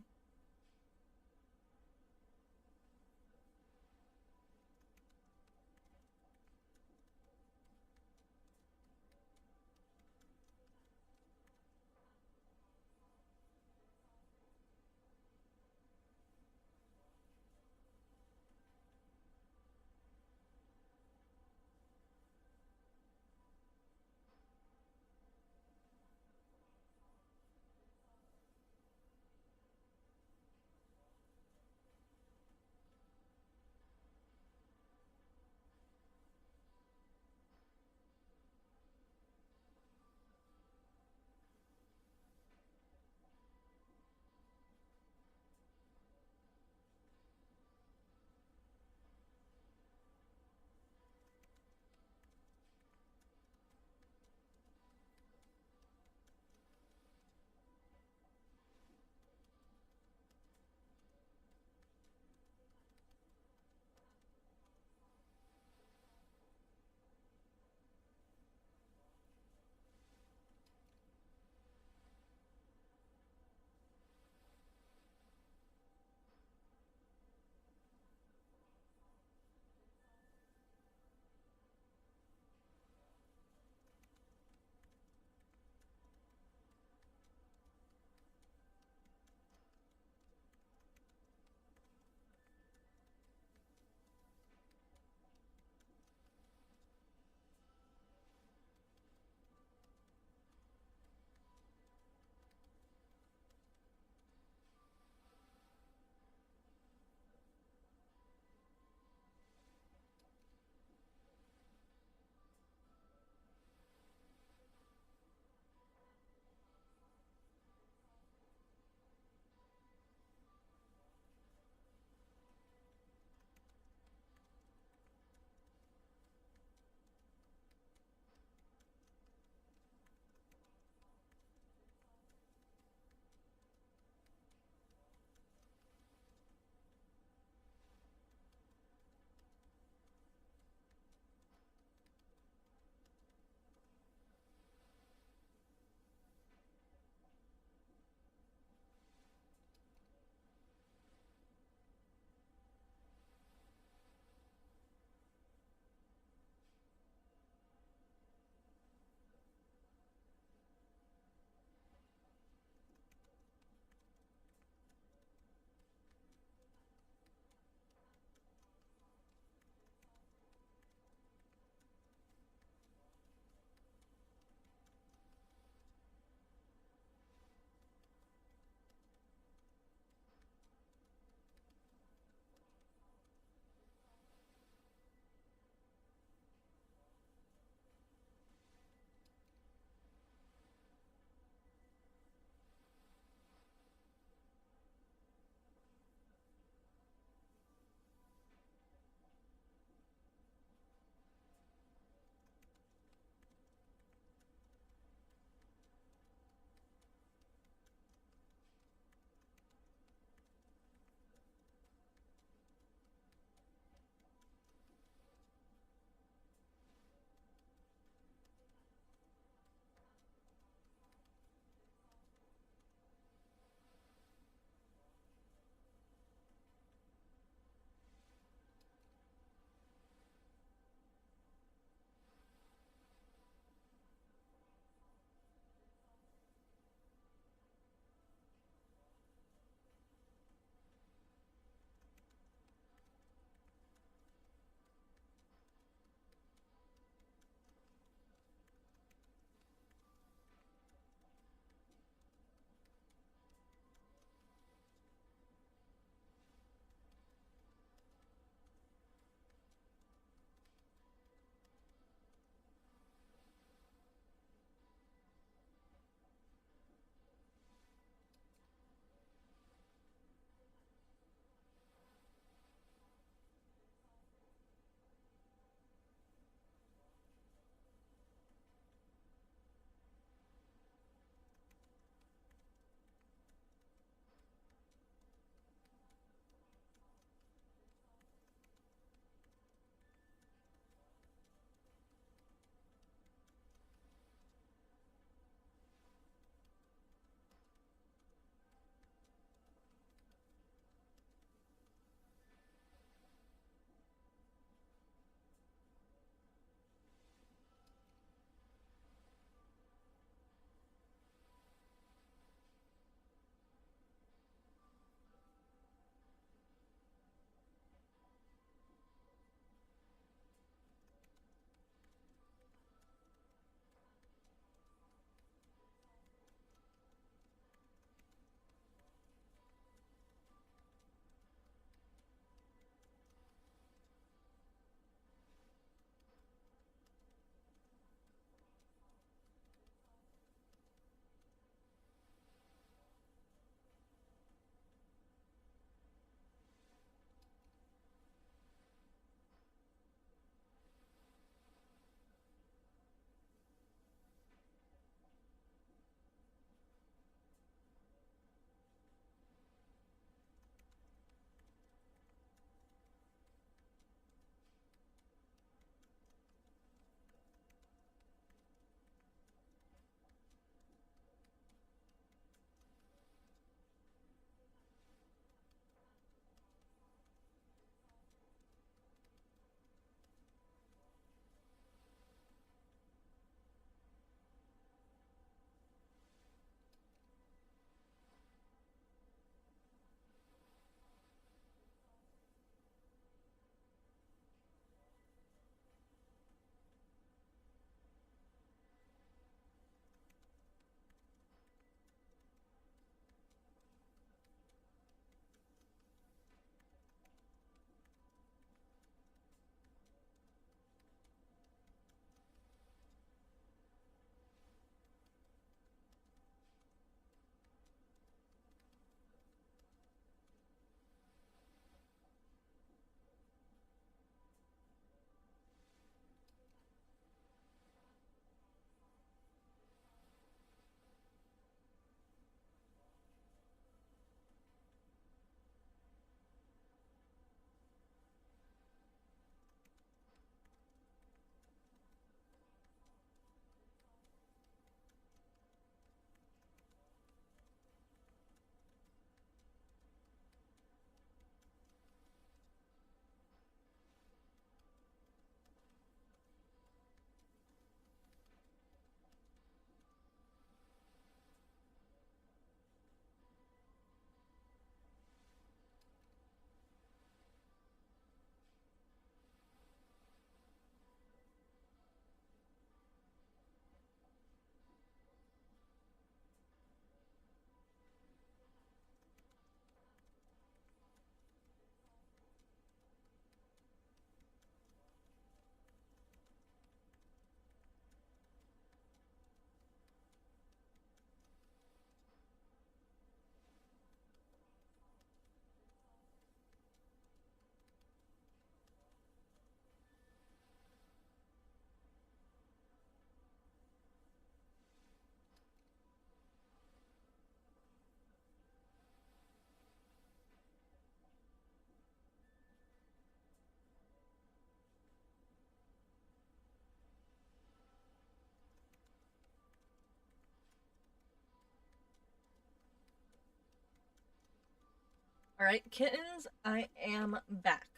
Alright, kittens, I am back.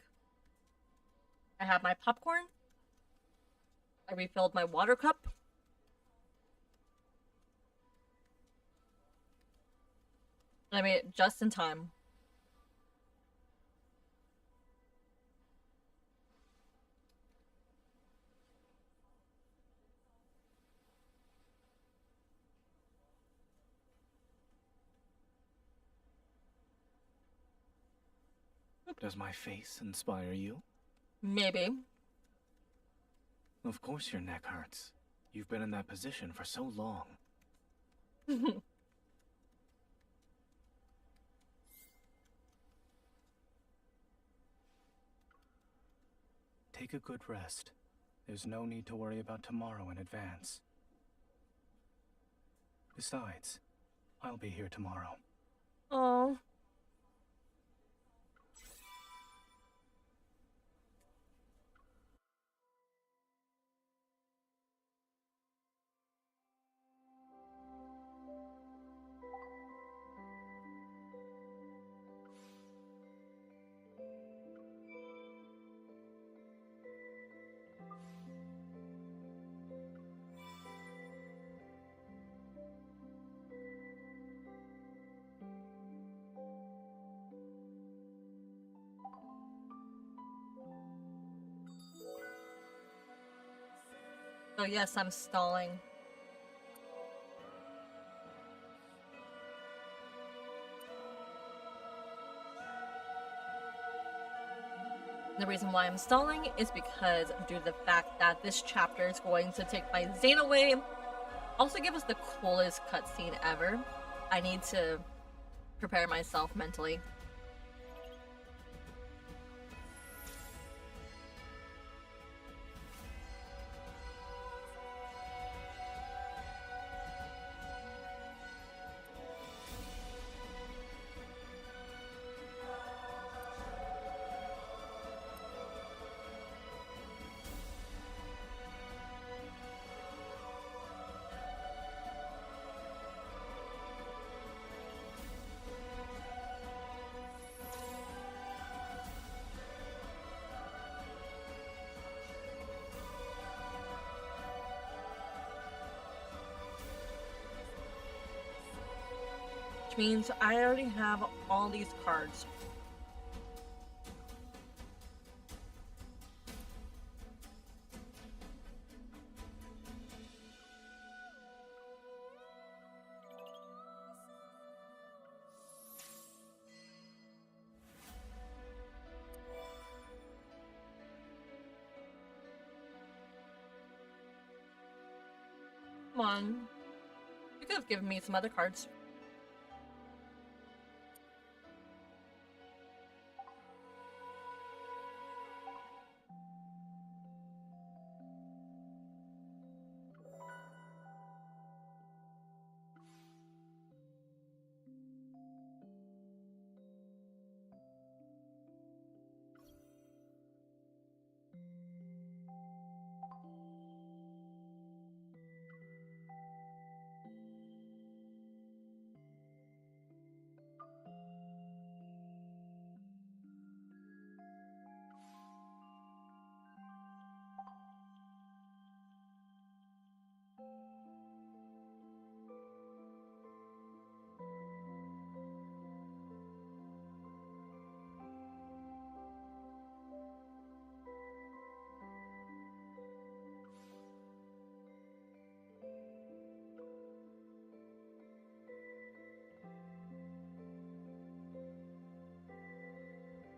I have my popcorn. I refilled my water cup. And I made it just in time. Does my face inspire you? Maybe. Of course your neck hurts. You've been in that position for so long. Take a good rest. There's no need to worry about tomorrow in advance. Besides, I'll be here tomorrow. Oh. So yes, I'm stalling. The reason why I'm stalling is because due to the fact that this chapter is going to take my Zane away, also give us the coolest cutscene ever. I need to prepare myself mentally. Which means I already have all these cards. Come on. You could have given me some other cards.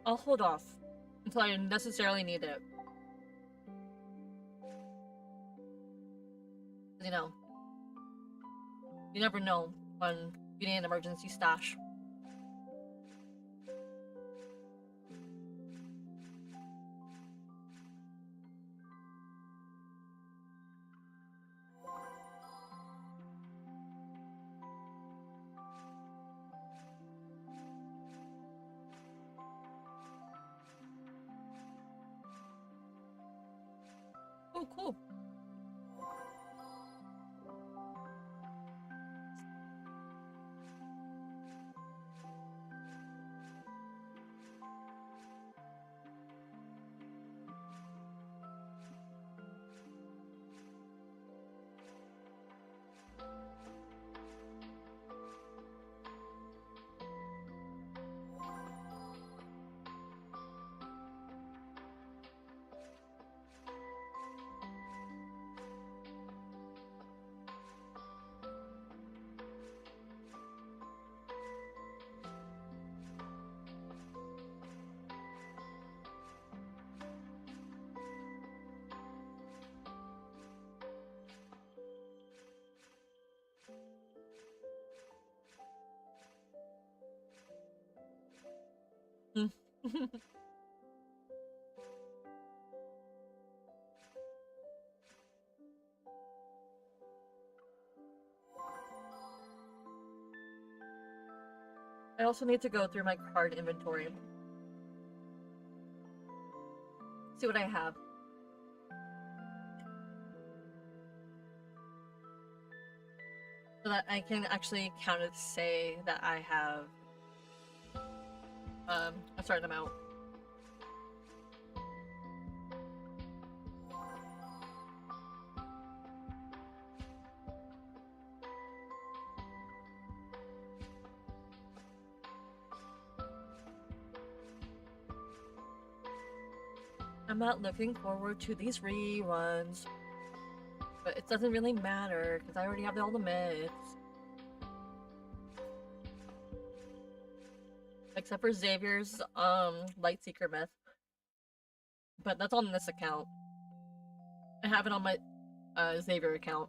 I'll hold off until I necessarily need it. You know, you never know when you need an emergency stash. Oh, cool. I also need to go through my card inventory. See what I have. So that I can actually count it, say that I have a certain amount. I'm not looking forward to these reruns, but it doesn't really matter because I already have all the myths. Except for Xavier's Lightseeker myth. But that's on this account. I have it on my Xavier account.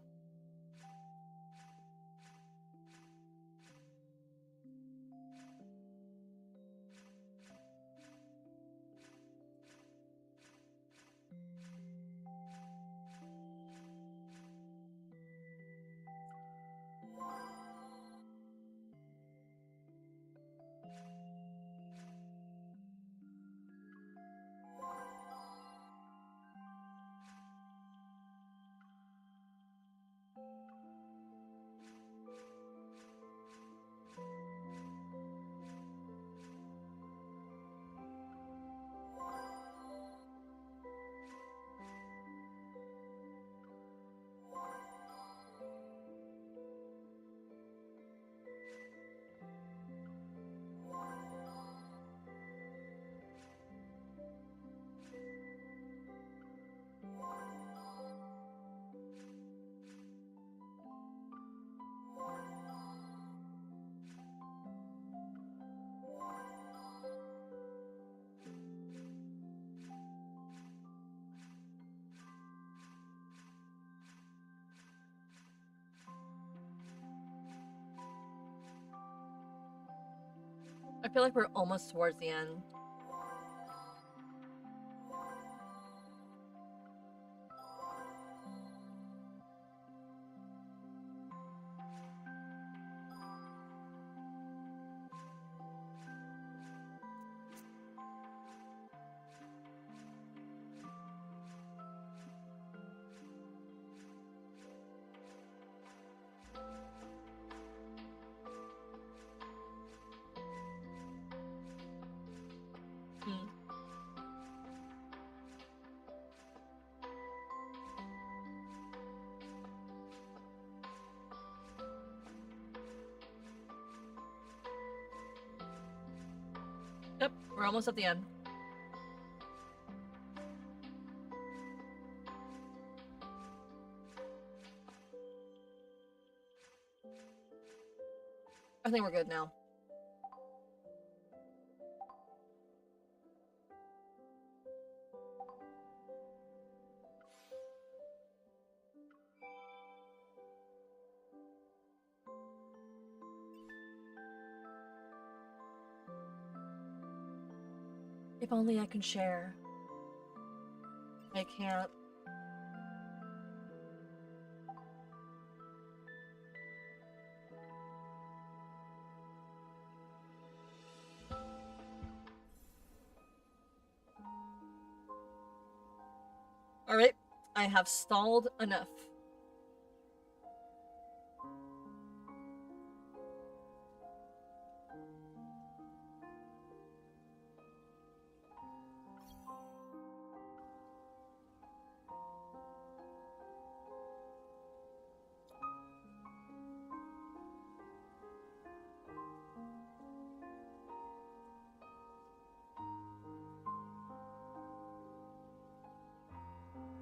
I feel like we're almost towards the end. Yep, we're almost at the end. I think we're good now. If only I can share. I can't. Alright, I have stalled enough.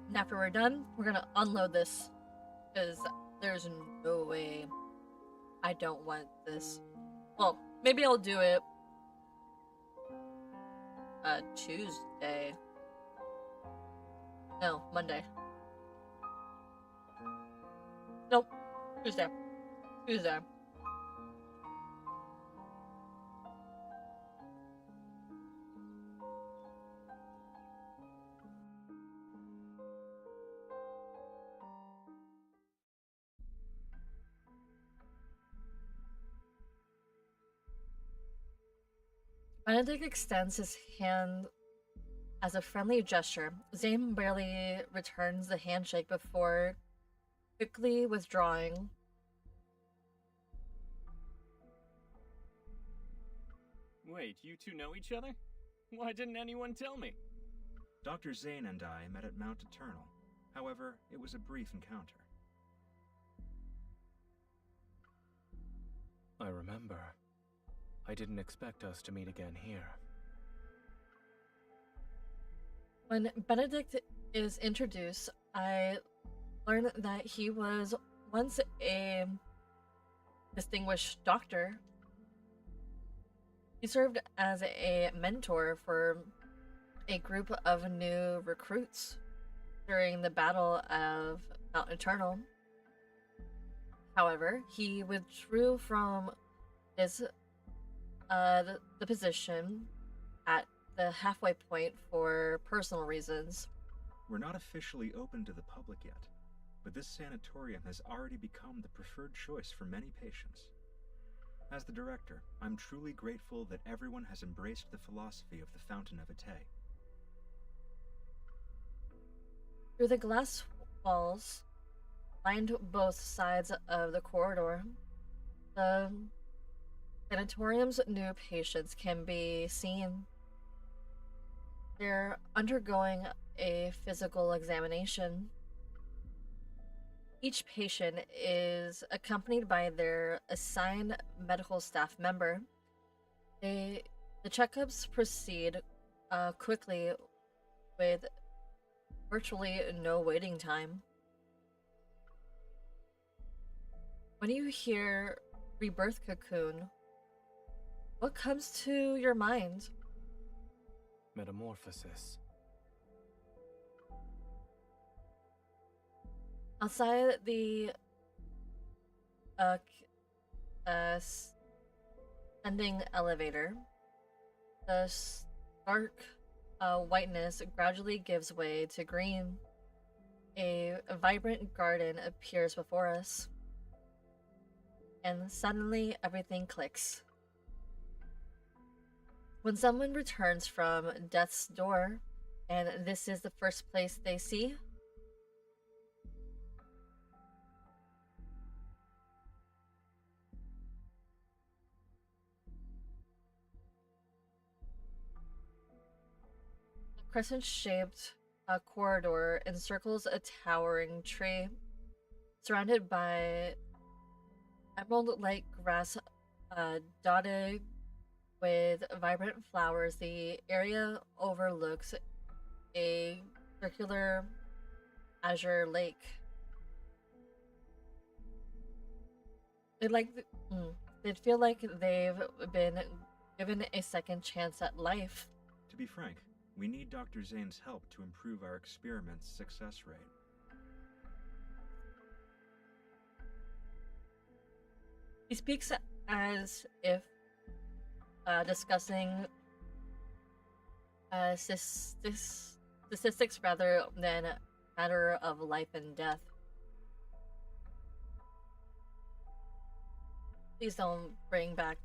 And after we're done, we're gonna unload this. Because there's no way I don't want this. Well, maybe I'll do it Tuesday. No, Monday. Nope. Tuesday. Tuesday. Benedict extends his hand as a friendly gesture. Zane barely returns the handshake before quickly withdrawing. Wait, you two know each other? Why didn't anyone tell me? Dr. Zane and I met at Mount Eternal. However, it was a brief encounter. I remember. I didn't expect us to meet again here. When Benedict is introduced, I learn that he was once a distinguished doctor. He served as a mentor for a group of new recruits during the Battle of Mount Eternal. However, he withdrew from his the position at the halfway point for personal reasons. We're not officially open to the public yet, but this sanatorium has already become the preferred choice for many patients. As the director, I'm truly grateful that everyone has embraced the philosophy of the Fountain of Ite. Through the glass walls lined both sides of the corridor, the sanatorium's new patients can be seen. They're undergoing a physical examination. Each patient is accompanied by their assigned medical staff member. The checkups proceed quickly with virtually no waiting time. When you hear Rebirth Cocoon, what comes to your mind? Metamorphosis. Outside the ascending elevator, the stark whiteness gradually gives way to green. A vibrant garden appears before us, and suddenly everything clicks. When someone returns from death's door, and this is the first place they see, a crescent-shaped corridor encircles a towering tree, surrounded by emerald-like grass dotted with vibrant flowers. The area overlooks a circular azure lake. They'd feel like they've been given a second chance at life. To be frank, we need Dr. Zane's help to improve our experiment's success rate. He speaks as if discussing statistics rather than a matter of life and death. Please don't bring back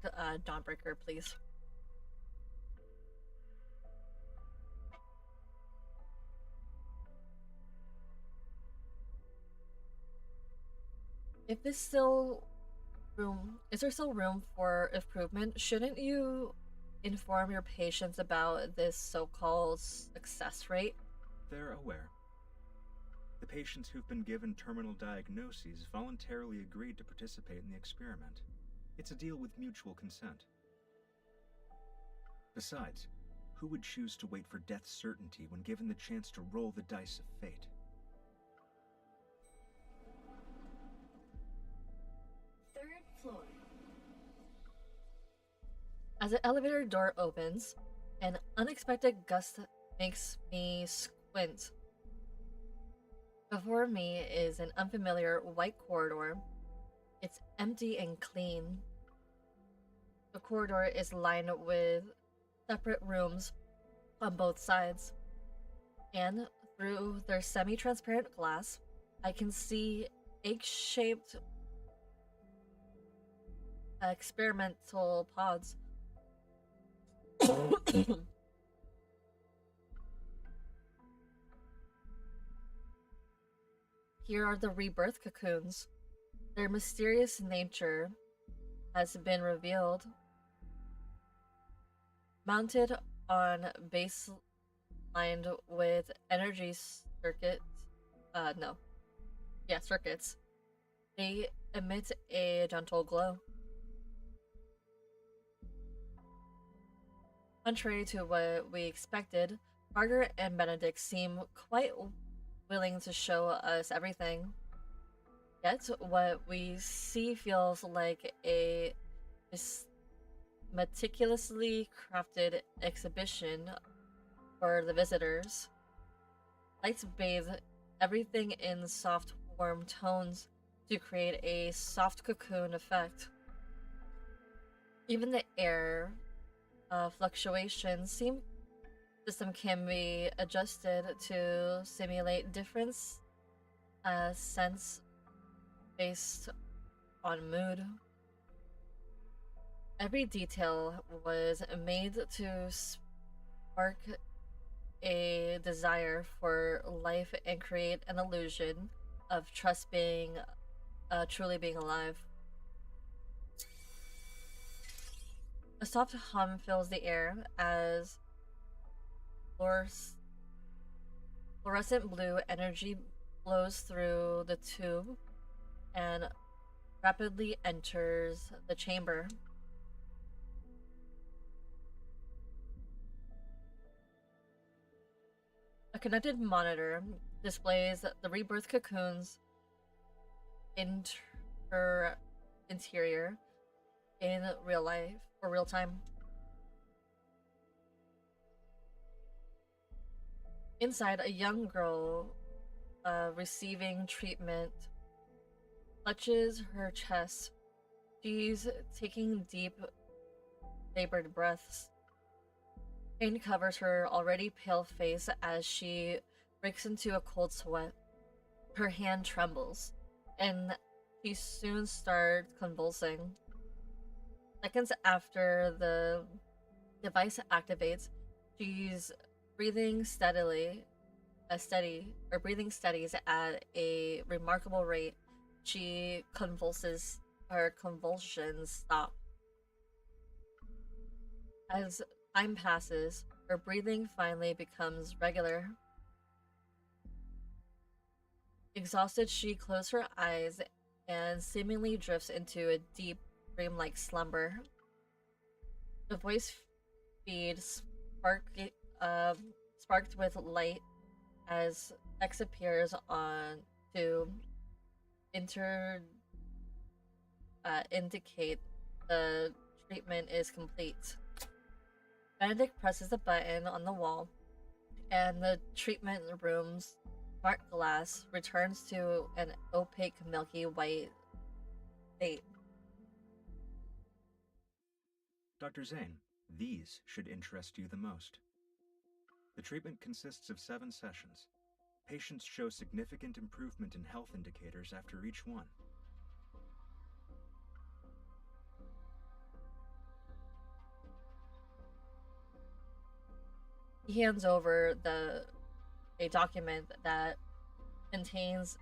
Dawnbreaker, please. If there's still room, is there still room for improvement? Shouldn't you inform your patients about this so-called success rate? They're aware. The patients who've been given terminal diagnoses voluntarily agreed to participate in the experiment. It's a deal with mutual consent. Besides, who would choose to wait for death's certainty when given the chance to roll the dice of fate? Third floor. As the elevator door opens, an unexpected gust makes me squint. Before me is an unfamiliar white corridor. It's empty and clean. The corridor is lined with separate rooms on both sides, and through their semi-transparent glass, I can see egg-shaped experimental pods. Here are the rebirth cocoons. Their mysterious nature has been revealed. Mounted on base lined with energy circuits, no. Yeah, circuits. They emit a gentle glow. Contrary to what we expected, Margaret and Benedict seem quite willing to show us everything. Yet, what we see feels like a meticulously crafted exhibition for the visitors. Lights bathe everything in soft, warm tones to create a soft cocoon effect. Even the air fluctuations system can be adjusted to simulate different scents based on mood. Every detail was made to spark a desire for life and create an illusion of trust being truly being alive. A soft hum fills the air as fluorescent blue energy flows through the tube and rapidly enters the chamber. A connected monitor displays the rebirth cocoon's interior in real life or real time. Inside, a young girl receiving treatment clutches her chest. She's taking deep, labored breaths. Pain covers her already pale face as she breaks into a cold sweat. Her hand trembles, and she soon starts convulsing. Seconds after the device activates, she's breathing steadies at a remarkable rate. Her convulsions stop. As time passes, her breathing finally becomes regular. Exhausted, she closes her eyes and seemingly drifts into a deep, dreamlike slumber. The voice feed sparked with light as X appears on to indicate the treatment is complete. Benedict presses the button on the wall, and the treatment room's smart glass returns to an opaque, milky white state. Dr. Zane, these should interest you the most. The treatment consists of 7 sessions. Patients show significant improvement in health indicators after each one. He hands over a document that contains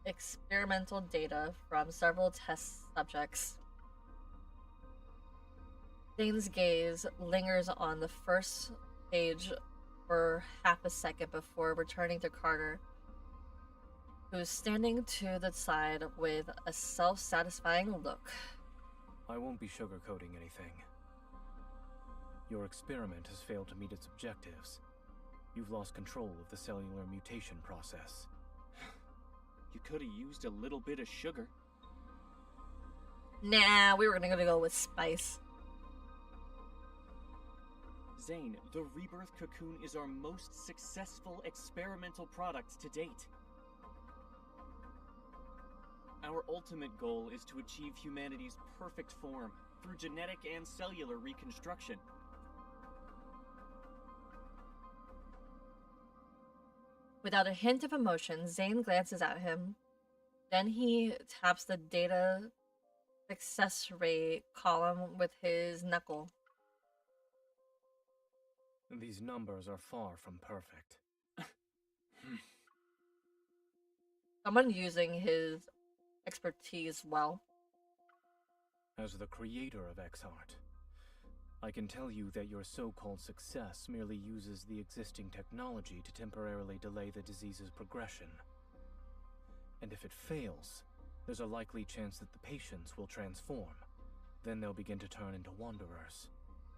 experimental data from several test subjects. Zane's gaze lingers on the first page for half a second before returning to Carter, who's standing to the side with a self-satisfying look. I won't be sugarcoating anything. Your experiment has failed to meet its objectives. You've lost control of the cellular mutation process. You could have used a little bit of sugar. Nah, we were gonna go with spice. Zane, the Rebirth Cocoon is our most successful experimental product to date. Our ultimate goal is to achieve humanity's perfect form through genetic and cellular reconstruction. Without a hint of emotion, Zane glances at him. Then he taps the data success rate column with his knuckle. These numbers are far from perfect. Someone using his expertise well. As the creator of X-Heart, I can tell you that your so-called success merely uses the existing technology to temporarily delay the disease's progression. And if it fails, there's a likely chance that the patients will transform. Then they'll begin to turn into wanderers.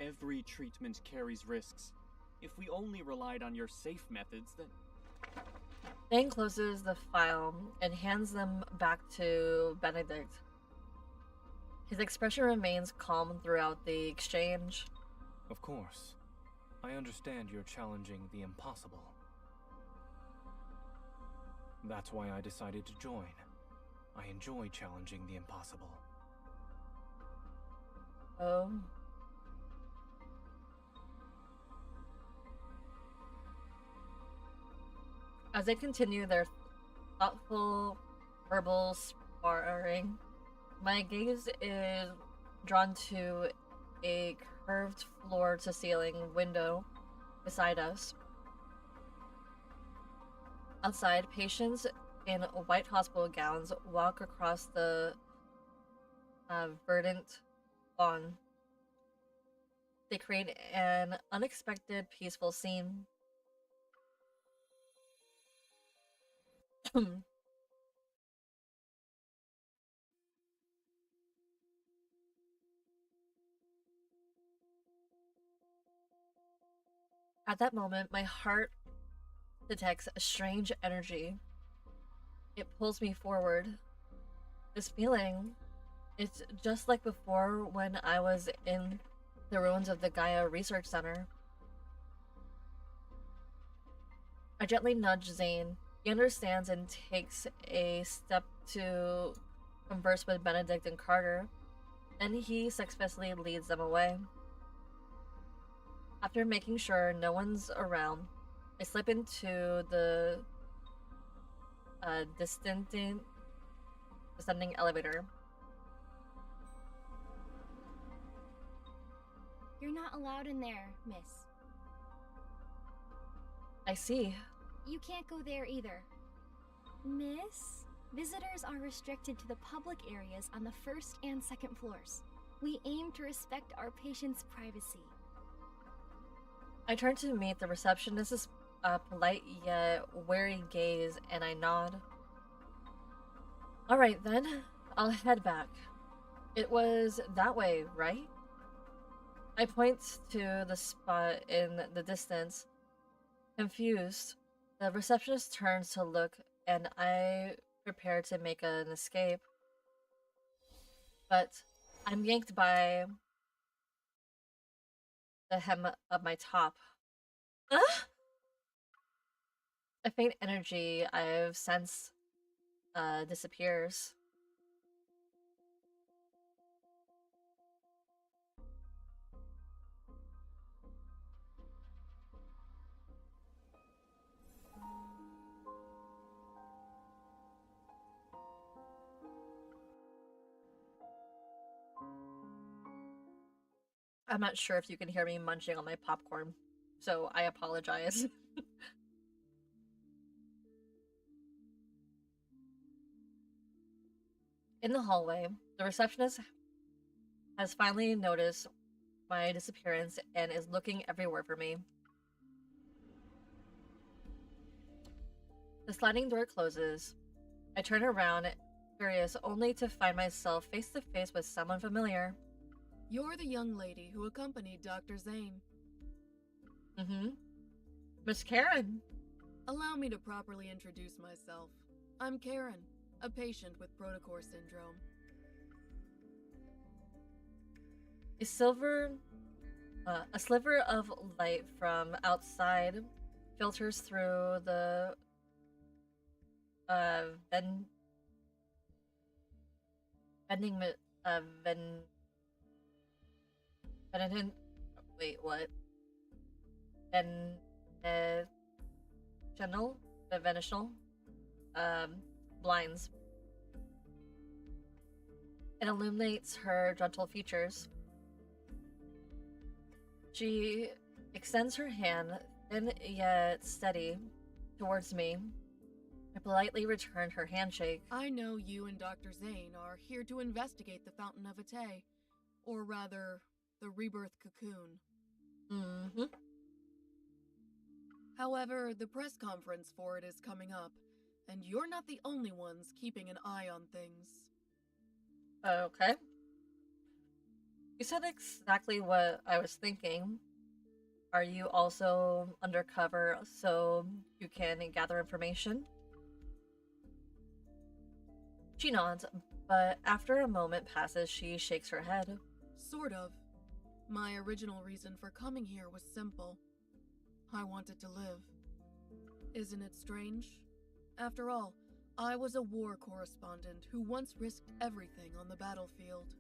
Every treatment carries risks. If we only relied on your safe methods, then... Zane closes the file and hands them back to Benedict. His expression remains calm throughout the exchange. Of course. I understand you're challenging the impossible. That's why I decided to join. I enjoy challenging the impossible. Oh. As they continue their thoughtful verbal sparring, my gaze is drawn to a curved floor-to-ceiling window beside us. Outside, patients in white hospital gowns walk across the verdant lawn. They create an unexpected, peaceful scene. At that moment, my heart detects a strange energy. It pulls me forward. This feeling, it's just like before when I was in the ruins of the Gaia Research Center. I gently nudge Zane. He understands and takes a step to converse with Benedict and Carter, and he successfully leads them away. After making sure no one's around, I slip into the descending elevator. You're not allowed in there, miss. I see. You can't go there either. Miss? Visitors are restricted to the public areas on the first and second floors. We aim to respect our patients' privacy. I turn to meet the receptionist's polite yet wary gaze, and I nod. Alright then, I'll head back. It was that way, right? I point to the spot in the distance. Confused, the receptionist turns to look, and I prepare to make an escape. But I'm yanked by the hem of my top. A faint energy I've sensed disappears. I'm not sure if you can hear me munching on my popcorn, so I apologize. In the hallway, the receptionist has finally noticed my disappearance and is looking everywhere for me. The sliding door closes. I turn around, curious, only to find myself face to face with someone familiar. You're the young lady who accompanied Dr. Zane. Mm-hmm. Miss Karen. Allow me to properly introduce myself. I'm Karen, a patient with Protocore syndrome. A sliver of light from outside filters through the Venetial blinds. It illuminates her gentle features. She extends her hand, thin yet steady, towards me. I politely return her handshake. I know you and Dr. Zane are here to investigate the Fountain of Ate, or rather, the Rebirth Cocoon. Mm-hmm. However, the press conference for it is coming up, and you're not the only ones keeping an eye on things. Okay. You said exactly what I was thinking. Are you also undercover so you can gather information? She nods, but after a moment passes, she shakes her head. Sort of. My original reason for coming here was simple. I wanted to live. Isn't it strange? After all, I was a war correspondent who once risked everything on the battlefield.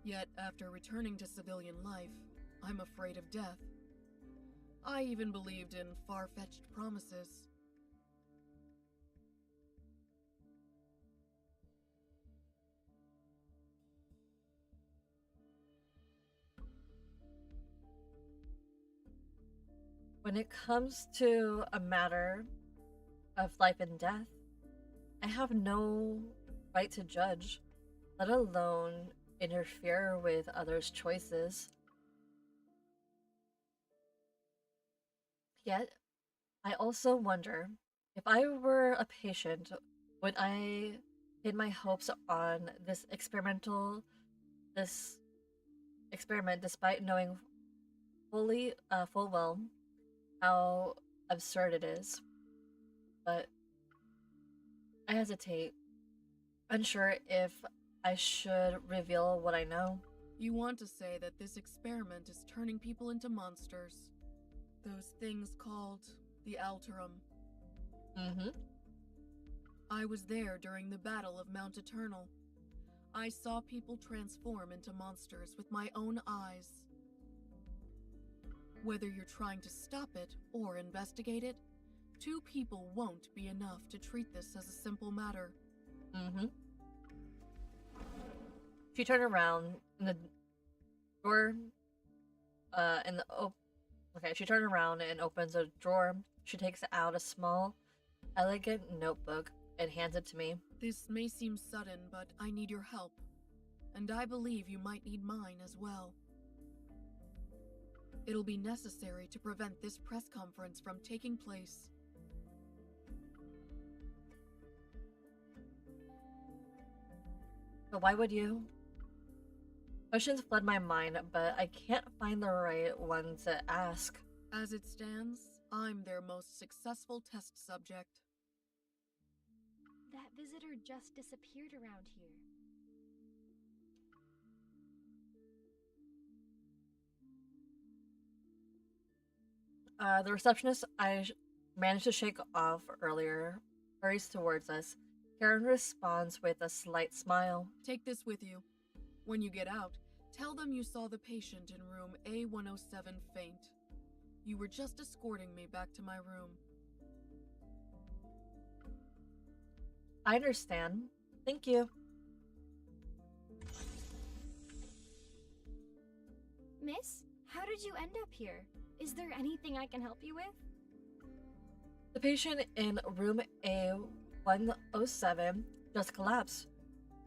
Yet, after returning to civilian life, I'm afraid of death. I even believed in far-fetched promises. When it comes to a matter of life and death, I have no right to judge, let alone interfere with others' choices. Yet, I also wonder, if I were a patient, would I pin my hopes on this experiment despite knowing full well how absurd it is? But I hesitate, unsure if I should reveal what I know. You want to say that this experiment is turning people into monsters. Those things called the Alterum. Mm-hmm. I was there during the Battle of Mount Eternal. I saw people transform into monsters with my own eyes. Whether you're trying to stop it or investigate it, 2 people won't be enough to treat this as a simple matter. Mm-hmm. She turned around in the door, she turned around and opens a drawer. She takes out a small, elegant notebook and hands it to me. This may seem sudden, but I need your help. And I believe you might need mine as well. It'll be necessary to prevent this press conference from taking place. But why would you? Questions flood my mind, but I can't find the right one to ask. As it stands, I'm their most successful test subject. That visitor just disappeared around here. The receptionist I managed to shake off earlier hurries towards us. Karen responds with a slight smile. Take this with you. When you get out, tell them you saw the patient in room A107 faint. You were just escorting me back to my room. I understand. Thank you. Miss, how did you end up here? Is there anything I can help you with? The patient in room A107 just collapsed.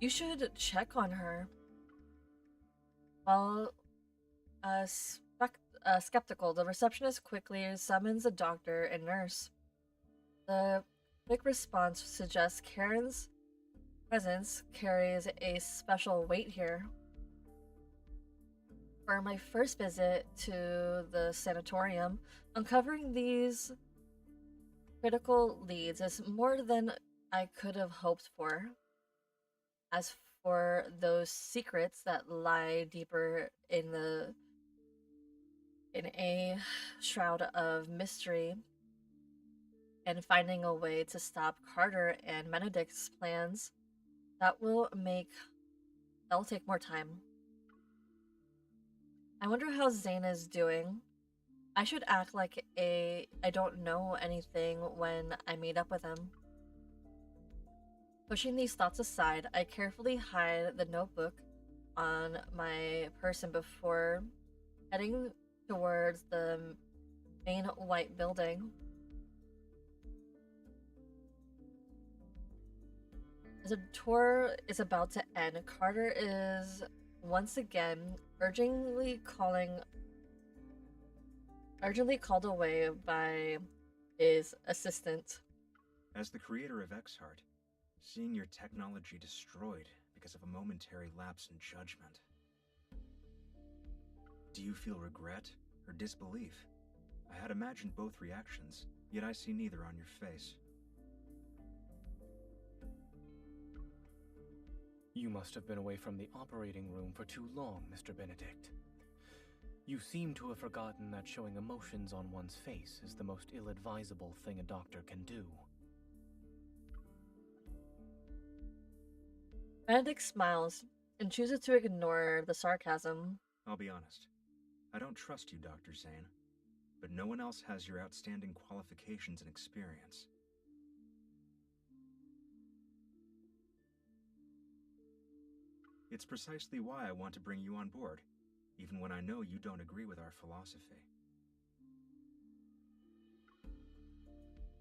You should check on her. While skeptical, the receptionist quickly summons a doctor and nurse. The quick response suggests Karen's presence carries a special weight here. For my first visit to the sanatorium, uncovering these critical leads is more than I could have hoped for. As for those secrets that lie deeper in a shroud of mystery, and finding a way to stop Carter and Benedict's plans, that'll take more time. I wonder how Zane is doing. I should act like I don't know anything when I meet up with him. Pushing these thoughts aside, I carefully hide the notebook on my person before heading towards the main white building. As the tour is about to end, Carter is once again urgently called away by his assistant. As the creator of Exhart, seeing your technology destroyed because of a momentary lapse in judgment. Do you feel regret or disbelief? I had imagined both reactions, yet I see neither on your face. You must have been away from the operating room for too long, Mr. Benedict. You seem to have forgotten that showing emotions on one's face is the most ill-advisable thing a doctor can do. Benedict smiles and chooses to ignore the sarcasm. I'll be honest. I don't trust you, Dr. Zane, but no one else has your outstanding qualifications and experience. It's precisely why I want to bring you on board, even when I know you don't agree with our philosophy.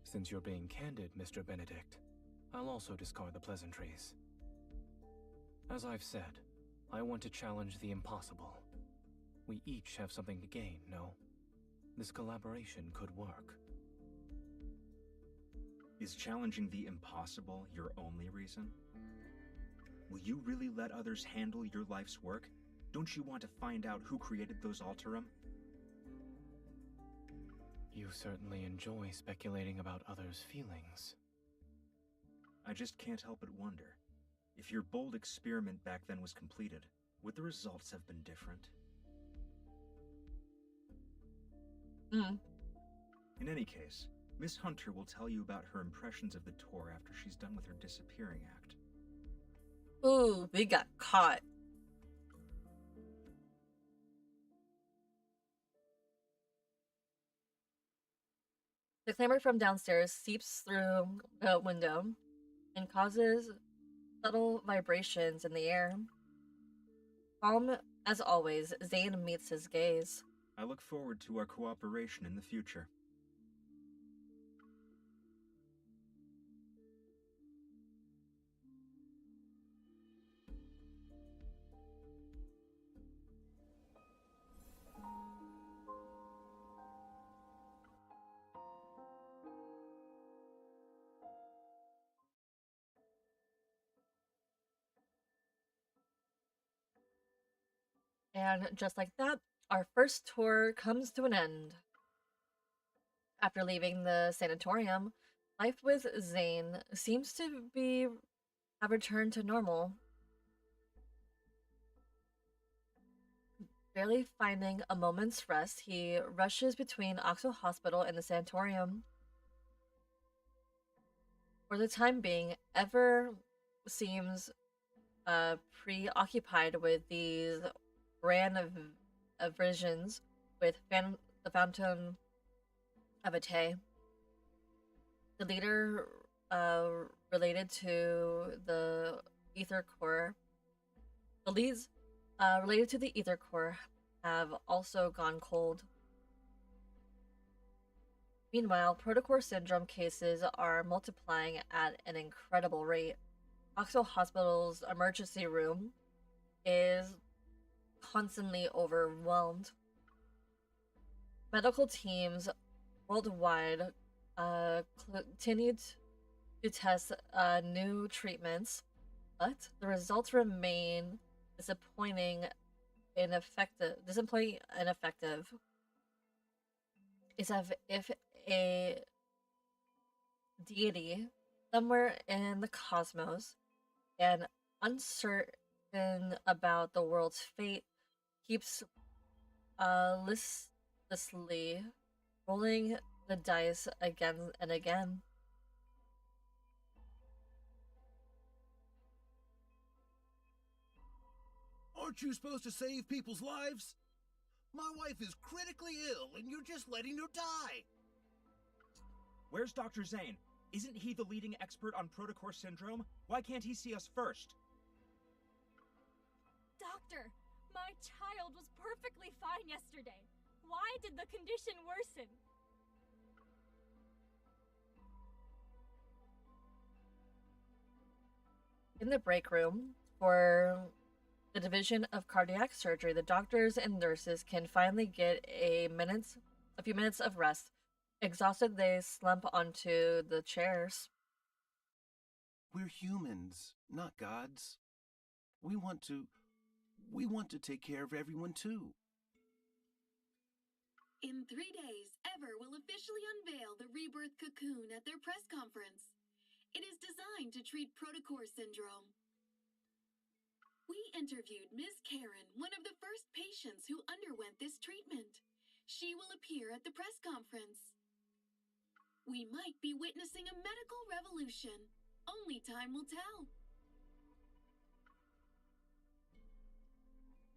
Since you're being candid, Mr. Benedict, I'll also discard the pleasantries. As I've said, I want to challenge the impossible. We each have something to gain, no? This collaboration could work. Is challenging the impossible your only reason? Will you really let others handle your life's work? Don't you want to find out who created those Alterum? You certainly enjoy speculating about others' feelings. I just can't help but wonder, if your bold experiment back then was completed, would the results have been different? In any case, Miss Hunter will tell you about her impressions of the tour after she's done with her disappearing act. Ooh, we got caught. The clamor from downstairs seeps through a window and causes subtle vibrations in the air. Calm as always, Zane meets his gaze. I look forward to our cooperation in the future. And just like that, our first tour comes to an end. After leaving the sanatorium, life with Zane seems to have returned to normal. Barely finding a moment's rest, he rushes between Oxo Hospital and the sanatorium. For the time being, Ever seems preoccupied with these brand of visions with the Fountain of Ate. The leader related to the Ether Core. The leads related to the Ether Core have also gone cold. Meanwhile, Protocore Syndrome cases are multiplying at an incredible rate. Oxo Hospital's emergency room is constantly overwhelmed. Medical teams worldwide continued to test new treatments, but the results remain disappointing and ineffective. It's as if a deity somewhere in the cosmos and uncertain about the world's fate keeps listlessly rolling the dice again and again. Aren't you supposed to save people's lives? My wife is critically ill and you're just letting her die. Where's Dr. Zane? Isn't he the leading expert on Protocore Syndrome? Why can't he see us first? Doctor, my child was perfectly fine yesterday. Why did the condition worsen? In the break room for the division of cardiac surgery, the doctors and nurses can finally get a few minutes of rest. Exhausted, they slump onto the chairs. We're humans, not gods. We want to take care of everyone too. In 3 days, Ever will officially unveil the Rebirth cocoon at their press conference. It is designed to treat protocore syndrome. We interviewed Ms. Karen, one of the first patients who underwent this treatment. She will appear at the press conference. We might be witnessing a medical revolution. Only time will tell.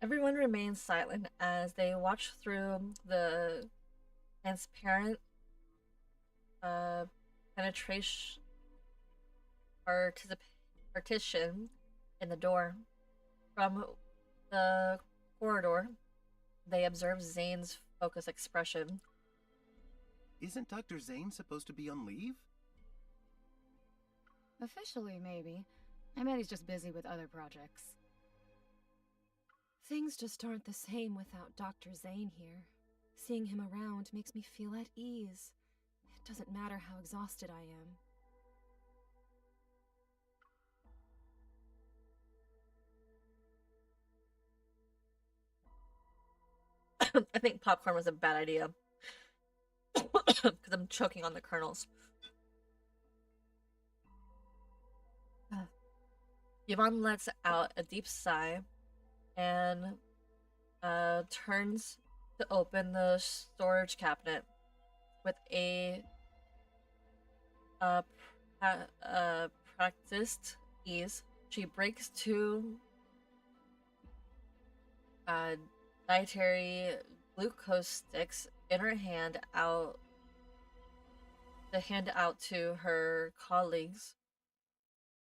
Everyone remains silent as they watch through the transparent penetration partition in the door. From the corridor, they observe Zane's focused expression. Isn't Dr. Zane supposed to be on leave? Officially, maybe. I bet he's just busy with other projects. Things just aren't the same without Dr. Zane here. Seeing him around makes me feel at ease. It doesn't matter how exhausted I am. I think popcorn was a bad idea. Because I'm choking on the kernels. Yvonne lets out a deep sigh and turns to open the storage cabinet with a practiced ease. She breaks two dietary glucose sticks in her hand to hand out to her colleagues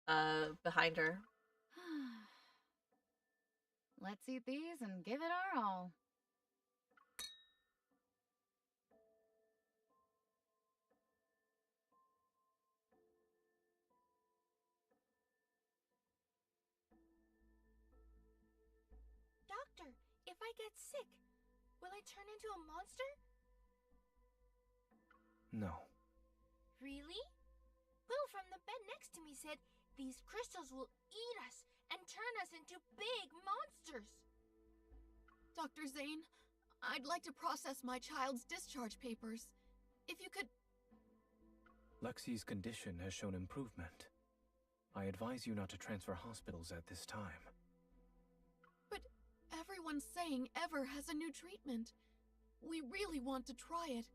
behind her. Let's eat these and give it our all. Doctor, if I get sick, will I turn into a monster? No. Really? Will from the bed next to me said these crystals will eat us and turn us into big monsters. Dr. Zane, I'd like to process my child's discharge papers. If you could... Lexi's condition has shown improvement. I advise you not to transfer hospitals at this time. But everyone's saying Ever has a new treatment. We really want to try it.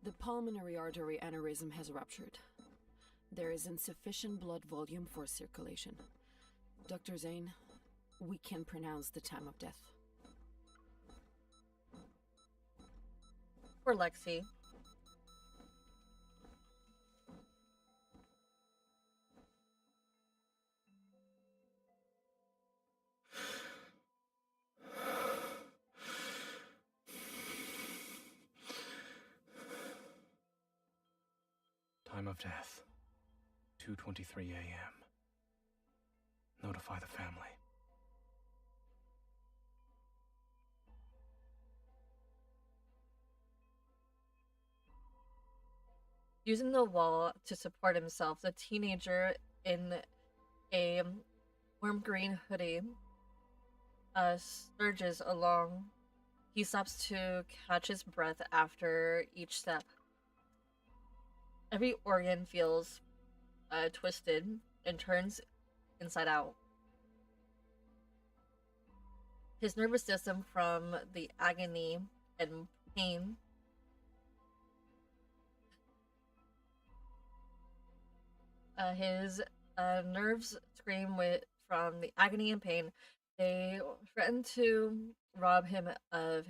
The pulmonary artery aneurysm has ruptured. There is insufficient blood volume for circulation. Dr. Zane, we can pronounce the time of death. Poor Lexi. Time of death, 2:23 a.m. Notify the family. Using the wall to support himself, the teenager in a warm green hoodie surges along. He stops to catch his breath after each step. Every organ feels twisted and turns inside out. His nervous system, from the agony and pain, his nerves scream from the agony and pain. They threaten to rob him of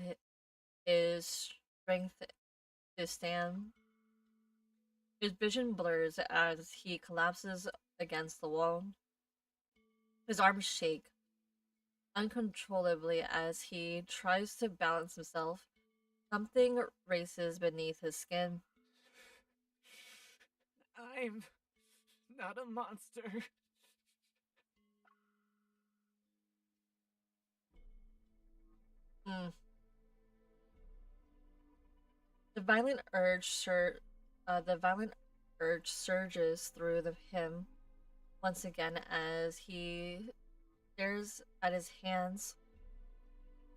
his strength to stand. His vision blurs as he collapses against the wall. His arms shake uncontrollably as he tries to balance himself. Something races beneath his skin. I'm not a monster. Hmm. The violent urge surges through him once again as he stares at his hands.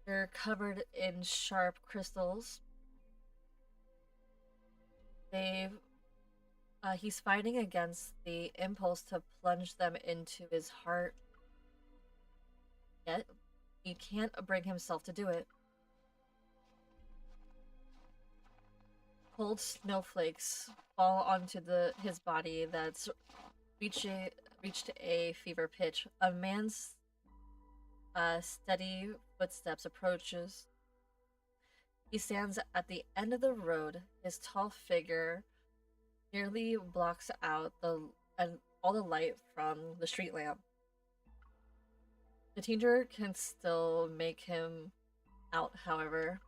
They're covered in sharp crystals. He's fighting against the impulse to plunge them into his heart. Yet, he can't bring himself to do it. Cold snowflakes fall onto his body that's reached a fever pitch. A man's steady footsteps approaches. He stands at the end of the road. His tall figure nearly blocks out all the light from the street lamp. The teenager can still make him out, however.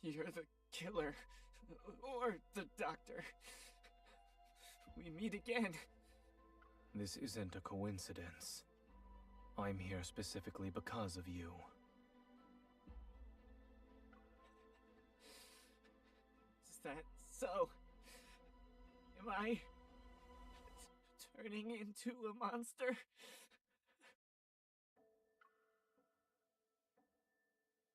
You're the killer. Or the doctor. We meet again. This isn't a coincidence. I'm here specifically because of you. Is that so? Am I turning into a monster?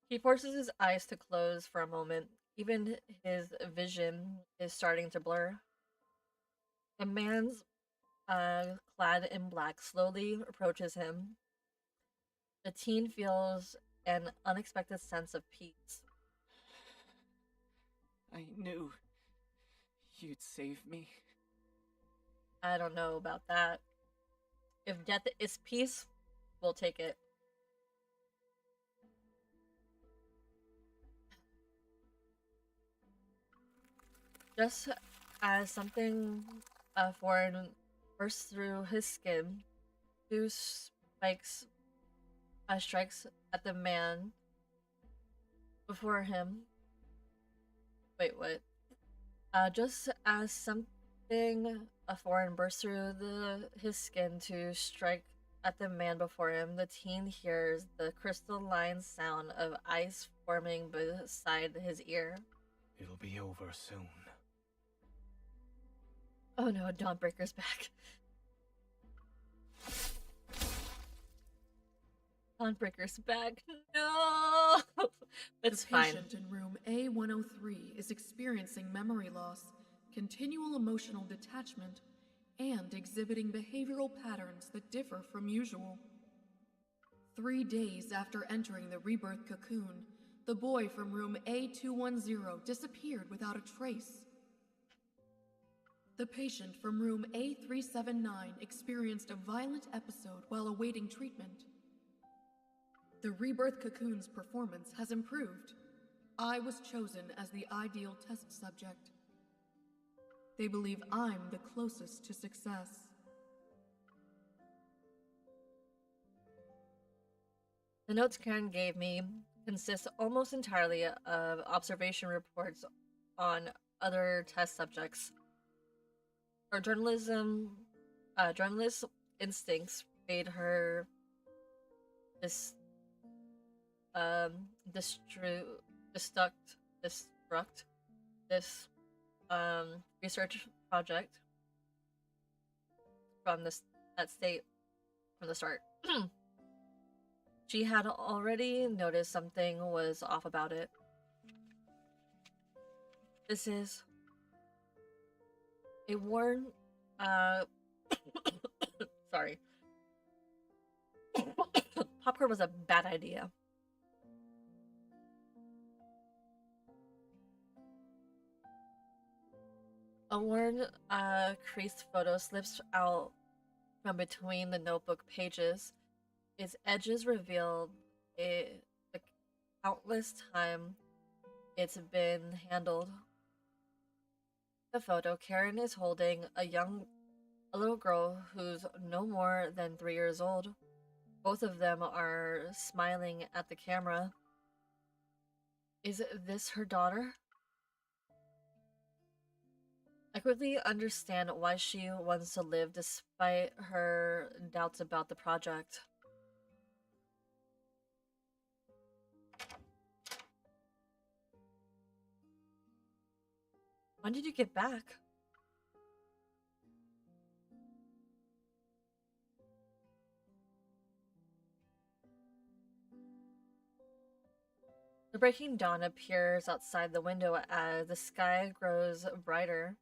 He forces his eyes to close for a moment. Even his vision is starting to blur. A man's clad in black slowly approaches him. The teen feels an unexpected sense of peace. I knew you'd save me. I don't know about that. If death is peace, we'll take it. Just as something foreign bursts through his skin, two strikes at the man before him. Wait, what? Just as something foreign bursts through his skin to strike at the man before him, the teen hears the crystalline sound of ice forming beside his ear. It'll be over soon. Oh no, Dawnbreaker's back. Dawnbreaker's back. No! It's fine. The patient in room A103 is experiencing memory loss, continual emotional detachment, and exhibiting behavioral patterns that differ from usual. 3 days after entering the Rebirth cocoon, the boy from room A210 disappeared without a trace. The patient from room A379 experienced a violent episode while awaiting treatment. The Rebirth cocoon's performance has improved. I was chosen as the ideal test subject. They believe I'm the closest to success. The notes Karen gave me consist almost entirely of observation reports on other test subjects. Her journalist instincts made her destruct this research project from that state from the start. She had already noticed something was off about it. This is a worn sorry. Popcorn was a bad idea. A worn, creased photo slips out from between the notebook pages. Its edges reveal countless time it's been handled. The photo, Karen is holding a little girl who's no more than 3 years old. Both of them are smiling at the camera. Is this her daughter? I quickly understand why she wants to live despite her doubts about the project. When did you get back? The breaking dawn appears outside the window as the sky grows brighter.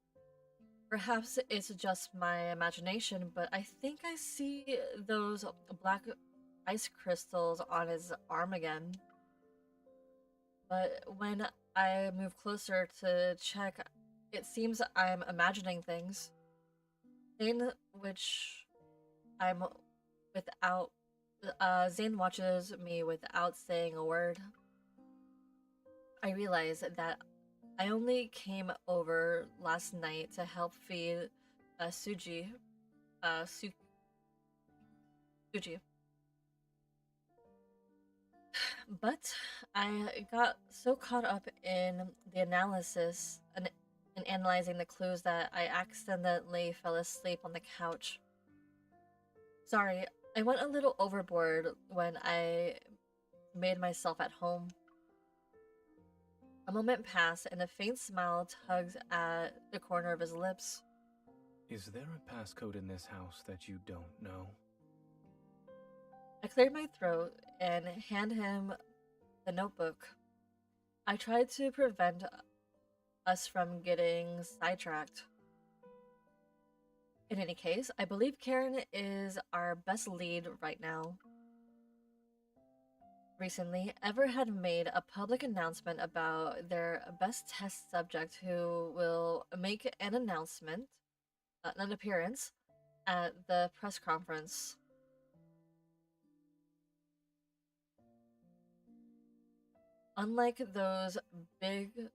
Perhaps it's just my imagination, but I think I see those black ice crystals on his arm again. But when I move closer to check, it seems I'm imagining things. In which I'm without. Zane watches me without saying a word. I realize that I only came over last night to help feed Suji. Suji. But I got so caught up in the analysis and in analyzing the clues that I accidentally fell asleep on the couch. Sorry, I went a little overboard when I made myself at home. A moment passed and a faint smile tugs at the corner of his lips. Is there a passcode in this house that you don't know? I cleared my throat and hand him the notebook. I tried to prevent us from getting sidetracked. In any case, I believe Karen is our best lead right now. Recently, Ever had made a public announcement about their best test subject who will make an appearance at the press conference. Unlike those big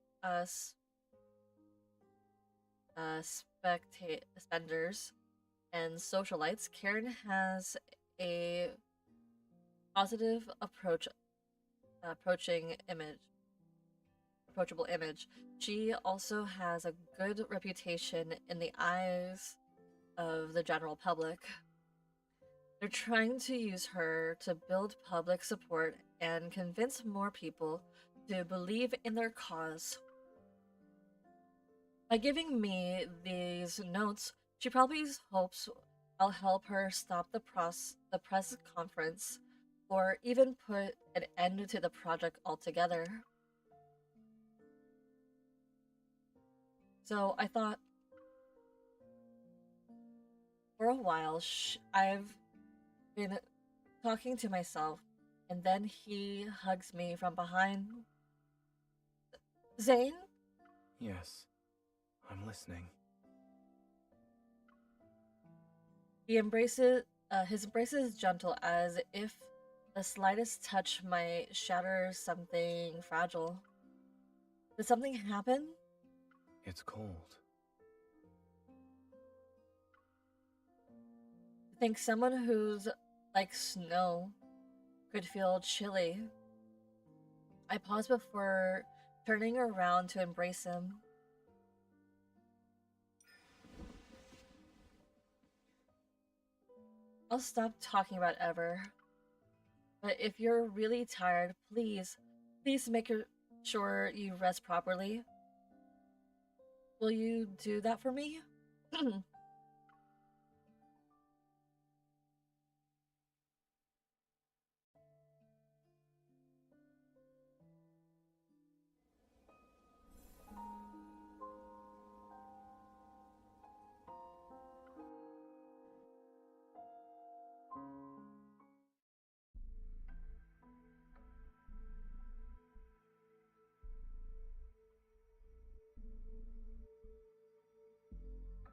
spenders and socialites, Karen has a positive approachable image. She also has a good reputation in the eyes of the general public. They're trying to use her to build public support and convince more people to believe in their cause. By giving me these notes, she probably hopes I'll help her stop the press conference or even put an end to the project altogether. So I thought, for a while, I've been talking to myself, and then he hugs me from behind. Zane? Yes, I'm listening. His embrace is gentle, as if the slightest touch might shatter something fragile. Did something happen? It's cold. I think someone who's like snow could feel chilly. I paused before turning around to embrace him. I'll stop talking about Ever. But if you're really tired, please make sure you rest properly. Will you do that for me?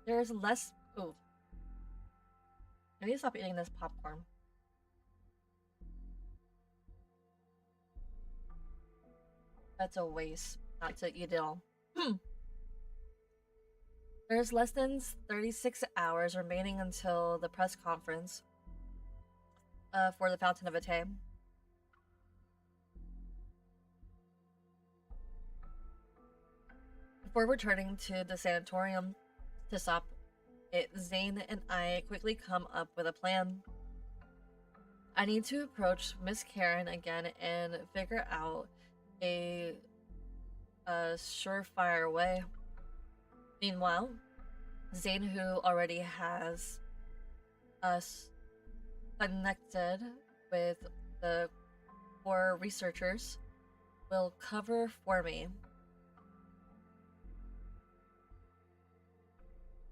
There's less. Ooh. I need to stop eating this popcorn. That's a waste not to eat it all. There's less than 36 hours remaining until the press conference for the Fountain of Vitae. Before returning to the sanatorium to stop it, Zane and I quickly come up with a plan. I need to approach Miss Karen again and figure out a surefire way. Meanwhile, Zane, who already has us connected with the core researchers, will cover for me.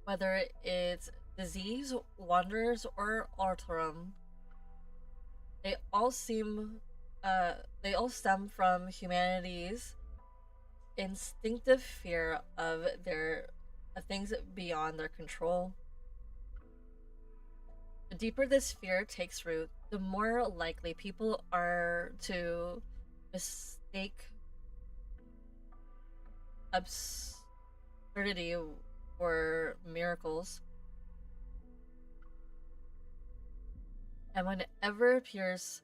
Whether it's disease, wonders, or Arturum, they all stem from humanity's instinctive fear of things beyond their control. The deeper this fear takes root, the more likely people are to mistake absurdity for miracles. And whenever appears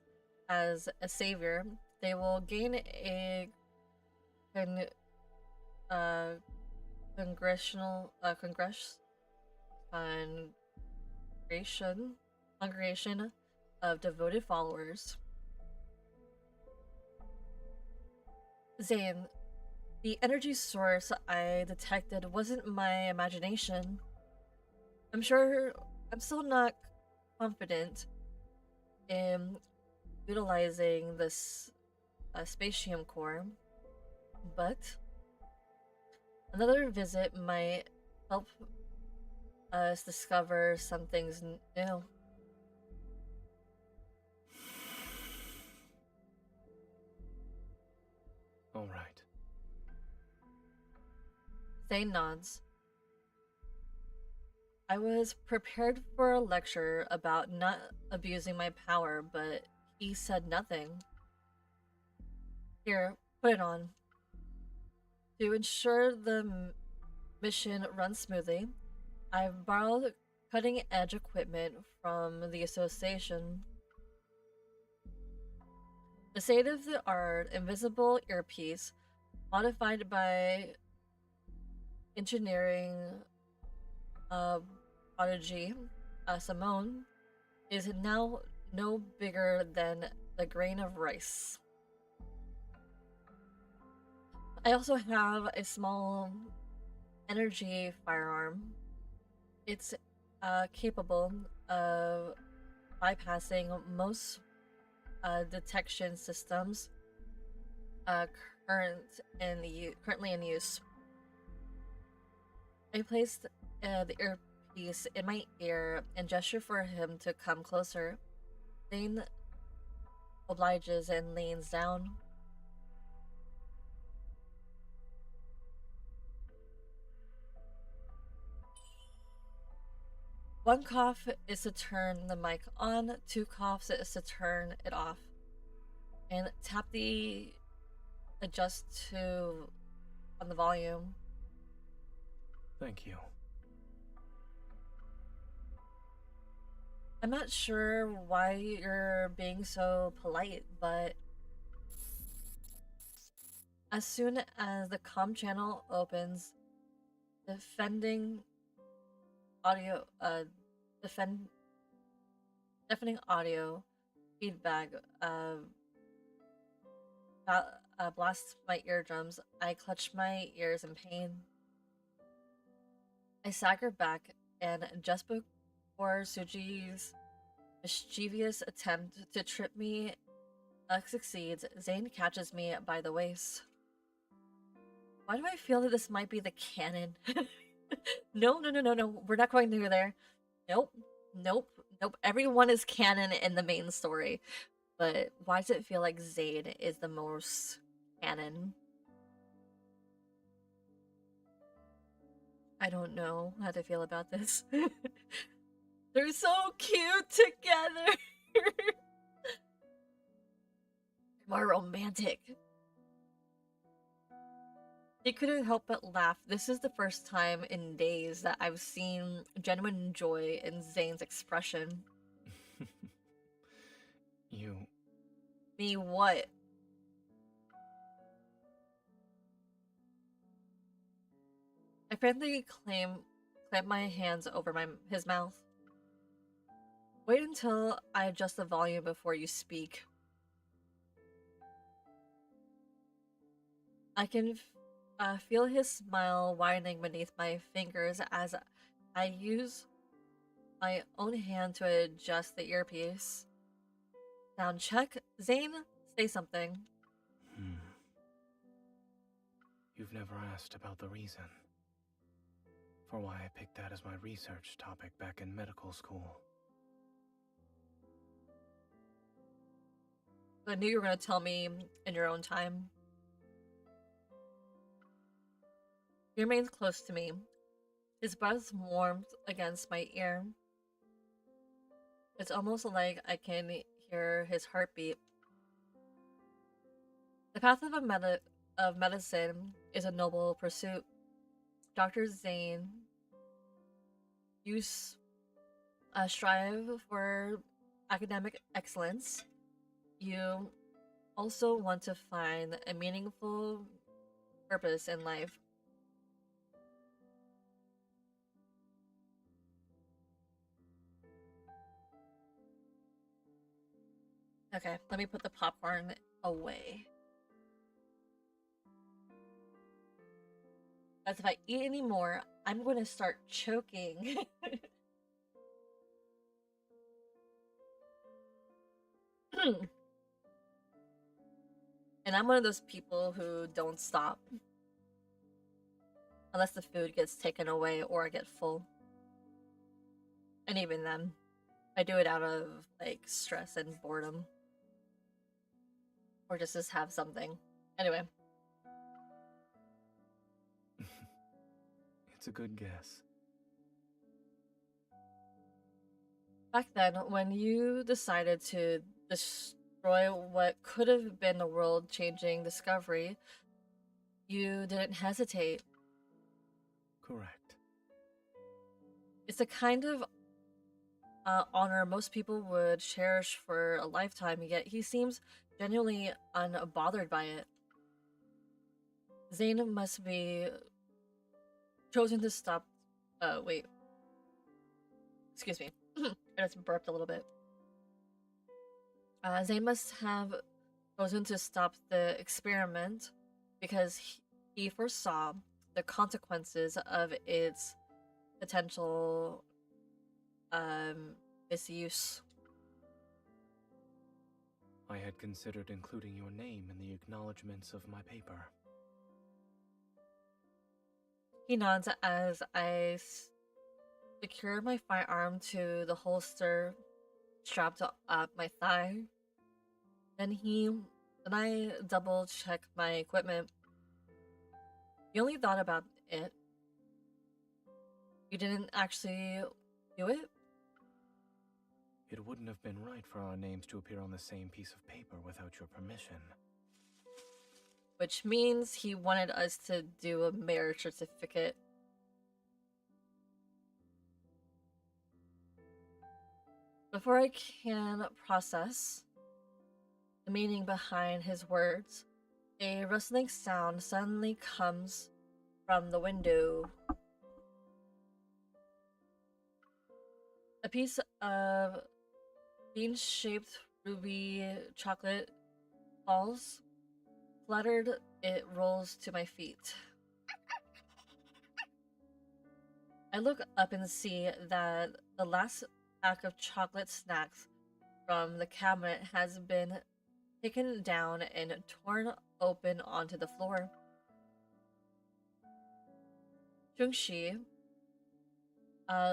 as a savior, they will gain a congregation of devoted followers. Zane, the energy source I detected wasn't my imagination. I'm still not confident in utilizing this spatium core, but another visit might help us discover some things new. All right. Zane nods. I was prepared for a lecture about not abusing my power, but he said nothing. Here, put it on. To ensure the mission runs smoothly, I've borrowed cutting-edge equipment from the association. The state-of-the-art invisible earpiece, modified by engineering prodigy Simone, is now no bigger than a grain of rice. I also have a small energy firearm. It's capable of bypassing most detection systems currently in use. I placed the earpiece in my ear and gesture for him to come closer. Zane obliges and leans down. One cough is to turn the mic on, 2 coughs is to turn it off. And tap the adjust to on the volume. Thank you. I'm not sure why you're being so polite, but as soon as the comm channel opens, deafening audio feedback blasts my eardrums. I clutch my ears in pain. I stagger back, and just before Suji's mischievous attempt to trip me succeeds, Zane catches me by the waist. Why do I feel that this might be the canon? No, we're not going to go there. Nope. Everyone is canon in the main story. But why does it feel like Zane is the most canon? I don't know how to feel about this. They're so cute together. More romantic. He couldn't help but laugh. This is the first time in days that I've seen genuine joy in Zane's expression. You... Me what? I frantically clamped my hands over his mouth. Wait until I adjust the volume before you speak. I can feel his smile widening beneath my fingers as I use my own hand to adjust the earpiece. Sound check. Zane, say something. You've never asked about the reason for why I picked that as my research topic back in medical school. I knew you were going to tell me in your own time. He remains close to me. His breath warms against my ear. It's almost like I can hear his heartbeat. The path of medicine is a noble pursuit. Dr. Zane, you strive for academic excellence. You also want to find a meaningful purpose in life. Okay, let me put the popcorn away. As if I eat any more, I'm going to start choking. And I'm one of those people who don't stop. Unless the food gets taken away or I get full. And even then, I do it out of, like, stress and boredom. Or just to have something. Anyway. It's a good guess. Back then, when you decided to destroy what could have been a world-changing discovery, you didn't hesitate. Correct. It's the kind of honor most people would cherish for a lifetime, yet he seems genuinely unbothered by it. Zane must be chosen to stop. Wait. Excuse me. I just burped a little bit. Zane must have chosen to stop the experiment because he foresaw the consequences of its potential misuse. I had considered including your name in the acknowledgments of my paper. He nods as I secure my firearm to the holster strapped up my thigh. Then I double check my equipment. You only thought about it. You didn't actually do it? It wouldn't have been right for our names to appear on the same piece of paper without your permission. Which means he wanted us to do a marriage certificate. Before I can process the meaning behind his words, a rustling sound suddenly comes from the window. A piece of bean-shaped ruby chocolate falls. Fluttered, it rolls to my feet. I look up and see that the last pack of chocolate snacks from the cabinet has been taken down and torn open onto the floor. Jungshi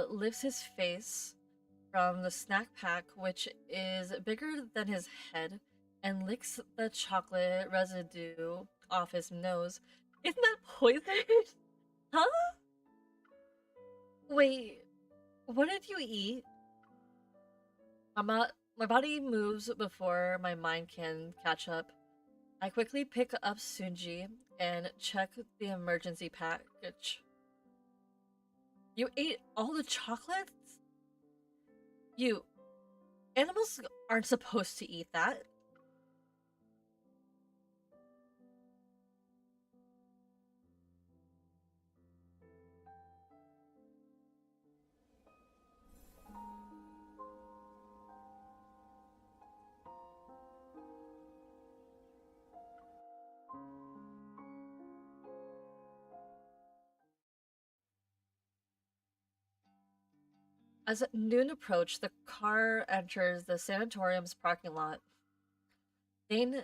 lifts his face from the snack pack, which is bigger than his head, and licks the chocolate residue off his nose. Isn't that poison? Huh? Wait, what did you eat? My body moves before my mind can catch up. I quickly pick up Sunji and check the emergency package. You ate all the chocolates? You... Animals aren't supposed to eat that. As noon approached, the car enters the sanatorium's parking lot. Zane,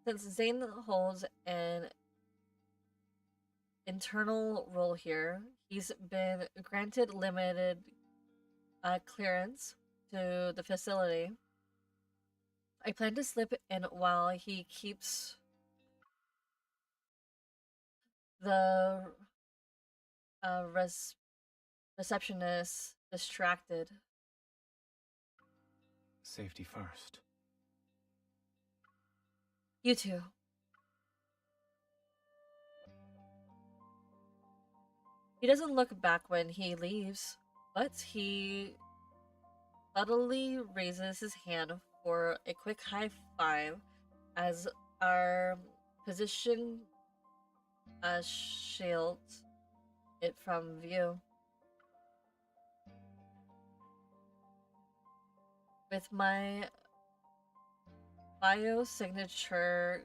since Zane holds an internal role here, he's been granted limited clearance to the facility. I plan to slip in while he keeps the receptionist distracted. Safety first. You too. He doesn't look back when he leaves, but he subtly raises his hand for a quick high five as our position shields it from view. With my biosignature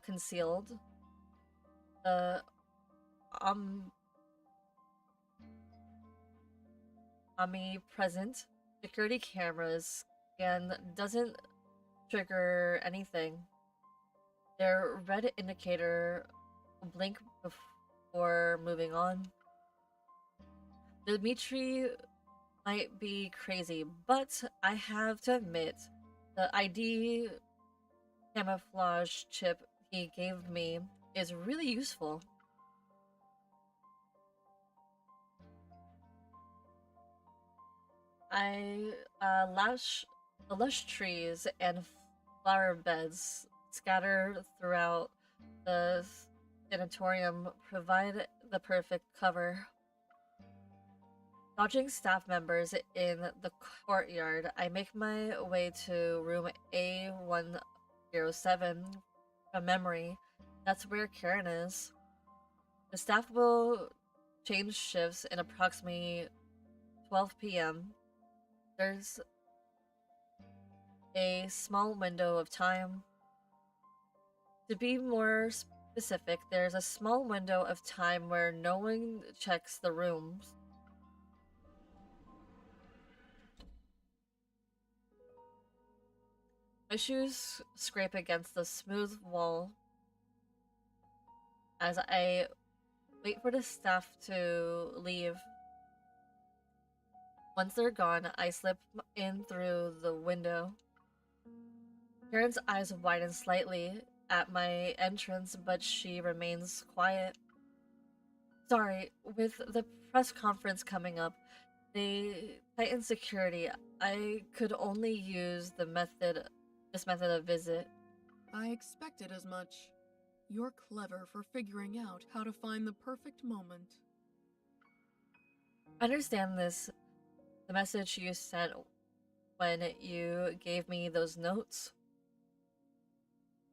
concealed, the omnipresent security cameras and doesn't trigger anything. Their red indicator will blink before moving on. Dimitri might be crazy, but I have to admit, the ID camouflage chip he gave me is really useful. The lush trees and flower beds scattered throughout the sanatorium provide the perfect cover. Dodging staff members in the courtyard, I make my way to room A107. From memory, that's where Karen is. The staff will change shifts in approximately 12 p.m. There's a small window of time. To be more specific, there's a small window of time where no one checks the rooms. My shoes scrape against the smooth wall as I wait for the staff to leave. Once they're gone, I slip in through the window. Karen's eyes widen slightly at my entrance, but she remains quiet. Sorry, with the press conference coming up, they tightened security. I could only use this method of visit. I expected as much. You're clever for figuring out how to find the perfect moment. Understand this. The message you sent when you gave me those notes.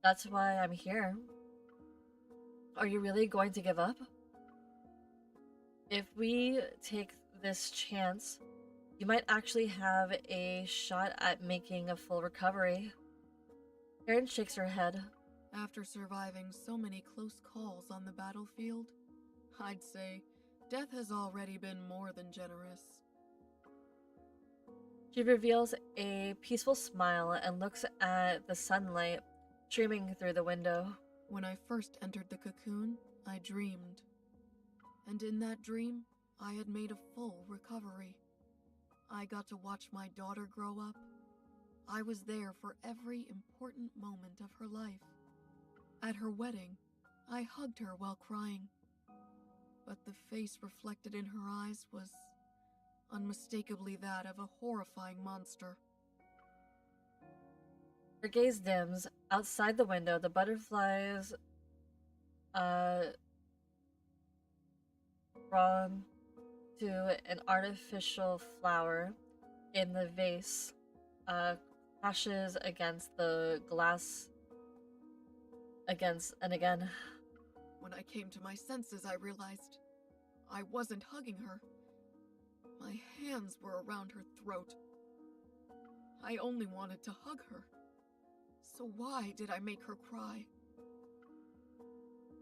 That's why I'm here. Are you really going to give up? If we take this chance, you might actually have a shot at making a full recovery. Karen shakes her head. After surviving so many close calls on the battlefield, I'd say death has already been more than generous. She reveals a peaceful smile and looks at the sunlight streaming through the window. When I first entered the cocoon, I dreamed. And in that dream, I had made a full recovery. I got to watch my daughter grow up. I was there for every important moment of her life. At her wedding, I hugged her while crying. But the face reflected in her eyes was unmistakably that of a horrifying monster. Her gaze dims. Outside the window, the butterflies drawn to an artificial flower in the vase crashes against the glass again. When I came to my senses, I realized I wasn't hugging her. My hands were around her throat. I only wanted to hug her. So why did I make her cry?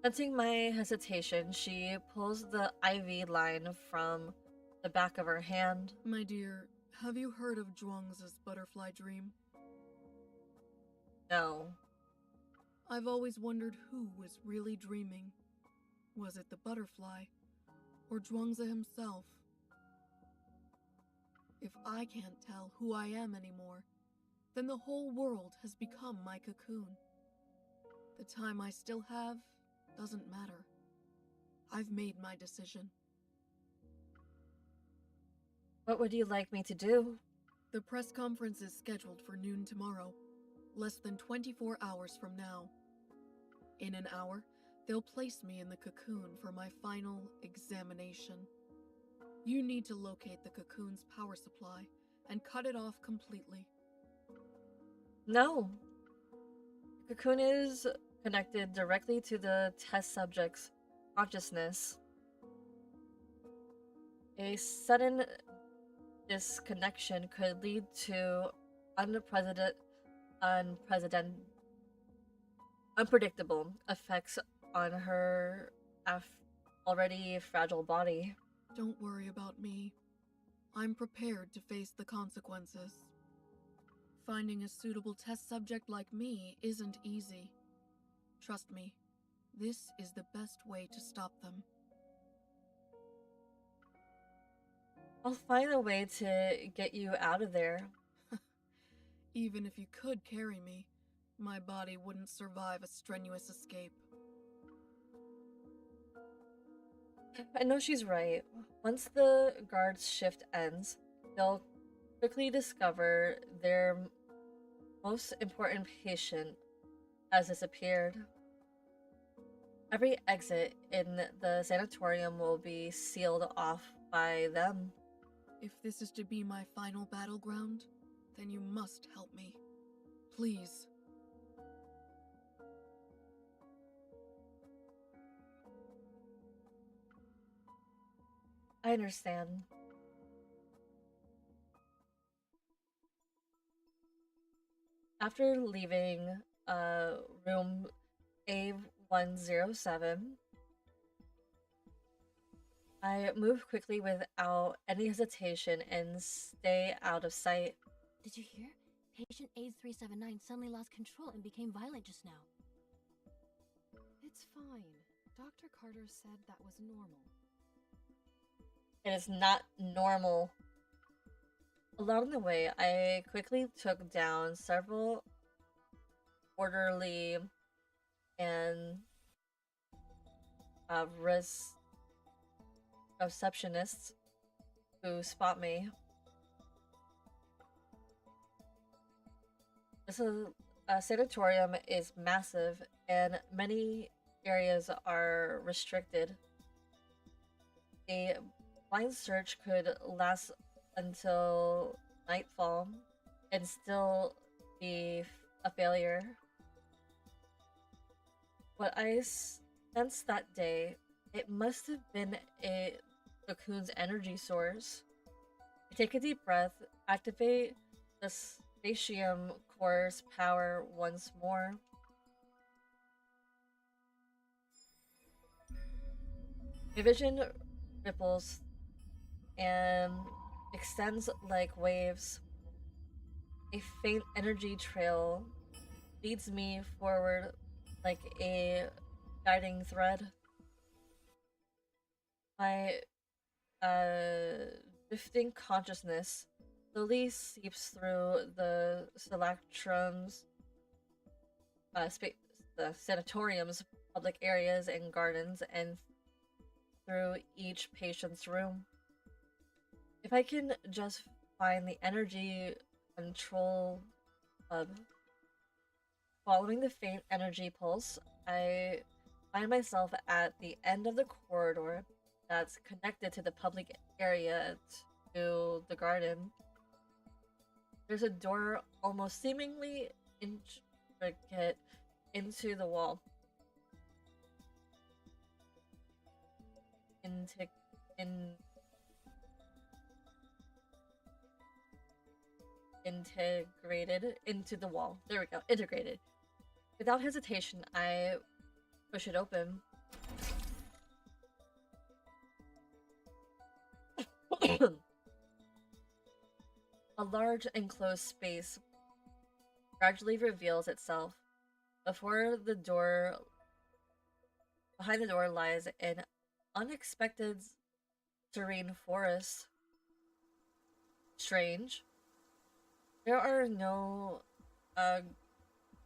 Sensing my hesitation, she pulls the IV line from the back of her hand. My dear, have you heard of Zhuang's butterfly dream? No. I've always wondered who was really dreaming. Was it the butterfly, or Zhuangzi himself? If I can't tell who I am anymore, then the whole world has become my cocoon. The time I still have doesn't matter. I've made my decision. What would you like me to do? The press conference is scheduled for noon tomorrow, less than 24 hours from now. In an hour, they'll place me in the cocoon for my final examination. You need to locate the cocoon's power supply and cut it off completely. No. The cocoon is connected directly to the test subject's consciousness. A sudden disconnection could lead to unpredictable effects on her already fragile body. Don't worry about me. I'm prepared to face the consequences. Finding a suitable test subject like me isn't easy. Trust me, this is the best way to stop them. I'll find a way to get you out of there. Even if you could carry me, my body wouldn't survive a strenuous escape. I know she's right. Once the guard's shift ends, they'll quickly discover their most important patient has disappeared. Every exit in the sanatorium will be sealed off by them. If this is to be my final battleground, then you must help me. Please. I understand. After leaving room A107, I move quickly without any hesitation and stay out of sight. Did you hear? Patient A379 suddenly lost control and became violent just now. It's fine. Dr. Carter said that was normal. It is not normal. Along the way, I quickly took down several orderly and receptionists who spot me. This sanatorium is massive and many areas are restricted. A blind search could last until nightfall and still be a failure. What I sensed that day, it must have been a cocoon's energy source. I take a deep breath, activate the spatium core's power once more. My vision ripples and extends like waves. A faint energy trail leads me forward like a guiding thread. My drifting consciousness slowly seeps through the stalactrums, the sanatorium's public areas and gardens, and through each patient's room. If I can just find the energy control hub Following the faint energy pulse, I find myself at the end of the corridor that's connected to the public area to the garden. There's a door almost seemingly intricate into the wall. Integrated into the wall. There we go. Integrated. Without hesitation, I push it open. A large enclosed space gradually reveals itself. Behind the door lies an unexpected serene forest. Strange. There are no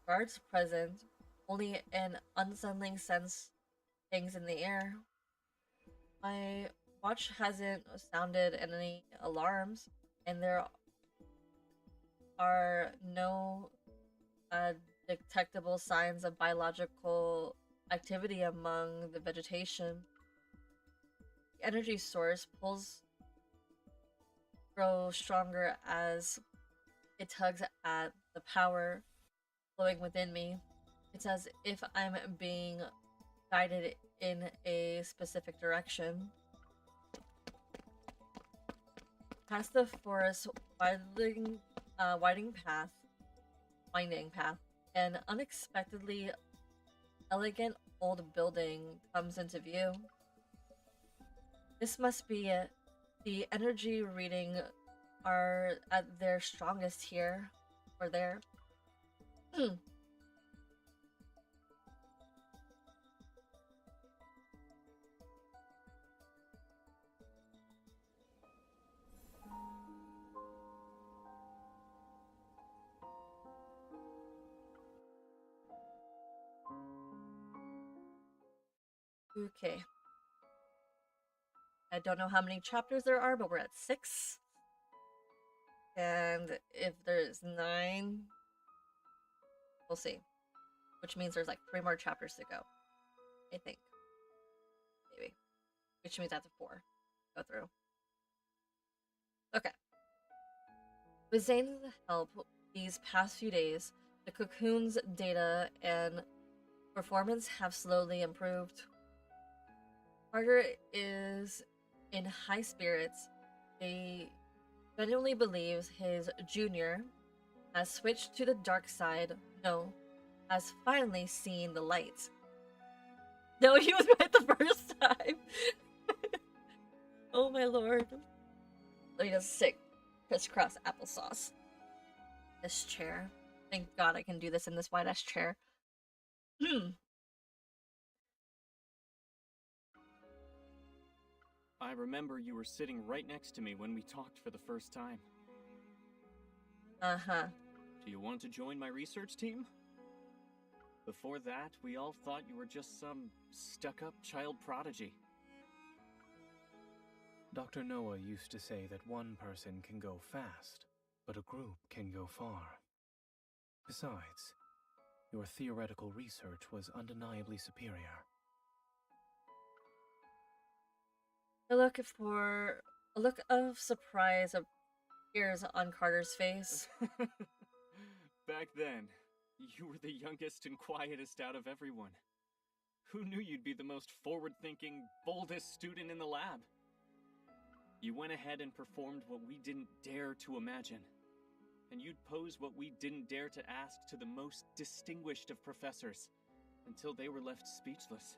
guards present, only an unsettling sense hangs in the air. My watch hasn't sounded any alarms, and there are no detectable signs of biological activity among the vegetation. The energy source grows stronger as it tugs at the power flowing within me. It's as if I'm being guided in a specific direction. Past the forest winding path, an unexpectedly elegant old building comes into view. This must be it. The energy reading are at their strongest here, or there. Okay. I don't know how many chapters there are, but we're at 6. And if there's 9, we'll see. Which means there's like 3 more chapters to go. I think. Maybe. Which means I have to 4 go through. Okay. With Zane's help these past few days, the cocoon's data and performance have slowly improved. Carter is in high spirits. He genuinely believes his junior has switched to the dark side. No, has finally seen the light. No, he was right the first time. Oh my lord. Let me just sit crisscross applesauce. This chair. Thank God I can do this in this white ass chair. I remember you were sitting right next to me when we talked for the first time. Uh-huh. Do you want to join my research team? Before that, we all thought you were just some stuck-up child prodigy. Dr. Noah used to say that one person can go fast, but a group can go far. Besides, your theoretical research was undeniably superior. A look of surprise appears on Carter's face. Back then, you were the youngest and quietest out of everyone. Who knew you'd be the most forward-thinking, boldest student in the lab? You went ahead and performed what we didn't dare to imagine. And you'd pose what we didn't dare to ask to the most distinguished of professors, until they were left speechless.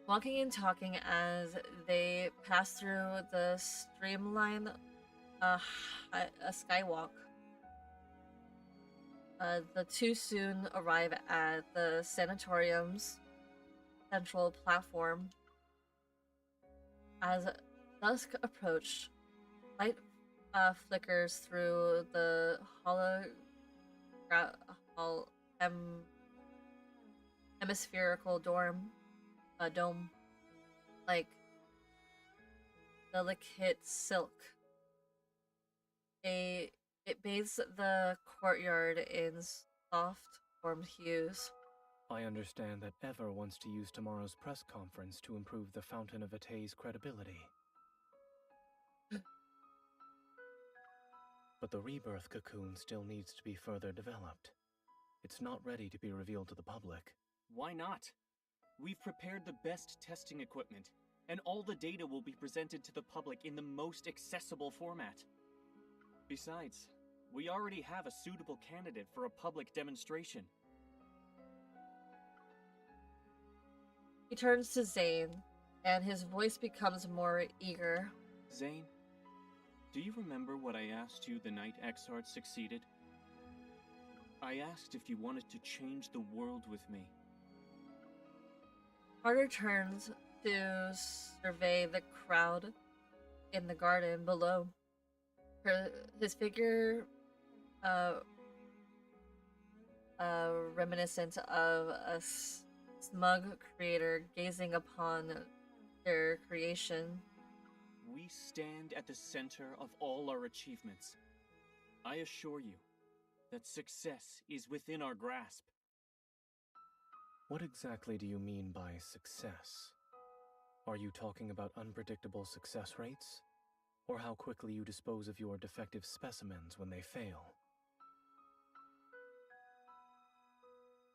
Walking and talking as they pass through the streamline a skywalk. The two soon arrive at the sanatorium's central platform. As dusk approached, light flickers through the hemispherical dome, like delicate silk. It bathes the courtyard in soft, warm hues. I understand that Ever wants to use tomorrow's press conference to improve the Fountain of Ate's credibility. But the Rebirth cocoon still needs to be further developed. It's not ready to be revealed to the public. Why not? We've prepared the best testing equipment, and all the data will be presented to the public in the most accessible format. Besides, we already have a suitable candidate for a public demonstration. He turns to Zane, and his voice becomes more eager. Zane, do you remember what I asked you the night Exart succeeded? I asked if you wanted to change the world with me. Carter turns to survey the crowd in the garden below. His figure, reminiscent of a smug creator gazing upon their creation. We stand at the center of all our achievements. I assure you that success is within our grasp. What exactly do you mean by success? Are you talking about unpredictable success rates? Or how quickly you dispose of your defective specimens when they fail?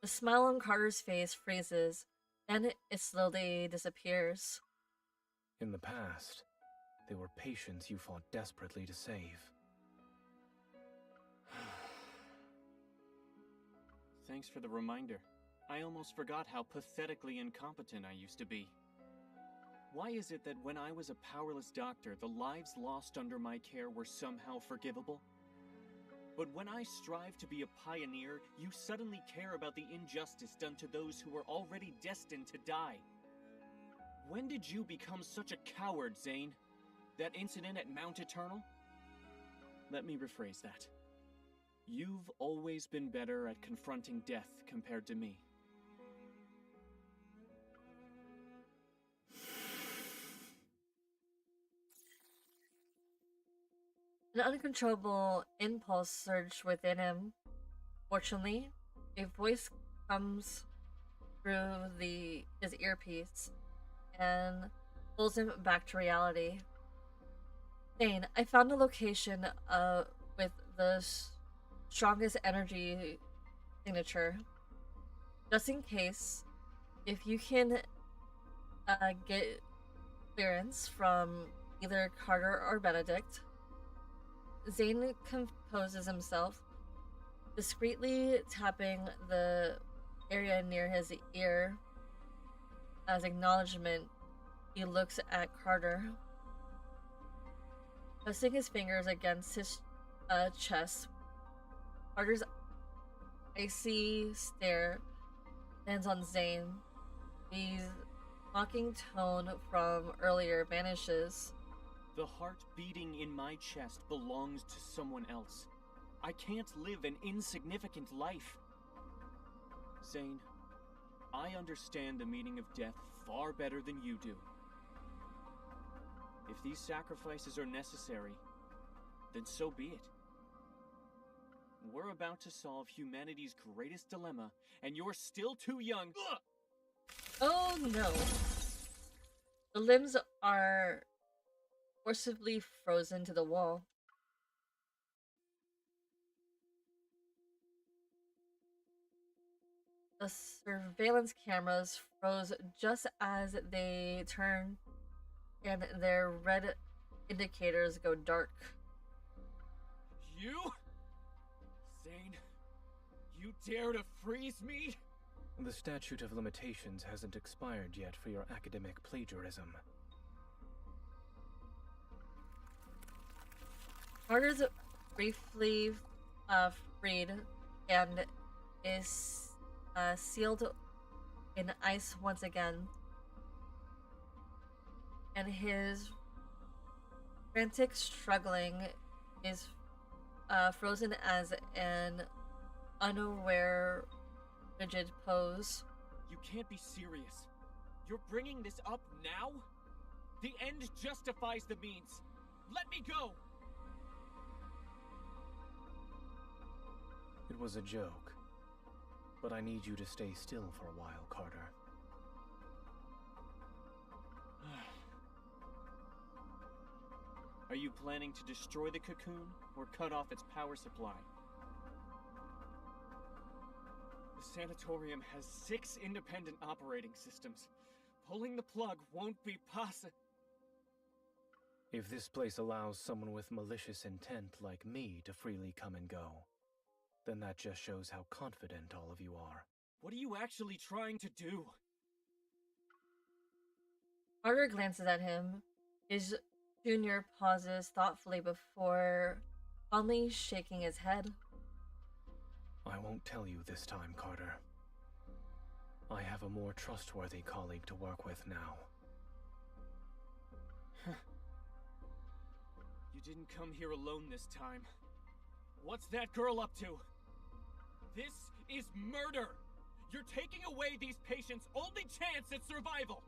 The smile on Carter's face freezes, then it slowly disappears. In the past, they were patients you fought desperately to save. Thanks for the reminder. I almost forgot how pathetically incompetent I used to be. Why is it that when I was a powerless doctor, the lives lost under my care were somehow forgivable? But when I strive to be a pioneer, you suddenly care about the injustice done to those who were already destined to die. When did you become such a coward, Zane? That incident at Mount Eternal? Let me rephrase that. You've always been better at confronting death compared to me. An uncontrollable impulse surged within him. Fortunately, a voice comes through his earpiece and pulls him back to reality. Zane, I found a location with the strongest energy signature. Just in case, if you can get clearance from either Carter or Benedict. Zane composes himself, discreetly tapping the area near his ear. As acknowledgement, he looks at Carter. Pressing his fingers against his chest, Carter's icy stare lands on Zane. The mocking tone from earlier vanishes. The heart beating in my chest belongs to someone else. I can't live an insignificant life. Zane, I understand the meaning of death far better than you do. If these sacrifices are necessary, then so be it. We're about to solve humanity's greatest dilemma, and you're still too young. Ugh! Oh no. The limbs are forcibly frozen to the wall. The surveillance cameras froze just as they turn, and their red indicators go dark. You? Zane, you dare to freeze me? The statute of limitations hasn't expired yet for your academic plagiarism. Carter's briefly freed and is sealed in ice once again, and his frantic struggling is frozen as an unaware, rigid pose. You can't be serious. You're bringing this up now? The end justifies the means. Let me go! It was a joke. But I need you to stay still for a while, Carter. Are you planning to destroy the cocoon or cut off its power supply? The sanatorium has 6 independent operating systems. Pulling the plug won't be possible. If this place allows someone with malicious intent like me to freely come and go, then that just shows how confident all of you are. What are you actually trying to do? Carter glances at him. His junior pauses thoughtfully before calmly shaking his head. I won't tell you this time, Carter. I have a more trustworthy colleague to work with now. You didn't come here alone this time. What's that girl up to? This is murder! You're taking away these patients' only chance at survival!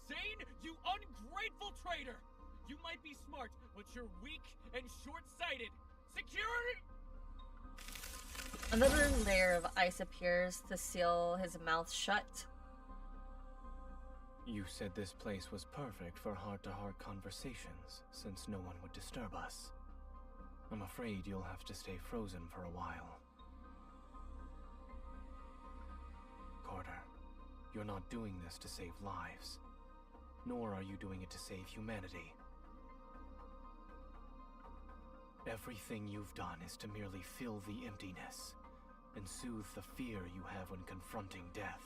Zane, you ungrateful traitor! You might be smart, but you're weak and short-sighted! Security! Another layer of ice appears to seal his mouth shut. You said this place was perfect for heart-to-heart conversations, since no one would disturb us. I'm afraid you'll have to stay frozen for a while. Carter, you're not doing this to save lives. Nor are you doing it to save humanity. Everything you've done is to merely fill the emptiness and soothe the fear you have when confronting death.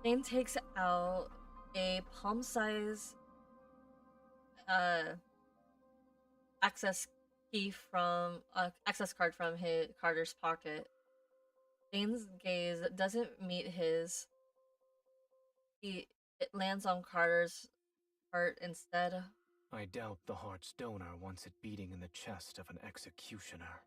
Zane takes out a palm-size access card from Carter's pocket. Zane's gaze doesn't meet his. It lands on Carter's heart instead. I doubt the heart's donor wants it beating in the chest of an executioner.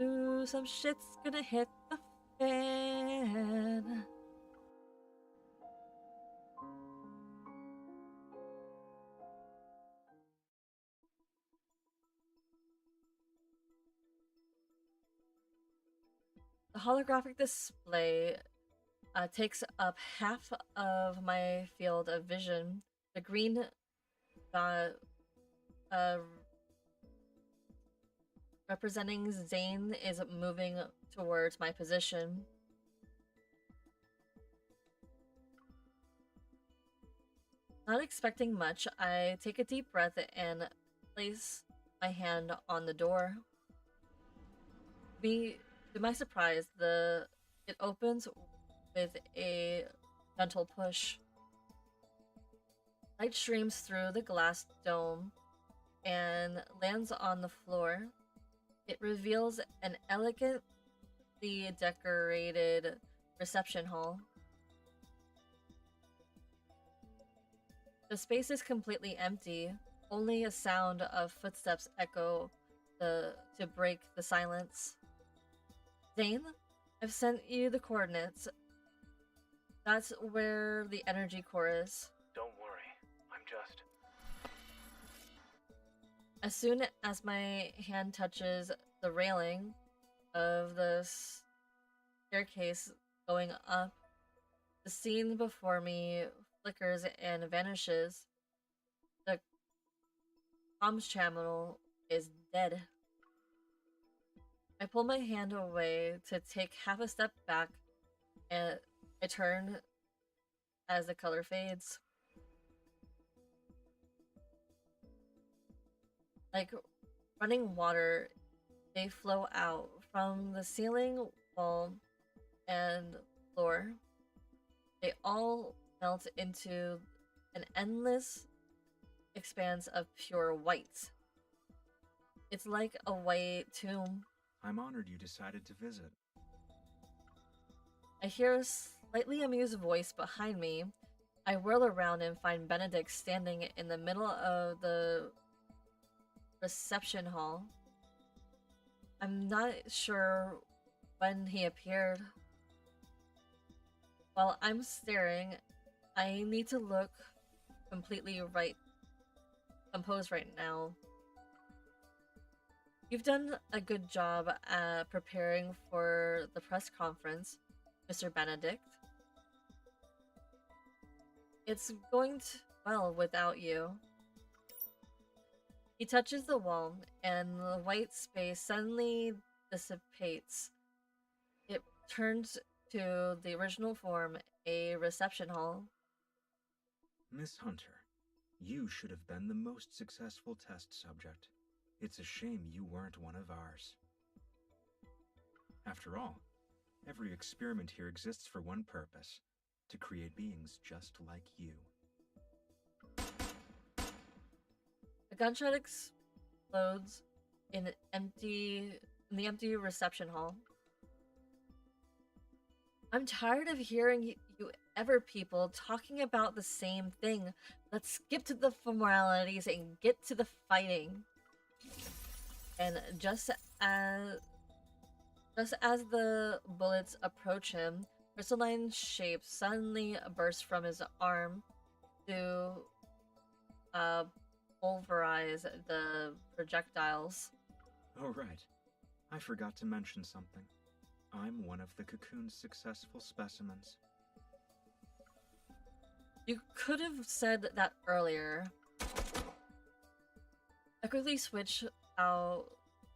Ooh, some shit's gonna hit the fan. The holographic display takes up half of my field of vision. The green dot representing Zane is moving towards my position. Not expecting much, I take a deep breath and place my hand on the door. To my surprise, it opens with a gentle push. Light streams through the glass dome and lands on the floor. It reveals an elegantly decorated reception hall. The space is completely empty. Only a sound of footsteps echo to break the silence. Zane, I've sent you the coordinates. That's where the energy core is. Don't worry, I'm just... As soon as my hand touches the railing of the staircase going up, the scene before me flickers and vanishes. The comms channel is dead. I pull my hand away to take half a step back, and I turn as the color fades. Like running water, they flow out from the ceiling, wall, and floor. They all melt into an endless expanse of pure white. It's like a white tomb. I'm honored you decided to visit. I hear a slightly amused voice behind me. I whirl around and find Benedict standing in the middle of the reception hall. I'm not sure when he appeared. While I'm staring, I need to look completely composed right now. You've done a good job at preparing for the press conference, Mr. Benedict. It's going well without you. He touches the wall, and the white space suddenly dissipates. It turns to the original form, a reception hall. Miss Hunter, you should have been the most successful test subject. It's a shame you weren't one of ours. After all, every experiment here exists for one purpose: to create beings just like you. A gunshot explodes in the empty reception hall. I'm tired of hearing you ever people talking about the same thing. Let's skip to the formalities and get to the fighting. And just as the bullets approach him, crystalline shapes suddenly burst from his arm to pulverize the projectiles. Oh, right. I forgot to mention something. I'm one of the cocoon's successful specimens. You could have said that earlier. I quickly switch out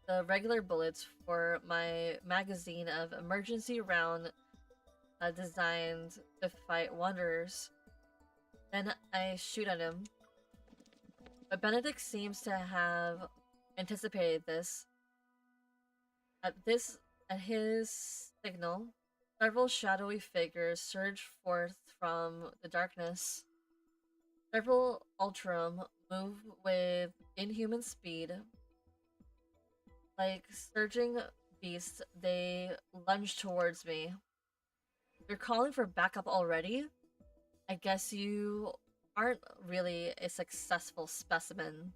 the regular bullets for my magazine of emergency round designed to fight wanderers. Then I shoot at him. But Benedict seems to have anticipated this. At his signal, several shadowy figures surge forth from the darkness. Several Ultram move with inhuman speed. Like surging beasts, they lunge towards me. You're calling for backup already? I guess you aren't really a successful specimen.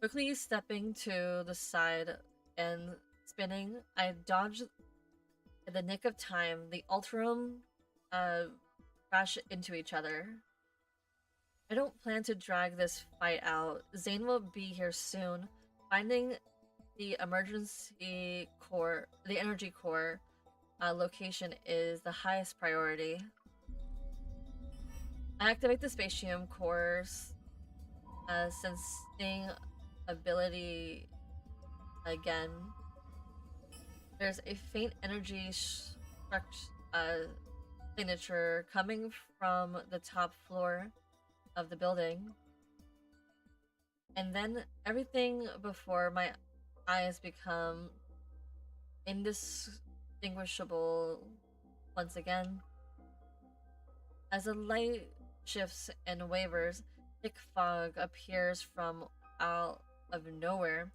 Quickly stepping to the side and spinning, I dodge in the nick of time. The Ultram crash into each other. I don't plan to drag this fight out. Zane will be here soon. Finding the energy core location is the highest priority. I activate the spatium core's sensing ability again. There's a faint energy signature coming from the top floor of the building. And then everything before my eyes become indistinguishable once again. As the light shifts and wavers, thick fog appears from out of nowhere.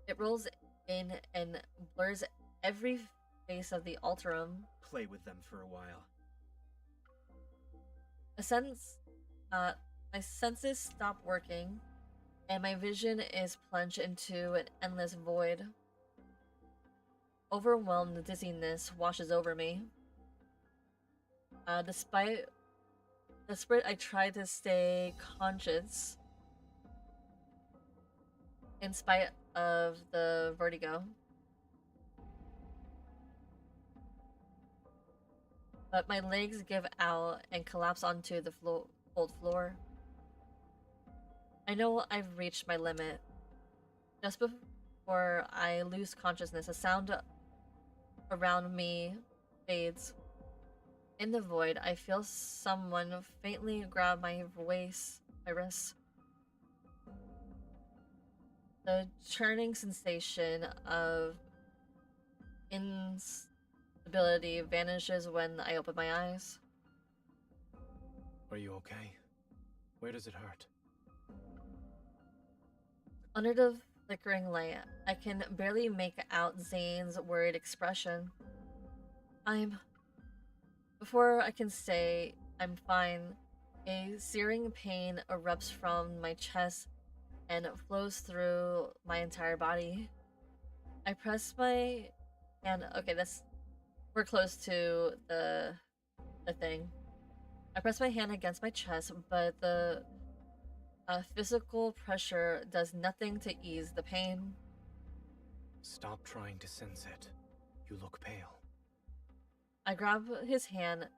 It rolls in and blurs every face of the Ultram. Play with them for a while. My senses stop working, and my vision is plunged into an endless void. Overwhelmed dizziness washes over me. Despite I try to stay conscious in spite of the vertigo. But my legs give out and collapse onto the cold floor. I know I've reached my limit. Just before I lose consciousness, a sound around me fades. In the void, I feel someone faintly grab my wrist. The churning sensation of instability vanishes when I open my eyes. Are you okay? Where does it hurt? Under the flickering light, I can barely make out Zane's worried expression. Before I can say I'm fine, A searing pain erupts from my chest and flows through my entire body. I press my hand. Okay, we're close to the thing. I press my hand against my chest, but the physical pressure does nothing to ease the pain. Stop trying to sense it. You look pale. I grab his hand,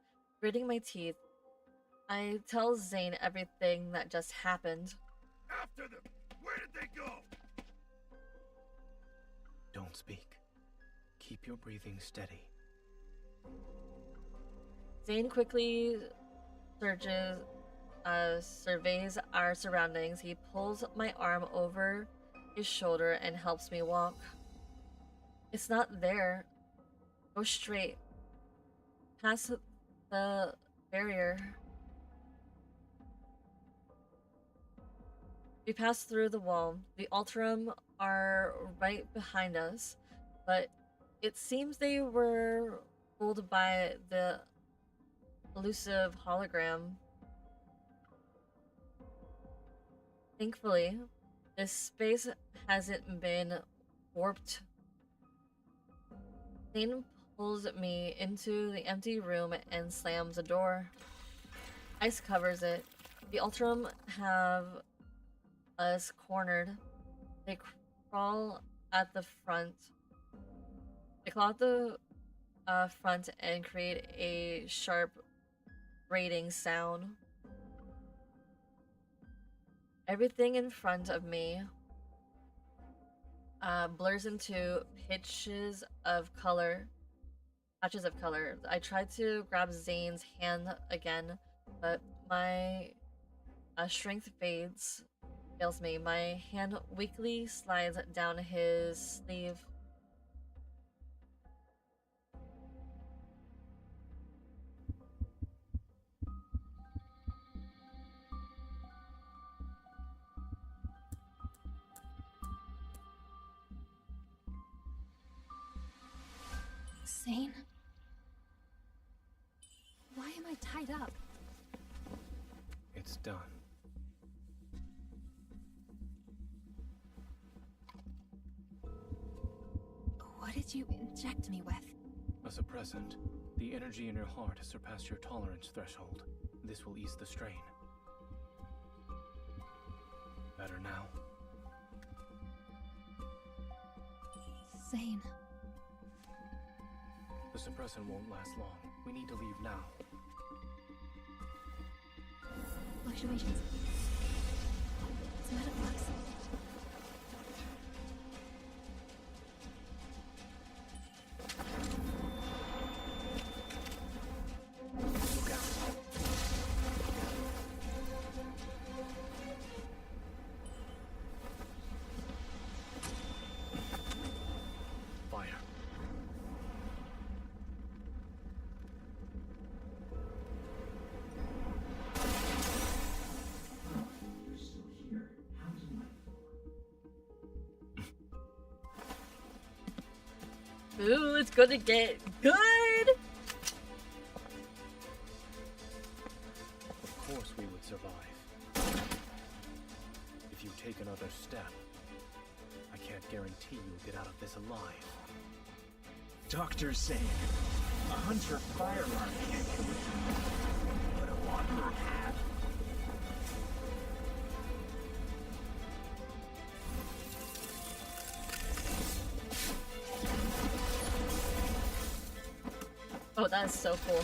gritting my teeth. I tell Zane everything that just happened. After them! Where did they go? Don't speak. Keep your breathing steady. Zane quickly surveys our surroundings. He pulls my arm over his shoulder and helps me walk. It's not there. Go straight. Past the barrier. We pass through the wall. The Alterum are right behind us, but it seems they were pulled by the elusive hologram. Thankfully, this space hasn't been warped. Zane pulls me into the empty room and slams the door. Ice covers it. The Alterum have us cornered. They crawl at the front. They claw at the front and create a sharp grating sound. Everything in front of me blurs into patches of color. I tried to grab Zane's hand again, but my strength fails me. My hand weakly slides down his sleeve. Zane? Why am I tied up? It's done. What did you inject me with? A suppressant. The energy in your heart has surpassed your tolerance threshold. This will ease the strain. Better now? Zane. The suppressant won't last long. We need to leave now. Fluctuations. It's metaflux. Look out. Fire. Ooh, it's gonna get good! Of course we would survive. If you take another step, I can't guarantee you'll get out of this alive. Dr. Zane, a hunter firearm can't kill a but a wanderer can. Oh, that is so cool.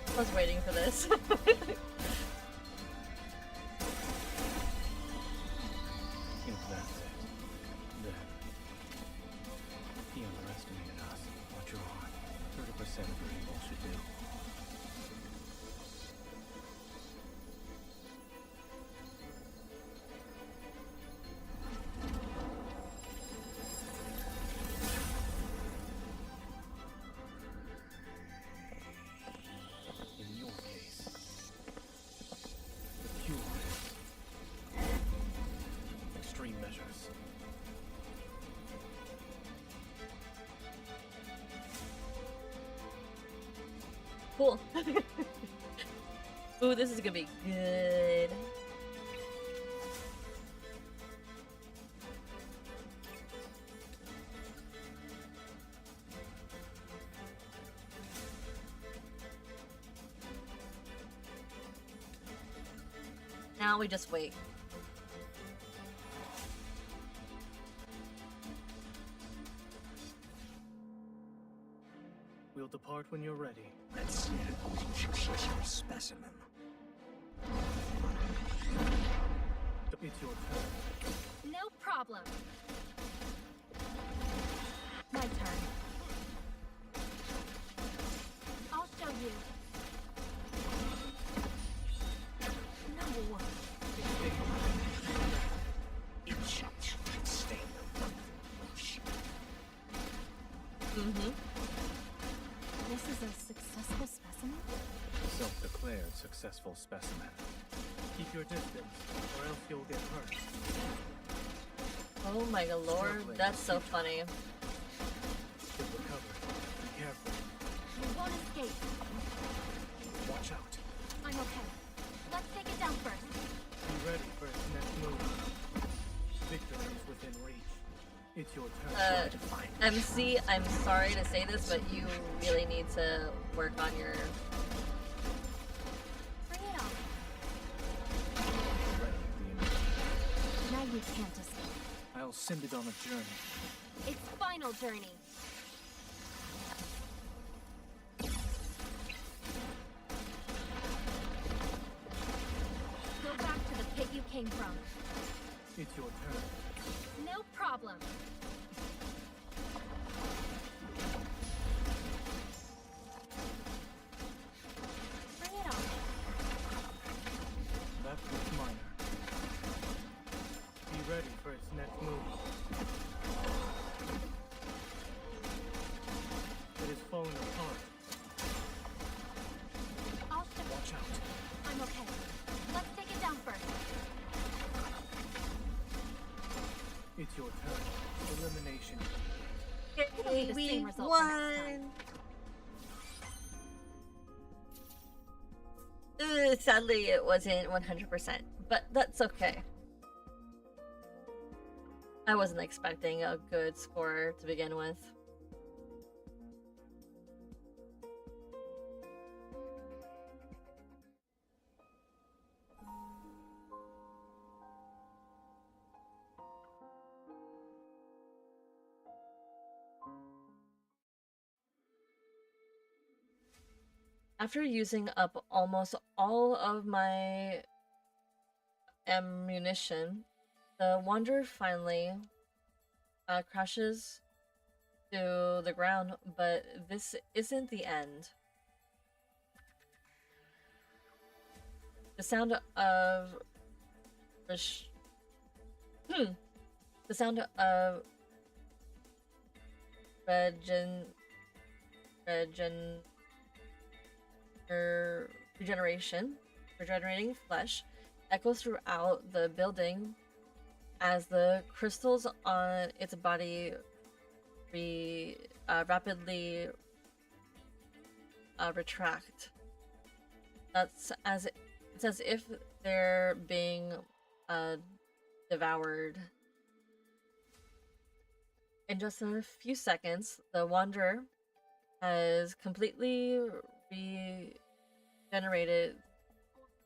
I was waiting for this. If that's it, then he underestimated us. Watch your heart. 30% of your evil should do. cool. Ooh, this is gonna be good. Now we just wait. We'll depart when you're ready. Let's see a successful specimen. It's your turn. No problem. My turn. I'll show you. No. Insects can stain them. Mm-hmm. This is a successful specimen? Self-declared successful specimen. Keep your distance, or else you'll get hurt. Oh my lord, that's so funny. Should recover. Be careful. You won't escape. Watch out. I'm okay. Let's take it down first. Be ready for its next move. Victory is within reach. It's your turn. MC, I'm sorry to say this, but you really need to work on your... Bring it on. Now you can't escape. I'll send it on a journey. Its final journey. Go back to the pit you came from. It's your turn. No problem. Bring it on. That was minor. Be ready for its next move. It is falling apart. I'll ship it. Watch out. I'm okay. Let's take it down first. It's your turn. Elimination. It'll be the same result for next time. Sadly, it wasn't 100%, but that's okay. I wasn't expecting a good score to begin with. After using up almost all of my ammunition, the Wanderer finally crashes to the ground, but this isn't the end. The sound of the sound of regenerating flesh echoes throughout the building as the crystals on its body rapidly retract. It's as if they're being devoured. In just a few seconds, the Wanderer has completely regenerated,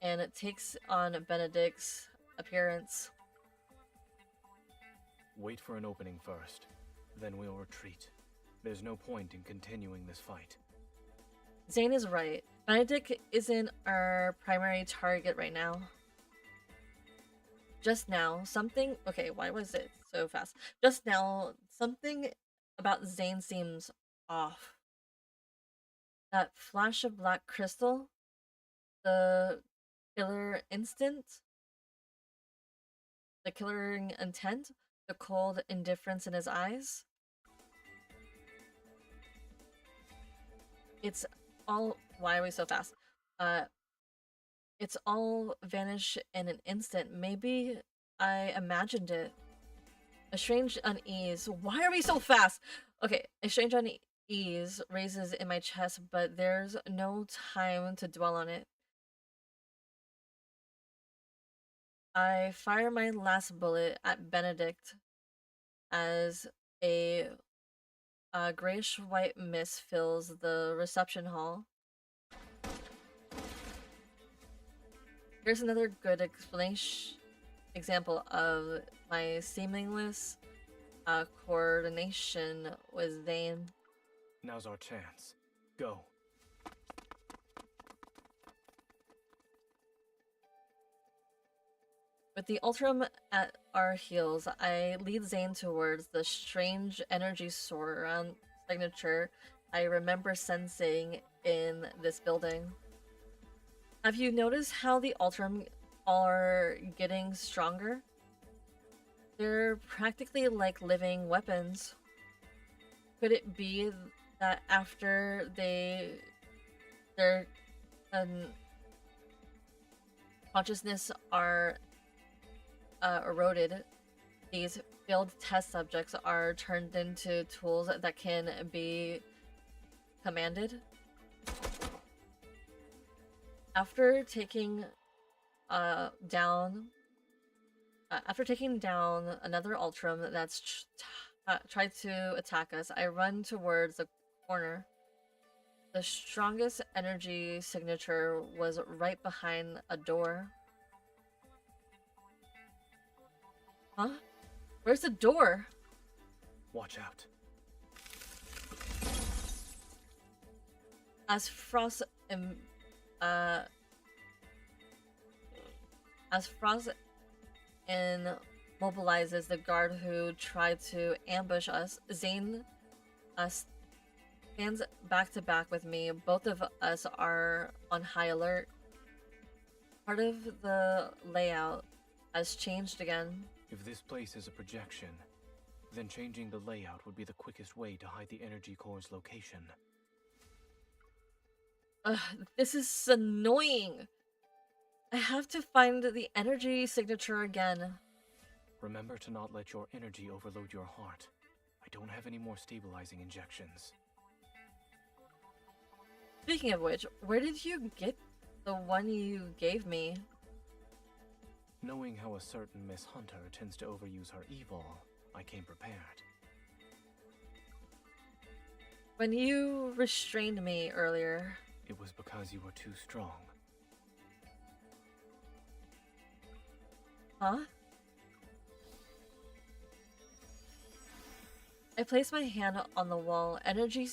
and it takes on Benedict's appearance. Wait for an opening first, then we'll retreat. There's no point in continuing this fight. Zane is right. Benedict isn't our primary target right now. Just now, something... Okay, why was it so fast? Just now, something about Zane seems off. That flash of black crystal, the killer instinct, the killing intent, the cold indifference in his eyes. It's all... Why are we so fast? It's all vanished in an instant. Maybe I imagined it. A strange unease. Why are we so fast? Okay, a strange unease ease raises in my chest, but there's no time to dwell on it. I fire my last bullet at Benedict as a grayish-white mist fills the reception hall. Here's another good example of my seamless coordination with Zane. Now's our chance. Go. With the Ultram at our heels, I lead Zane towards the strange energy surround signature I remember sensing in this building. Have you noticed how the Ultram are getting stronger? They're practically like living weapons. Could it be that after their consciousness are eroded, these failed test subjects are turned into tools that can be commanded? After taking down another Ultram that's tried to attack us, I run towards the corner. The strongest energy signature was right behind a door. Huh? Where's the door? Watch out. As Frost immobilizes the guard who tried to ambush us, Zane stands back to back with me. Both of us are on high alert. Part of the layout has changed again. If this place is a projection, then changing the layout would be the quickest way to hide the energy core's location. This is annoying. I have to find the energy signature again. Remember to not let your energy overload your heart. I don't have any more stabilizing injections. Speaking of which, where did you get the one you gave me? Knowing how a certain Miss Hunter tends to overuse her evil, I came prepared. When you restrained me earlier... It was because you were too strong. Huh? I place my hand on the wall. Energy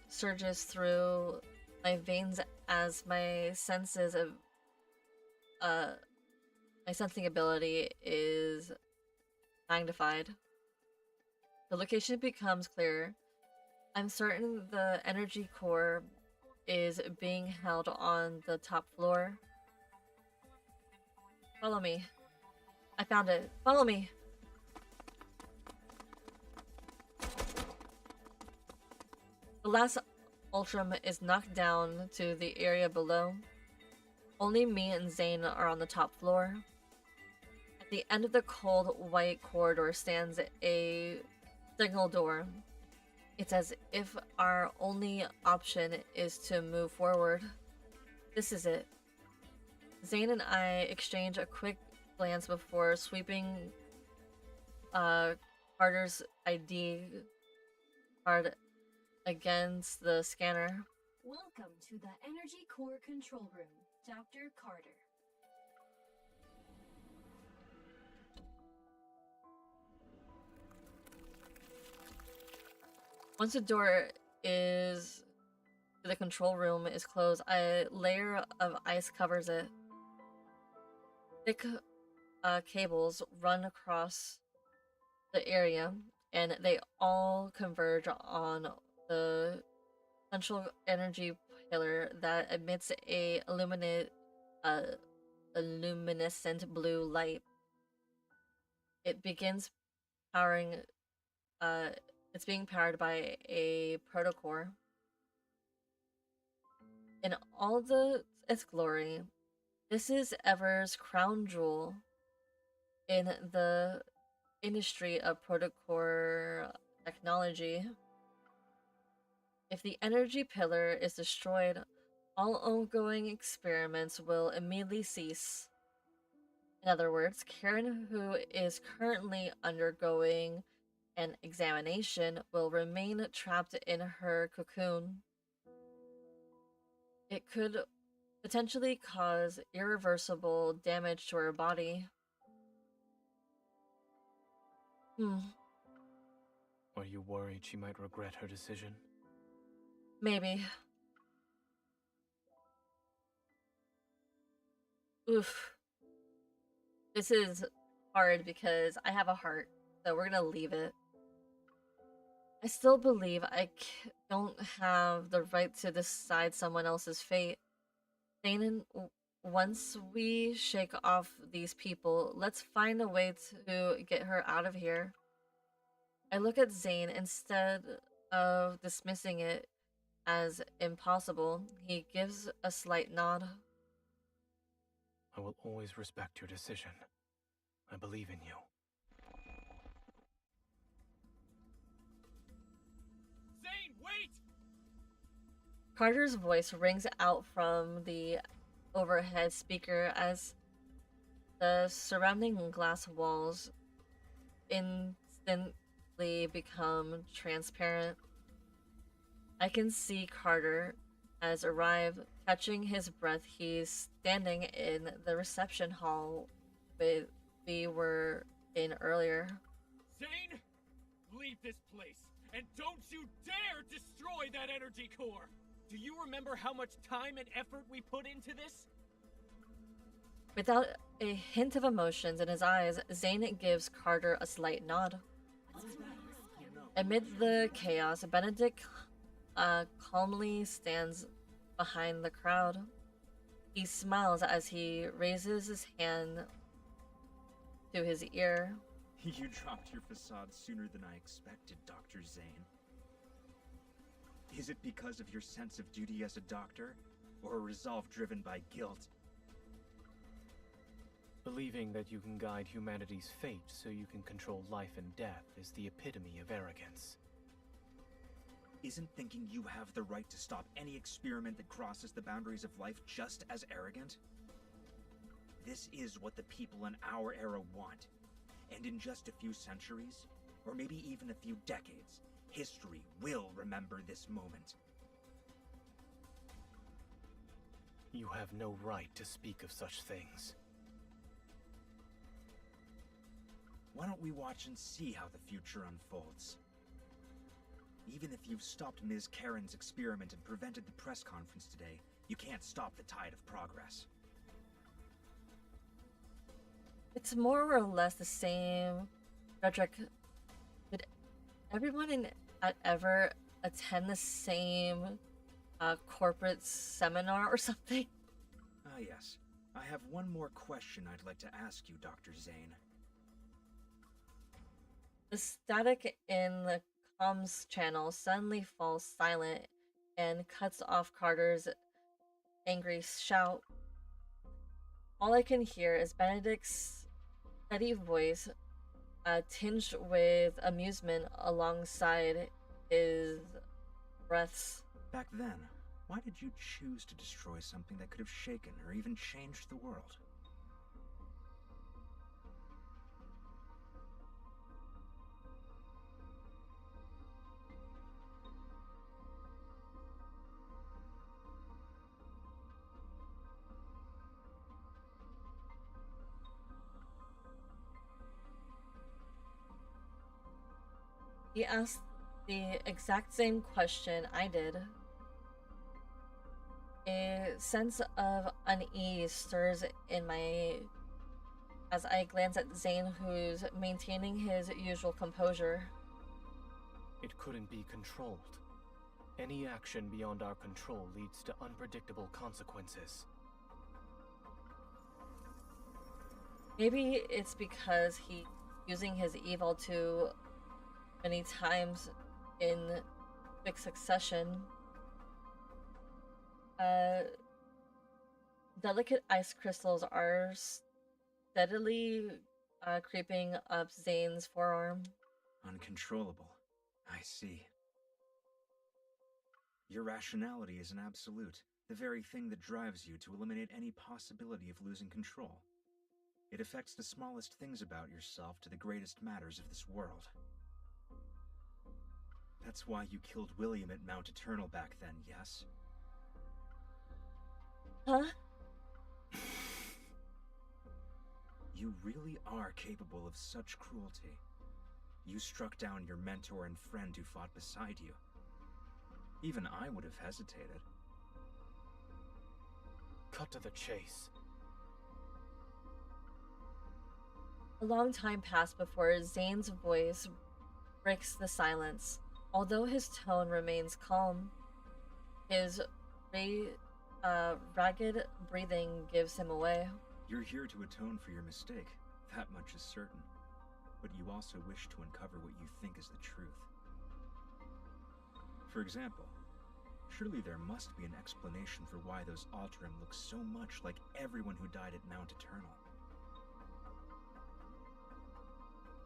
surges through my veins as my senses of my sensing ability is magnified. The location becomes clearer. I'm certain the energy core is being held on the top floor. Follow me. I found it. Follow me. The last Ultram is knocked down to the area below. Only me and Zane are on the top floor. At the end of the cold white corridor stands a signal door. It's as if our only option is to move forward. This is it. Zane and I exchange a quick glance before sweeping Carter's ID card against the scanner. Welcome to the Energy Core Control Room, Dr. Carter. Once the door to the control room is closed, a layer of ice covers it. Thick cables run across the area, and they all converge on the central energy pillar that emits a luminescent blue light. It begins powering. It's being powered by a protocore. In all its glory, this is Ever's crown jewel in the industry of protocore technology. If the energy pillar is destroyed, all ongoing experiments will immediately cease. In other words, Karen, who is currently undergoing an examination, will remain trapped in her cocoon. It could potentially cause irreversible damage to her body. Are you worried she might regret her decision? Maybe. Oof. This is hard because I have a heart, so we're gonna leave it. I still believe I don't have the right to decide someone else's fate. Zane, once we shake off these people, let's find a way to get her out of here. I look at Zane. Instead of dismissing it as impossible, he gives a slight nod. I will always respect your decision. I believe in you. Zane, wait! Carter's voice rings out from the overhead speaker as the surrounding glass walls instantly become transparent. I can see Carter has arrived. Catching his breath, he's standing in the reception hall we were in earlier. Zane, leave this place, and don't you dare destroy that energy core! Do you remember how much time and effort we put into this? Without a hint of emotions in his eyes, Zane gives Carter a slight nod. Amid the chaos, Benedict calmly stands behind the crowd. He smiles as he raises his hand to his ear. You dropped your facade sooner than I expected, Dr. Zane. Is it because of your sense of duty as a doctor, or a resolve driven by guilt? Believing that you can guide humanity's fate so you can control life and death is the epitome of arrogance. Isn't thinking you have the right to stop any experiment that crosses the boundaries of life just as arrogant? This is what the people in our era want. And in just a few centuries, or maybe even a few decades, history will remember this moment. You have no right to speak of such things. Why don't we watch and see how the future unfolds? Even if you've stopped Ms. Karen's experiment and prevented the press conference today, you can't stop the tide of progress. It's more or less the same. Frederick, did everyone ever attend the same corporate seminar or something? Ah, yes. I have one more question I'd like to ask you, Dr. Zane. The static in the comms channel suddenly falls silent and cuts off Carter's angry shout. All I can hear is Benedict's steady voice, tinged with amusement alongside his breaths. Back then, why did you choose to destroy something that could have shaken or even changed the world? He asked the exact same question I did. A sense of unease stirs in my as I glance at Zane, who's maintaining his usual composure. It couldn't be controlled. Any action beyond our control leads to unpredictable consequences. Maybe it's because he's using his evil too many times in quick succession. Delicate ice crystals are steadily creeping up Zane's forearm. Uncontrollable. I see. Your rationality is an absolute, the very thing that drives you to eliminate any possibility of losing control. It affects the smallest things about yourself to the greatest matters of this world. That's why you killed William at Mount Eternal back then, yes? Huh? You really are capable of such cruelty. You struck down your mentor and friend who fought beside you. Even I would have hesitated. Cut to the chase. A long time passed before Zane's voice breaks the silence. Although his tone remains calm, his ragged breathing gives him away. You're here to atone for your mistake, that much is certain. But you also wish to uncover what you think is the truth. For example, surely there must be an explanation for why those Alterum look so much like everyone who died at Mount Eternal.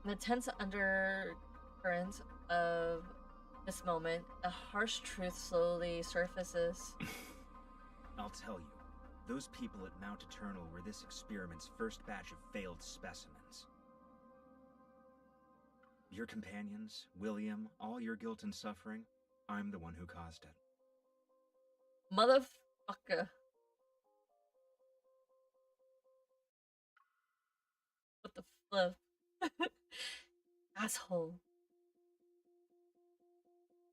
In the tense undercurrent of this moment, a harsh truth slowly surfaces. I'll tell you, those people at Mount Eternal were this experiment's first batch of failed specimens. Your companions, William, all your guilt and suffering, I'm the one who caused it. Motherfucker. What the flip? Asshole.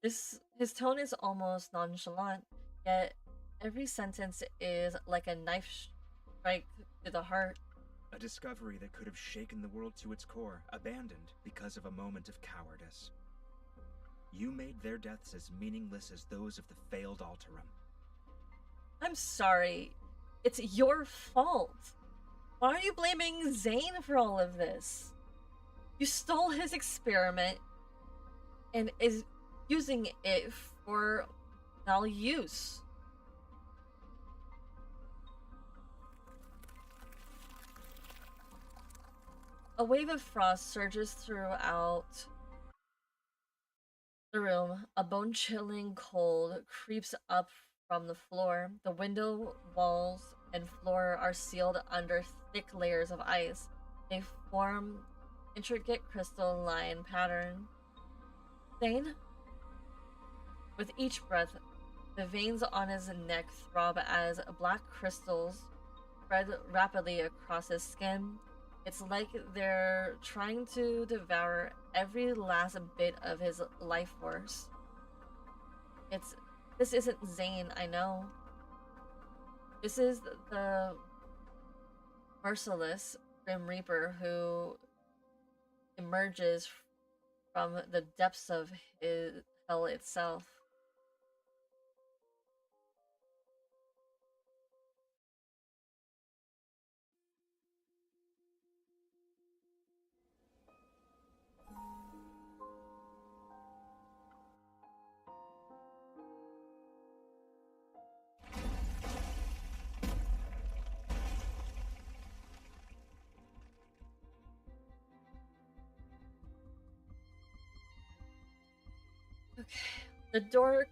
His tone is almost nonchalant, yet every sentence is like a knife strike to the heart. A discovery that could have shaken the world to its core, abandoned because of a moment of cowardice. You made their deaths as meaningless as those of the failed Alterum. I'm sorry. It's your fault. Why are you blaming Zane for all of this? You stole his experiment and is using it for use. A wave of frost surges throughout the room. A bone-chilling cold creeps up from the floor. The window, walls, and floor are sealed under thick layers of ice. They form intricate crystalline pattern. Zane? With each breath, the veins on his neck throb as black crystals spread rapidly across his skin. It's like they're trying to devour every last bit of his life force. This isn't Zane, I know. This is the merciless Grim Reaper who emerges from the depths of hell itself. Okay. The door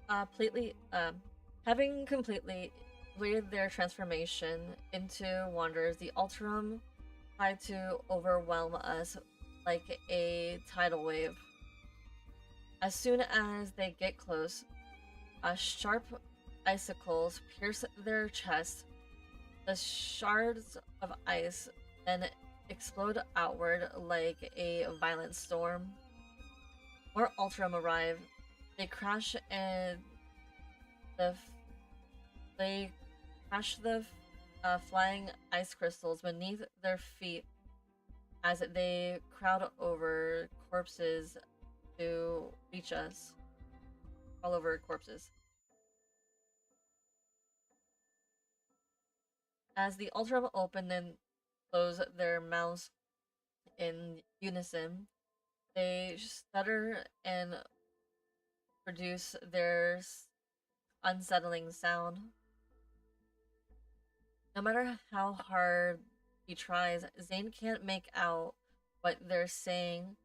having completely completed their transformation into wanderers, the Alterum try to overwhelm us like a tidal wave. As soon as they get close, sharp icicles pierce their chest. The shards of ice then explode outward like a violent storm. More Alterum arrive. They crash the flying ice crystals beneath their feet as they crowd over corpses to reach us. All over corpses. As the Alterum open and close their mouths in unison, they stutter and produce their unsettling sound. No matter how hard he tries, Zane can't make out what they're saying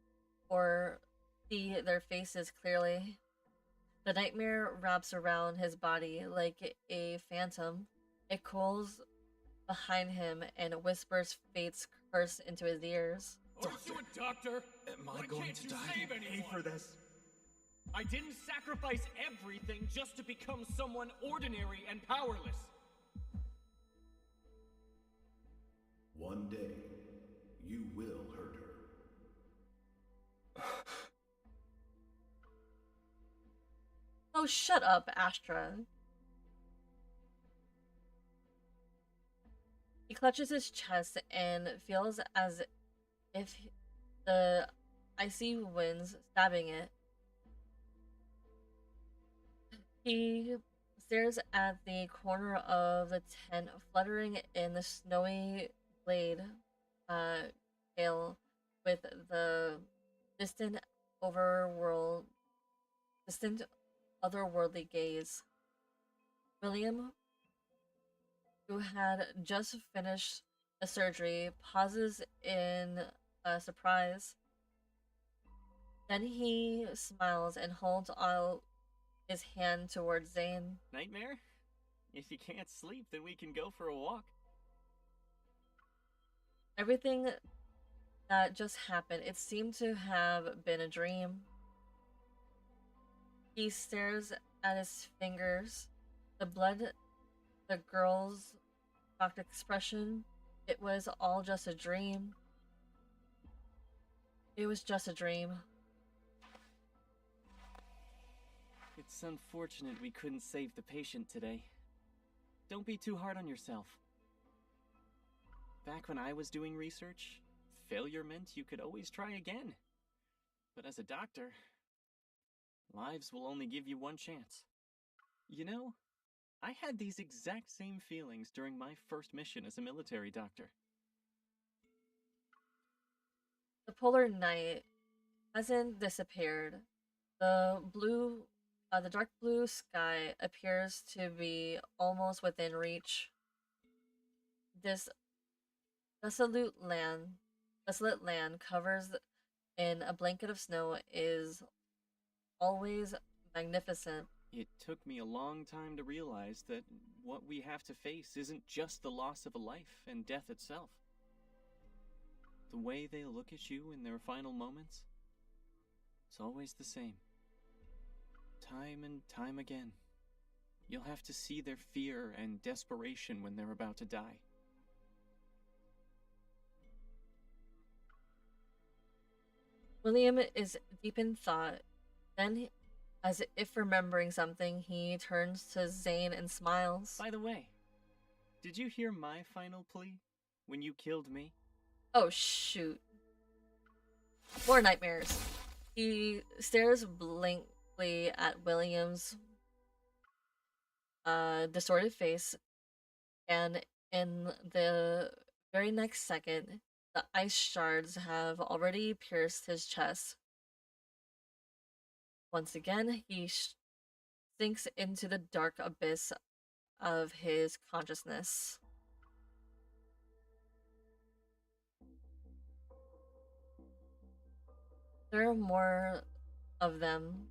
or see their faces clearly. The nightmare wraps around his body like a phantom. It crawls behind him and whispers fate's curse into his ears. Aren't you a doctor? Am I Why going can't to you die? save Pay anyone? for this? I didn't sacrifice everything just to become someone ordinary and powerless. One day, you will hurt her. Oh, shut up, Astra. He clutches his chest and feels as if the icy winds stabbing it. He stares at the corner of the tent, fluttering in the snowy glade, pale with the distant otherworldly gaze. William, who had just finished a surgery, pauses in surprise. Then he smiles and holds out his hand towards Zane. Nightmare? If you can't sleep, then we can go for a walk. Everything that just happened, it seemed to have been a dream. He stares at his fingers, the blood, the girl's shocked expression. It was all just a dream. It was just a dream. It's unfortunate we couldn't save the patient today. Don't be too hard on yourself. Back when I was doing research, failure meant you could always try again. But as a doctor, lives will only give you one chance. You know, I had these exact same feelings during my first mission as a military doctor. The polar night hasn't disappeared. The dark blue sky appears to be almost within reach. This desolate land covers in a blanket of snow is always magnificent. It took me a long time to realize that what we have to face isn't just the loss of a life and death itself. The way they look at you in their final moments, it's always the same. Time and time again. You'll have to see their fear and desperation when they're about to die. William is deep in thought. Then, as if remembering something, he turns to Zane and smiles. By the way, did you hear my final plea when you killed me? Oh, shoot. More nightmares. He stares blankly at William's distorted face, and in the very next second, the ice shards have already pierced his chest. Once again, he sinks into the dark abyss of his consciousness. There are more of them.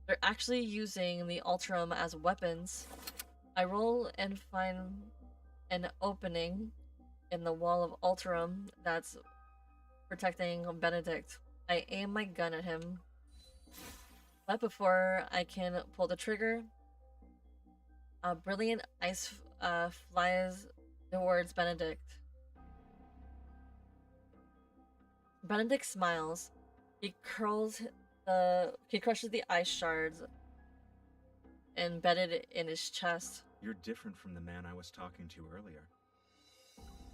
They're actually using the Ultram as weapons. I roll and find an opening in the wall of Ultram that's protecting Benedict. I aim my gun at him. But before I can pull the trigger, a brilliant ice flies towards Benedict. Benedict smiles. He crushes the ice shards embedded in his chest. You're different from the man I was talking to earlier.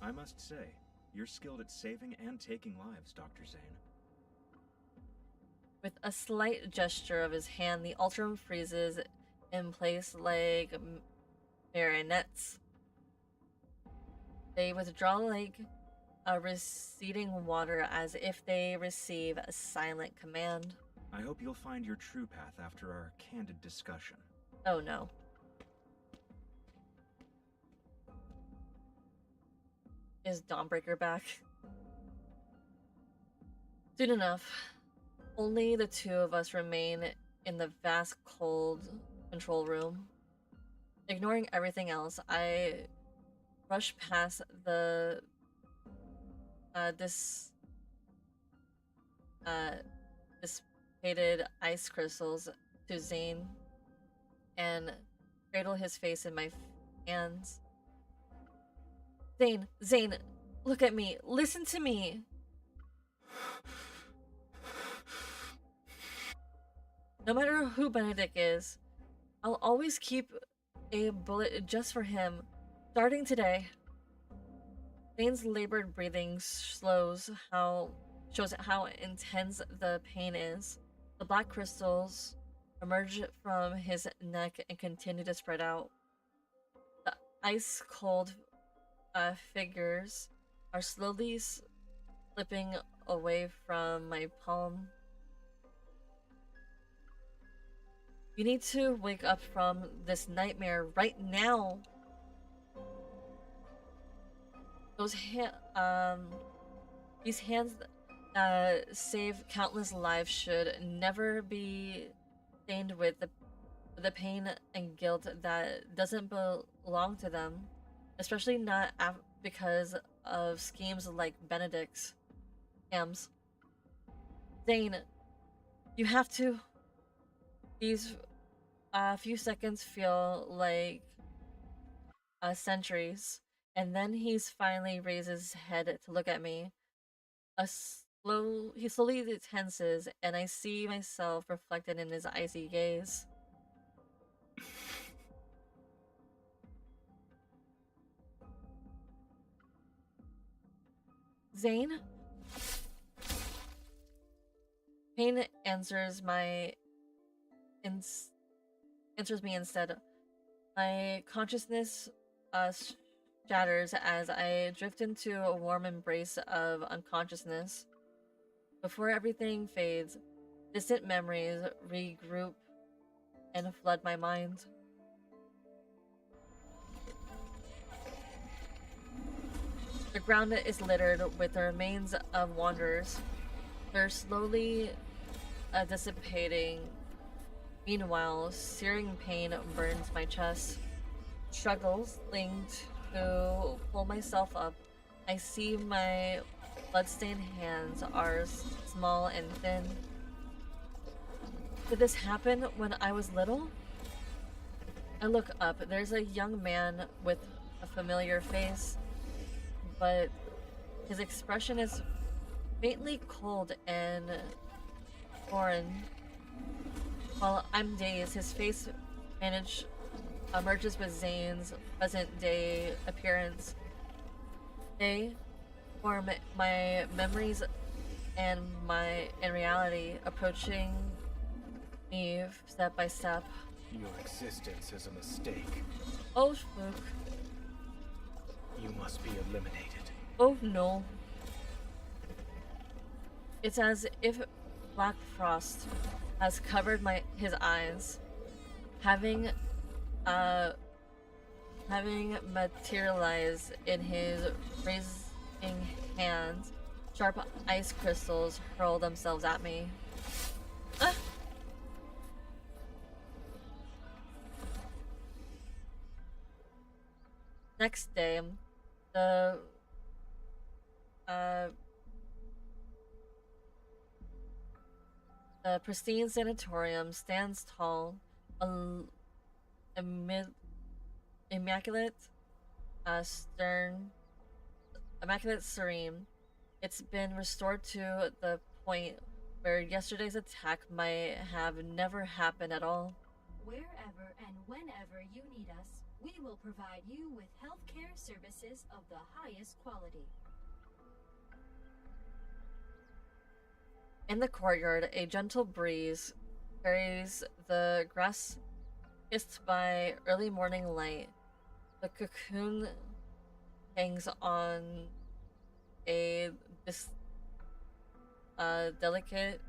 I must say, you're skilled at saving and taking lives, Dr. Zane. With a slight gesture of his hand, the Ultram freezes in place like marionettes. They withdraw like a receding water as if they receive a silent command. I hope you'll find your true path after our candid discussion. Oh no. Is Dawnbreaker back? Soon enough, only the two of us remain in the vast, cold control room. Ignoring everything else, I rush past the dissipated ice crystals to Zane and cradle his face in my hands. Zane, look at me. Listen to me. No matter who Benedict is, I'll always keep a bullet just for him, starting today. Zane's labored breathing shows how intense the pain is. The black crystals emerge from his neck and continue to spread out. The ice-cold figures are slowly slipping away from my palm. You need to wake up from this nightmare right now. These hands that save countless lives should never be stained with the pain and guilt that doesn't belong to them, especially not because of schemes like Benedict's. Scams. Zane, you have to. These few seconds feel like centuries, and then he's finally raises his head to look at me. He slowly tenses, and I see myself reflected in his icy gaze. Zane? Pain answers me instead. My consciousness shatters as I drift into a warm embrace of unconsciousness. Before everything fades, distant memories regroup and flood my mind. The ground is littered with the remains of wanderers. They're slowly dissipating. Meanwhile, searing pain burns my chest. Struggling to pull myself up, I see my bloodstained hands are small and thin. Did this happen when I was little? I look up. There's a young man with a familiar face, but his expression is faintly cold and foreign. While I'm dazed, his face emerges with Zane's present-day appearance. They form my memories and reality, approaching me step by step. Your existence is a mistake. Oh, Spook. You must be eliminated. Oh, no. It's as if black frost has covered his eyes, having materialized in his raising hands. Sharp ice crystals hurl themselves at me. Ah! Next day, the pristine sanatorium stands tall, immaculate, serene. It's been restored to the point where yesterday's attack might have never happened at all. Wherever and whenever you need us, we will provide you with healthcare services of the highest quality. In the courtyard, a gentle breeze carries the grass kissed by early morning light. The cocoon hangs on a delicate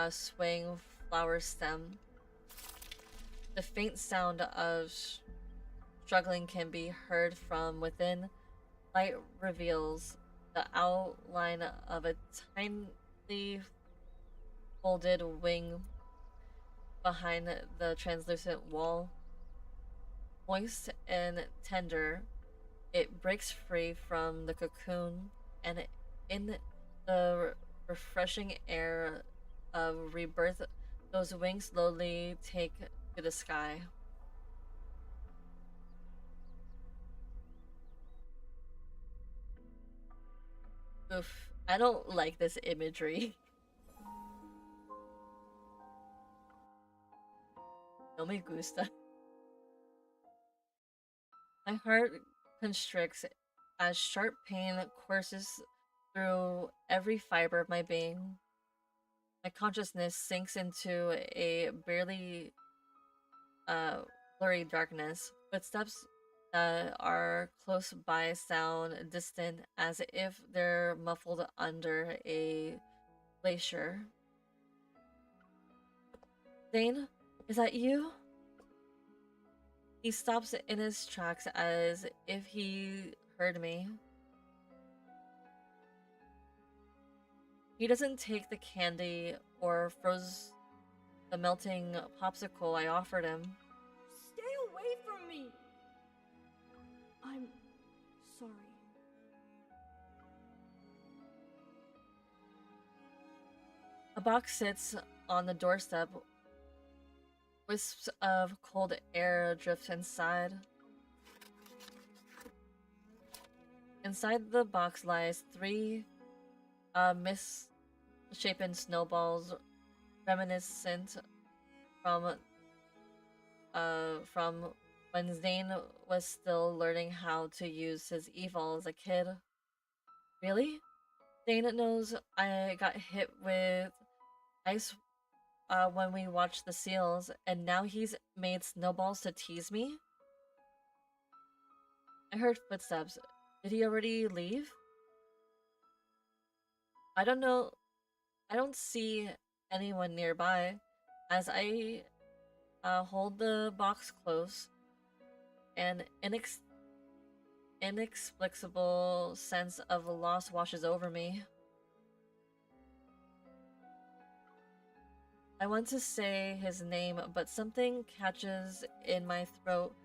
swaying flower stem. The faint sound of struggling can be heard from within. Light reveals the outline of a tiny folded wing. behind the translucent wall. Moist and tender, it breaks free from the cocoon, and in the refreshing air of rebirth, those wings slowly take to the sky. Oof, I don't like this imagery. No me gusta. My heart constricts as sharp pain courses through every fiber of my being. My consciousness sinks into a barely blurry darkness. Footsteps that are close by sound distant as if they're muffled under a glacier. Zane, is that you? He stops in his tracks as if he heard me. He doesn't take the candy or froze the melting popsicle I offered him. Stay away from me! I'm sorry. A box sits on the doorstep. Wisps of cold air drift inside. Inside the box lies three misshapen snowballs reminiscent from when Zane was still learning how to use his evil as a kid. Really? Zane knows I got hit with ice when we watched the seals, and now he's made snowballs to tease me? I heard footsteps. Did he already leave? I don't know. I don't see anyone nearby as I hold the box close. An inexplicable sense of loss washes over me. I want to say his name, but something catches in my throat.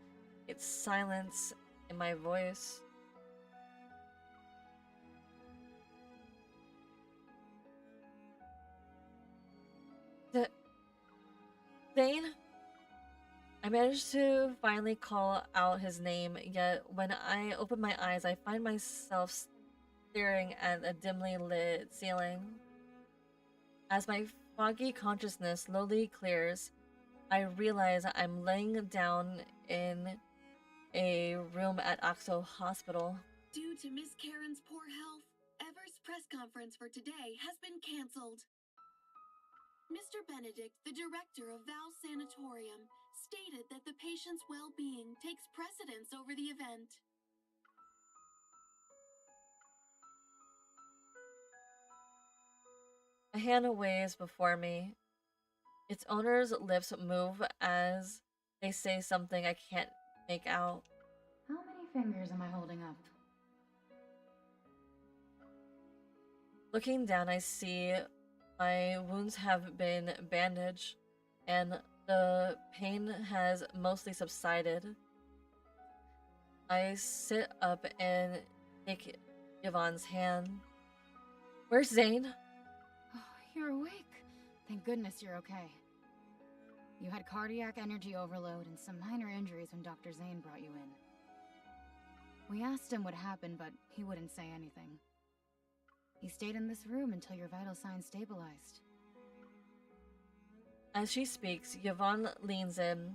It's silence in my voice. Zane? I managed to finally call out his name, yet when I open my eyes, I find myself staring at a dimly lit ceiling. As my foggy consciousness slowly clears, I realize I'm laying down in a room at Oxo Hospital. Due to Miss Karen's poor health, Ever's press conference for today has been cancelled. Mr. Benedict, the director of Val Sanatorium, stated that the patient's well-being takes precedence over the event. A hand waves before me. Its owner's lips move as they say something I can't make out. How many fingers am I holding up? Looking down, I see my wounds have been bandaged, and the pain has mostly subsided. I sit up and take Yvonne's hand. Where's Zane? Oh, you're awake. Thank goodness you're okay. You had cardiac energy overload and some minor injuries when Dr. Zane brought you in. We asked him what happened, but he wouldn't say anything. He stayed in this room until your vital signs stabilized. As she speaks, Yvonne leans in.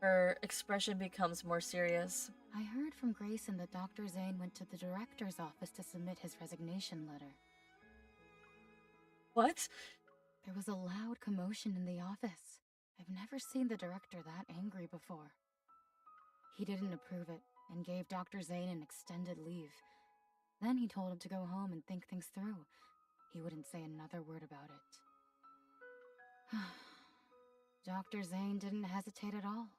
Her expression becomes more serious. I heard from Grayson that Dr. Zane went to the director's office to submit his resignation letter. What? There was a loud commotion in the office. I've never seen the director that angry before. He didn't approve it and gave Dr. Zane an extended leave. Then he told him to go home and think things through. He wouldn't say another word about it. Dr. Zane didn't hesitate at all.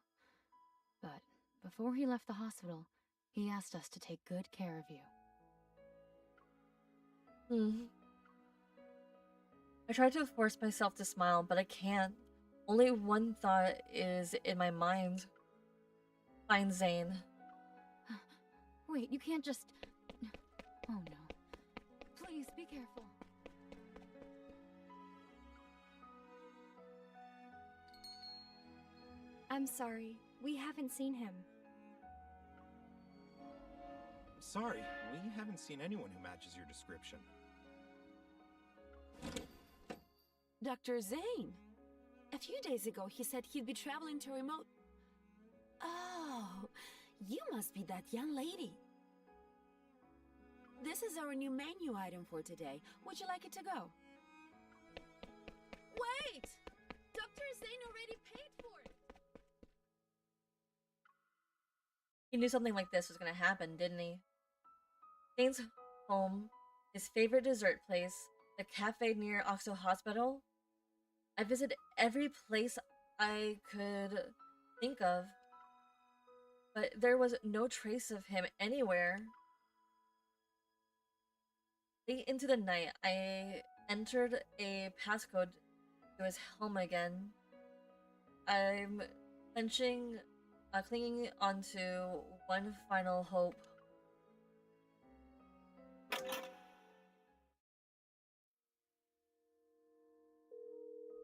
But before he left the hospital, he asked us to take good care of you. I try to force myself to smile, but I can't. Only one thought is in my mind. Find Zane. Wait, you can't just... Oh no. Please, be careful. I'm sorry, we haven't seen him. Sorry, we haven't seen anyone who matches your description. Dr. Zane! A few days ago, he said he'd be traveling to remote... Oh, you must be that young lady. This is our new menu item for today. Would you like it to go? Wait! Dr. Zane already paid for it! He knew something like this was gonna happen, didn't he? Zane's home, his favorite dessert place, the cafe near Oxo Hospital. I visited every place I could think of, but there was no trace of him anywhere. Late into the night, I entered a passcode to his home again. I'm clinging onto one final hope.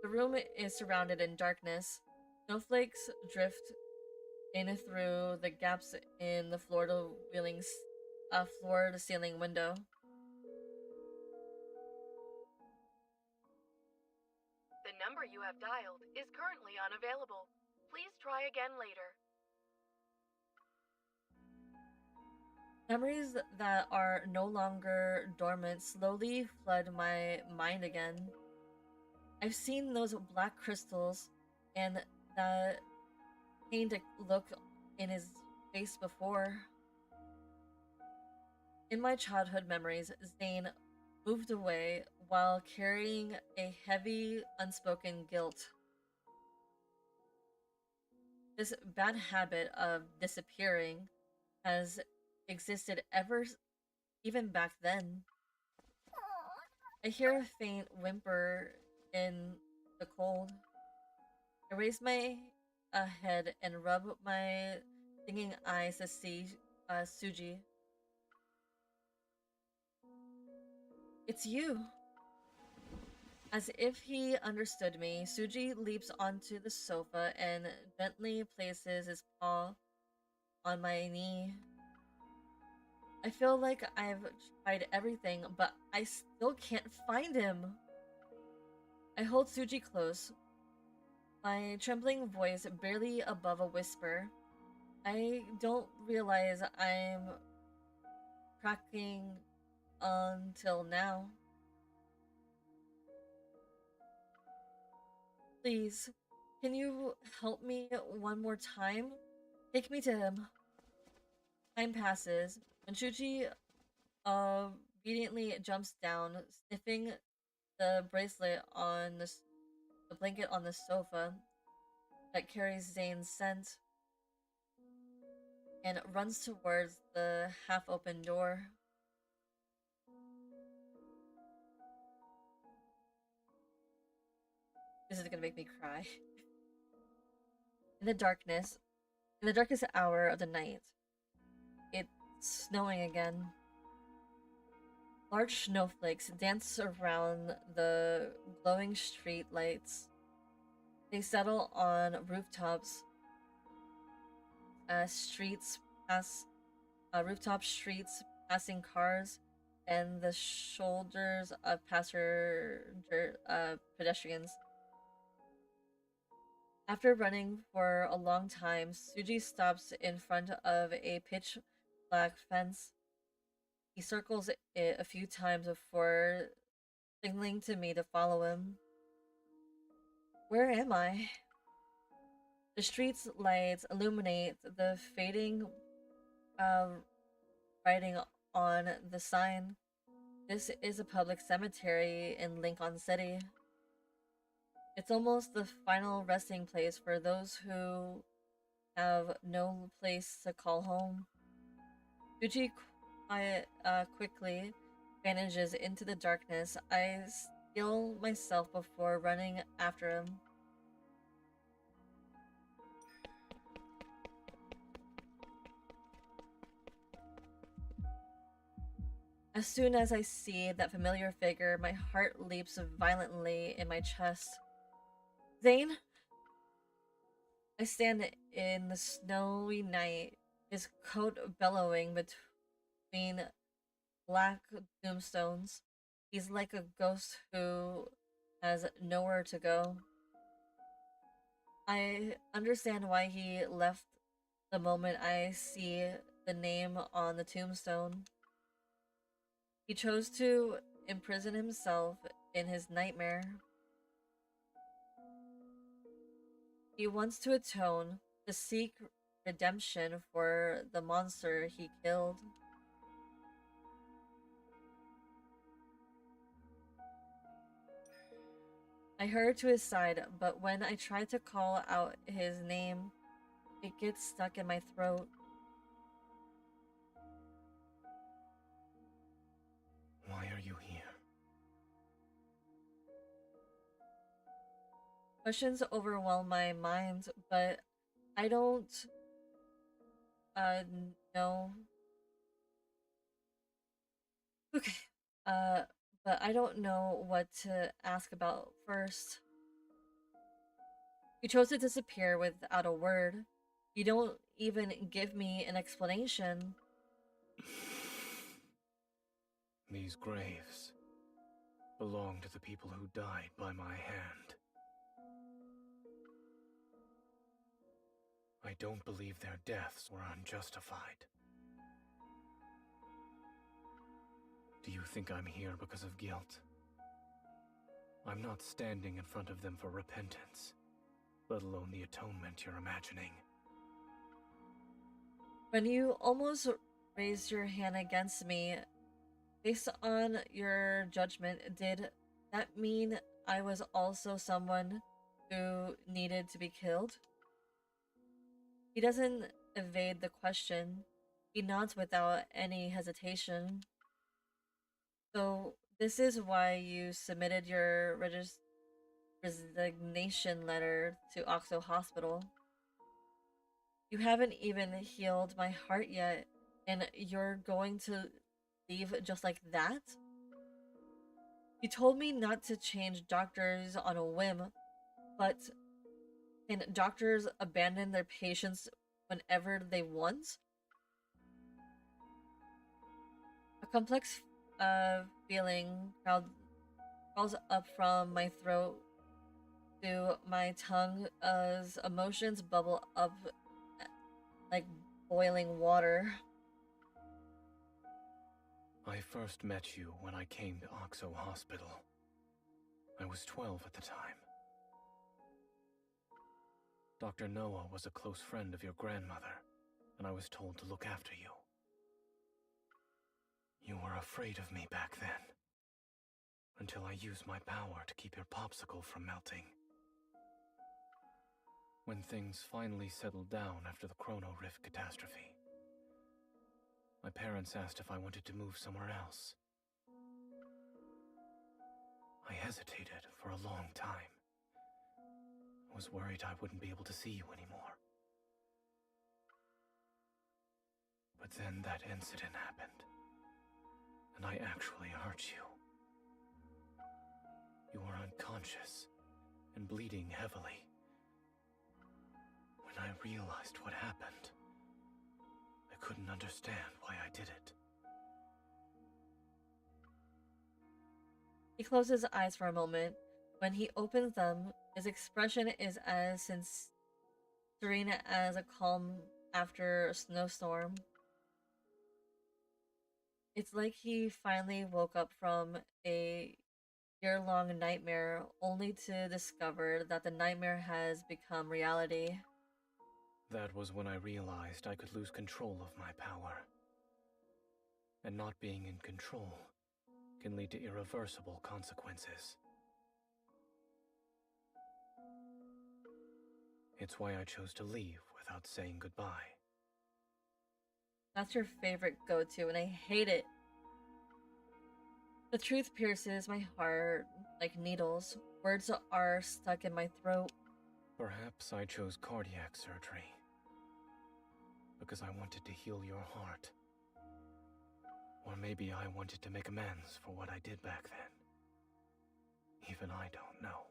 The room is surrounded in darkness. Snowflakes drift in through the gaps in the floor-to-ceiling window. The number you have dialed is currently unavailable. Please try again later. Memories that are no longer dormant slowly flood my mind again. I've seen those black crystals and that pained look in his face before. In my childhood memories, Zane moved away while carrying a heavy, unspoken guilt. This bad habit of disappearing has existed even back then. I hear a faint whimper in the cold. I raise my head and rub my stinging eyes to see Suji. It's you. As if he understood me, Suji leaps onto the sofa and gently places his paw on my knee. I feel like I've tried everything, but I still can't find him. I hold Suji close, my trembling voice barely above a whisper. I don't realize I'm cracking until now. Please, can you help me one more time? Take me to him. Time passes. When Shuji obediently jumps down, sniffing the bracelet on the blanket on the sofa that carries Zane's scent, and runs towards the half-open door. This is gonna make me cry. In the darkest hour of the night, it's snowing again. Large snowflakes dance around the glowing street lights. They settle on rooftops. Rooftop streets, passing cars, and the shoulders of pedestrians. After running for a long time, Suji stops in front of a pitch black fence. He circles it a few times before signaling to me to follow him. Where am I? The street's lights illuminate the fading writing on the sign. This is a public cemetery in Lincoln City. It's almost the final resting place for those who have no place to call home. Yuji quickly vanishes into the darkness. I steel myself before running after him. As soon as I see that familiar figure, my heart leaps violently in my chest. Zane? I stand in the snowy night, his coat bellowing between black tombstones. He's like a ghost who has nowhere to go. I understand why he left the moment I see the name on the tombstone. He chose to imprison himself in his nightmare. He wants to atone, to seek redemption for the monster he killed. I hurry to his side, but when I try to call out his name, it gets stuck in my throat. Why are you here? Questions overwhelm my mind, but I don't know. Okay. But I don't know what to ask about first. You chose to disappear without a word. You don't even give me an explanation. These graves belong to the people who died by my hand. I don't believe their deaths were unjustified. Do you think I'm here because of guilt? I'm not standing in front of them for repentance, let alone the atonement you're imagining. When you almost raised your hand against me, based on your judgment, did that mean I was also someone who needed to be killed? He doesn't evade the question. He nods without any hesitation. So, this is why you submitted your resignation letter to Oxo Hospital. You haven't even healed my heart yet, and you're going to leave just like that? You told me not to change doctors on a whim, but can doctors abandon their patients whenever they want? A complex feeling crawls up from my throat to my tongue as emotions bubble up like boiling water. I first met you when I came to Oxo Hospital. I was 12 at the time. Dr. Noah was a close friend of your grandmother, and I was told to look after you. You were afraid of me back then, until I used my power to keep your popsicle from melting. When things finally settled down after the Chrono Rift catastrophe, my parents asked if I wanted to move somewhere else. I hesitated for a long time. I was worried I wouldn't be able to see you anymore. But then that incident happened, and I actually hurt you. You were unconscious and bleeding heavily. When I realized what happened, I couldn't understand why I did it. He closes his eyes for a moment. When he opens them, his expression is as serene as a calm after a snowstorm. It's like he finally woke up from a year-long nightmare, only to discover that the nightmare has become reality. That was when I realized I could lose control of my power. And not being in control can lead to irreversible consequences. It's why I chose to leave without saying goodbye. That's your favorite go-to, and I hate it. The truth pierces my heart like needles. Words are stuck in my throat. Perhaps I chose cardiac surgery because I wanted to heal your heart. Or maybe I wanted to make amends for what I did back then. Even I don't know.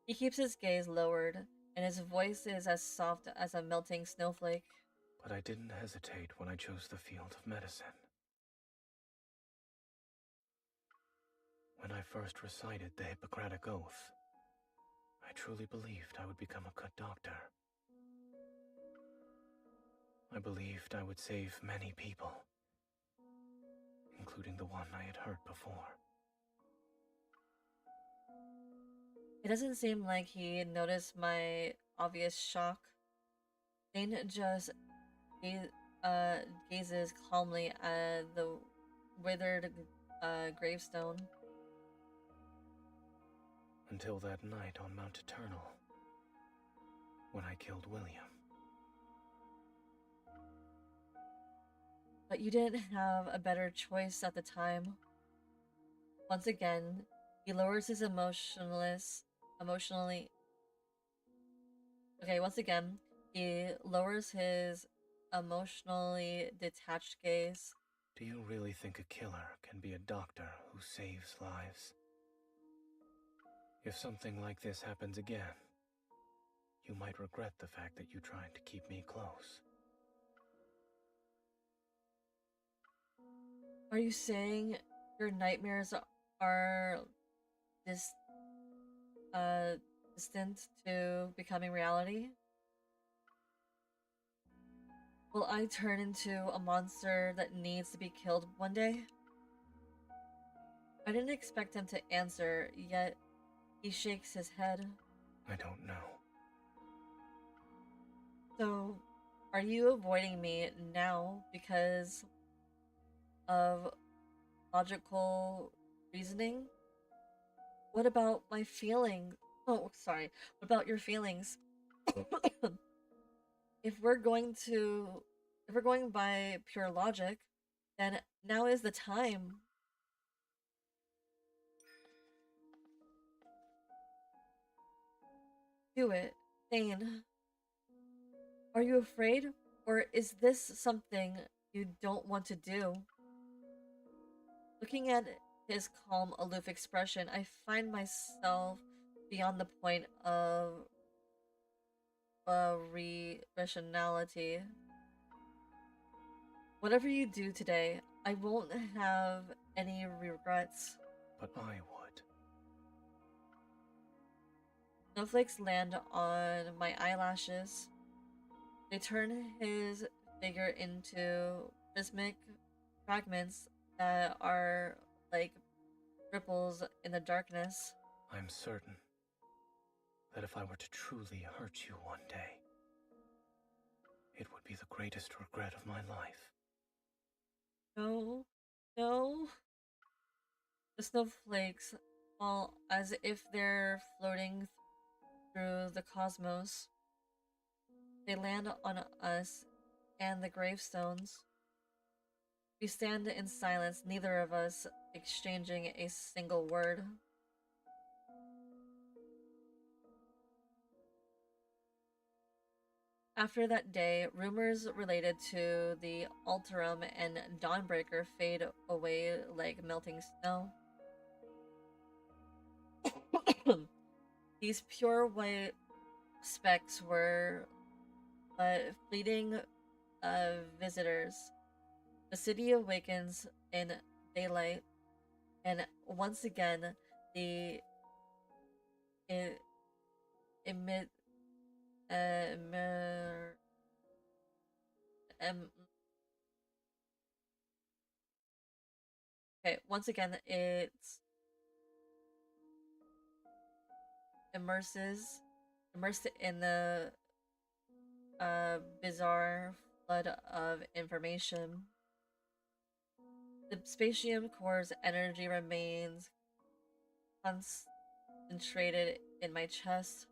He keeps his gaze lowered, and his voice is as soft as a melting snowflake. But I didn't hesitate when I chose the field of medicine. When I first recited the Hippocratic Oath, I truly believed I would become a good doctor. I believed I would save many people, including the one I had hurt before. It doesn't seem like he noticed my obvious shock. Dane just gazes calmly at the withered gravestone. Until that night on Mount Eternal, when I killed William. But you didn't have a better choice at the time. Once again, he lowers his once again, he lowers his emotionally detached gaze. Do you really think a killer can be a doctor who saves lives? If something like this happens again, you might regret the fact that you tried to keep me close. Are you saying your nightmares are distant to becoming reality? Will I turn into a monster that needs to be killed one day? I didn't expect him to answer, yet he shakes his head. I don't know. So, are you avoiding me now because of logical reasoning? What about my feelings? Oh, sorry. What about your feelings? If we're going by pure logic, then now is the time. Do it, Thane. Are you afraid, or is this something you don't want to do? Looking at his calm, aloof expression, I find myself beyond the point of rationality. Whatever you do today, I won't have any regrets. But I would. Snowflakes land on my eyelashes. They turn his figure into rhythmic fragments that are like ripples in the darkness. I'm certain that if I were to truly hurt you one day, it would be the greatest regret of my life. No, no. The snowflakes fall as if they're floating through the cosmos. They land on us and the gravestones. We stand in silence, neither of us exchanging a single word. After that day, rumors related to the Alterum and Dawnbreaker fade away like melting snow. These pure white specks were but fleeting visitors. The city awakens in daylight, and once again, okay, once again, it's immersed in the bizarre flood of information. The spatium core's energy remains concentrated in my chest.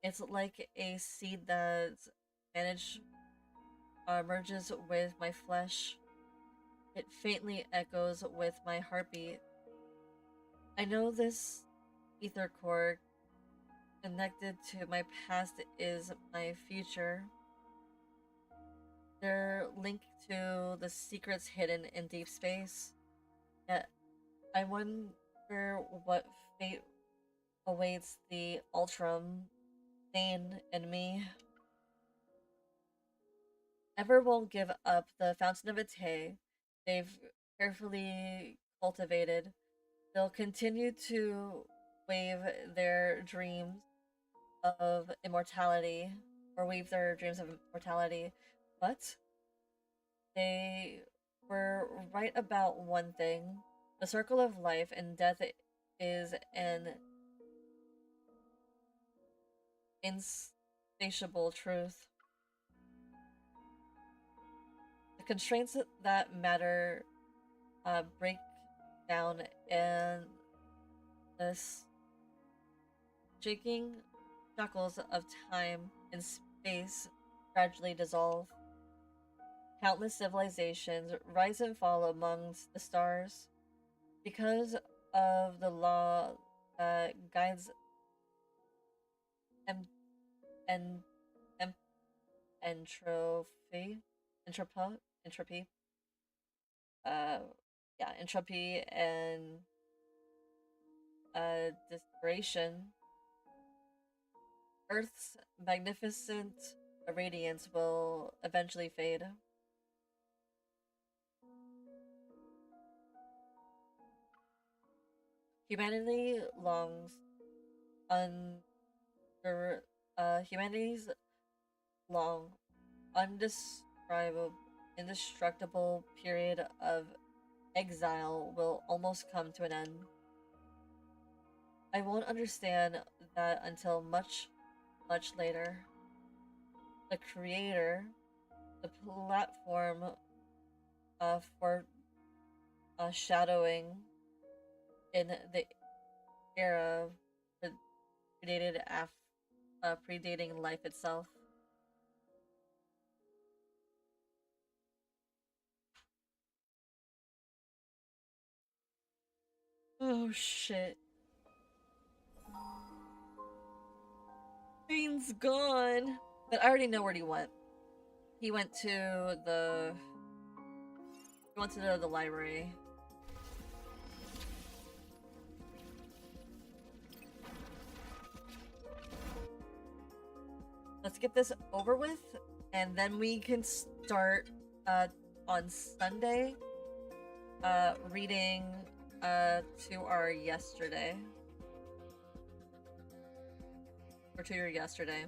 It's like a seed that's merges with my flesh. It faintly echoes with my heartbeat. I know this ether core connected to my past is my future. they're linked to the secrets hidden in deep space. Yet, I wonder what fate awaits the Ultram Thane and me. Ever won't give up the Fountain of Ate they've carefully cultivated. They'll continue to wave their dreams of immortality, or weave their dreams of immortality, but they were right about one thing. The circle of life and death is an insatiable truth. The constraints that matter break down, and the shaking shackles of time and space gradually dissolve. Countless civilizations rise and fall amongst the stars because of the law that guides entropy. Entropy and desperation. Earth's magnificent radiance will eventually fade. Humanity longs humanity's long, indestructible period of exile will almost come to an end. I won't understand that until much, much later. The creator, the platform for shadowing in the era predating life itself. Oh shit. Bane's gone. But I already know where he went. He went to the library. Let's get this over with, and then we can start on Sunday reading to our yesterday. Or to your yesterday.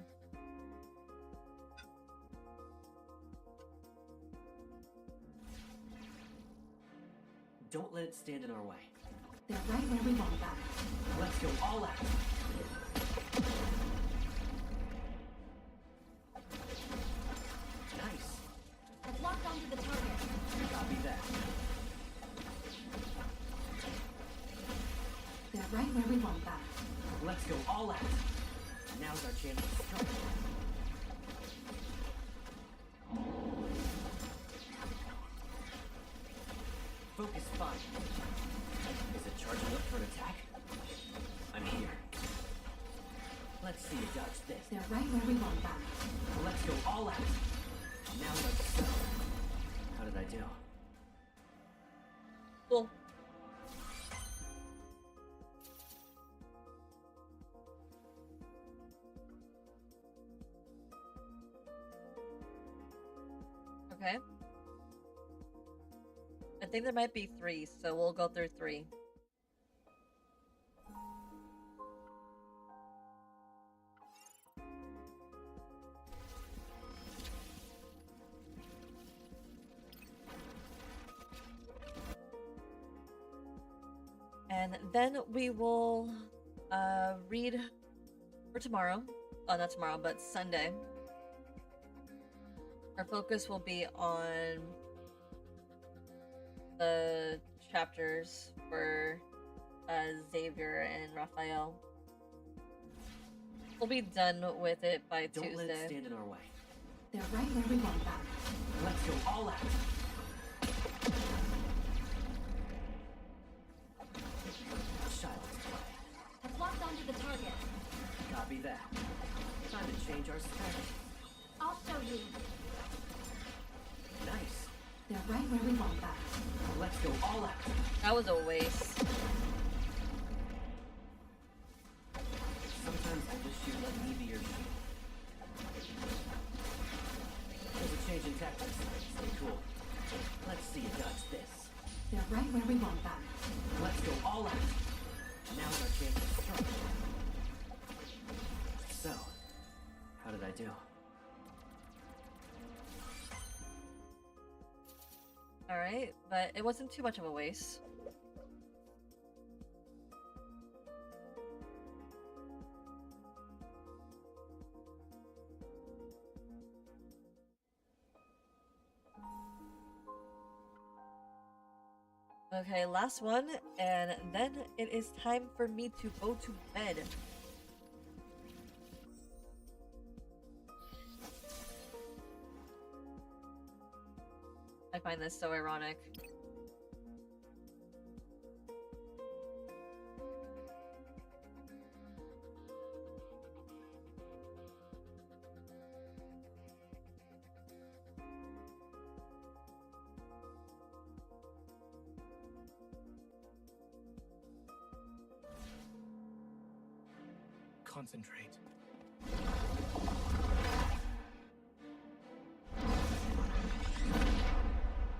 Don't let it stand in our way. They're right where we want them. Let's go all out. Nice. I've locked onto the target. Copy that. They're right where we want them. Let's go all out. Now's our chance to strike. Focus fire. Is it charging up for an attack? I'm here. Let's see you dodge this. They're right where we want them. Let's go all out. Now let's go. How did I do? Cool. Okay. I think there might be 3, so we'll go through 3. And then we will read for tomorrow. Oh, not tomorrow, but Sunday. Our focus will be on the chapters for Xavier and Raphael. We'll be done with it by Tuesday. Don't let it stand in our way. They're right where we want them. Let's go all out. Child's play. I've locked onto the target. Copy that. Time to change our strategy. I'll show you. Nice. They're right where we want them. Let's go all out. That was a waste. Sometimes I wish you'd let me be your shield. There's a change in tactics. Stay cool. Let's see you dodge this. They're right where we want them. Let's go all out. Now's our chance to strike. So, how did I do? Alright, but it wasn't too much of a waste. Okay, last one, and then it is time for me to go to bed. I find this so ironic. Concentrate.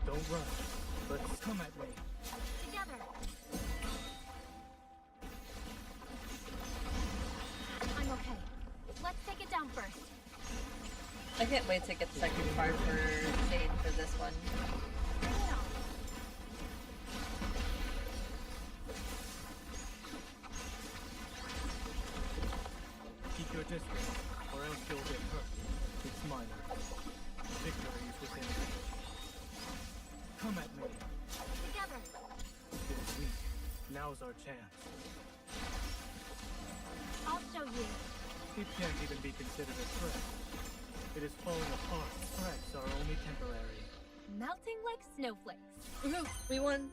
Don't rush. Let's come at me. Together. I'm okay. Let's take it down first. I can't wait to get the second card for Jane for this one. Bring it on. Keep your distance, or else you'll get hurt. It's minor. Victory is within reach. Come at me. Together. It is weak. Now's our chance. I'll show you. It can't even be considered a threat. It is falling apart. Threats are only temporary. Melting like snowflakes. Woohoo! We won!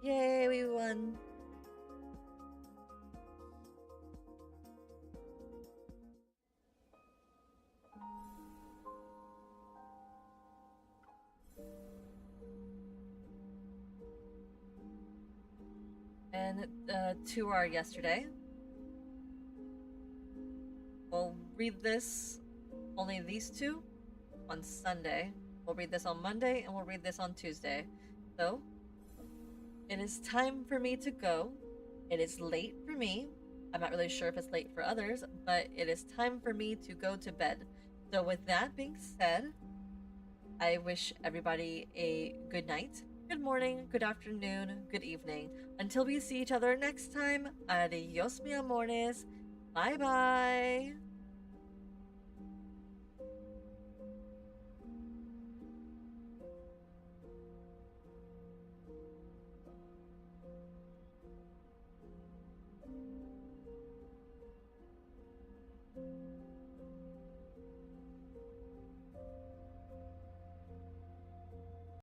Yay, we won! And 2 are yesterday. We'll read this, only these 2, on Sunday. We'll read this on Monday, and we'll read this on Tuesday. So, it is time for me to go. It is late for me. I'm not really sure if it's late for others, but it is time for me to go to bed. So with that being said, I wish everybody a good night, good morning, good afternoon, good evening. Until we see each other next time, adios mi amores. Bye bye.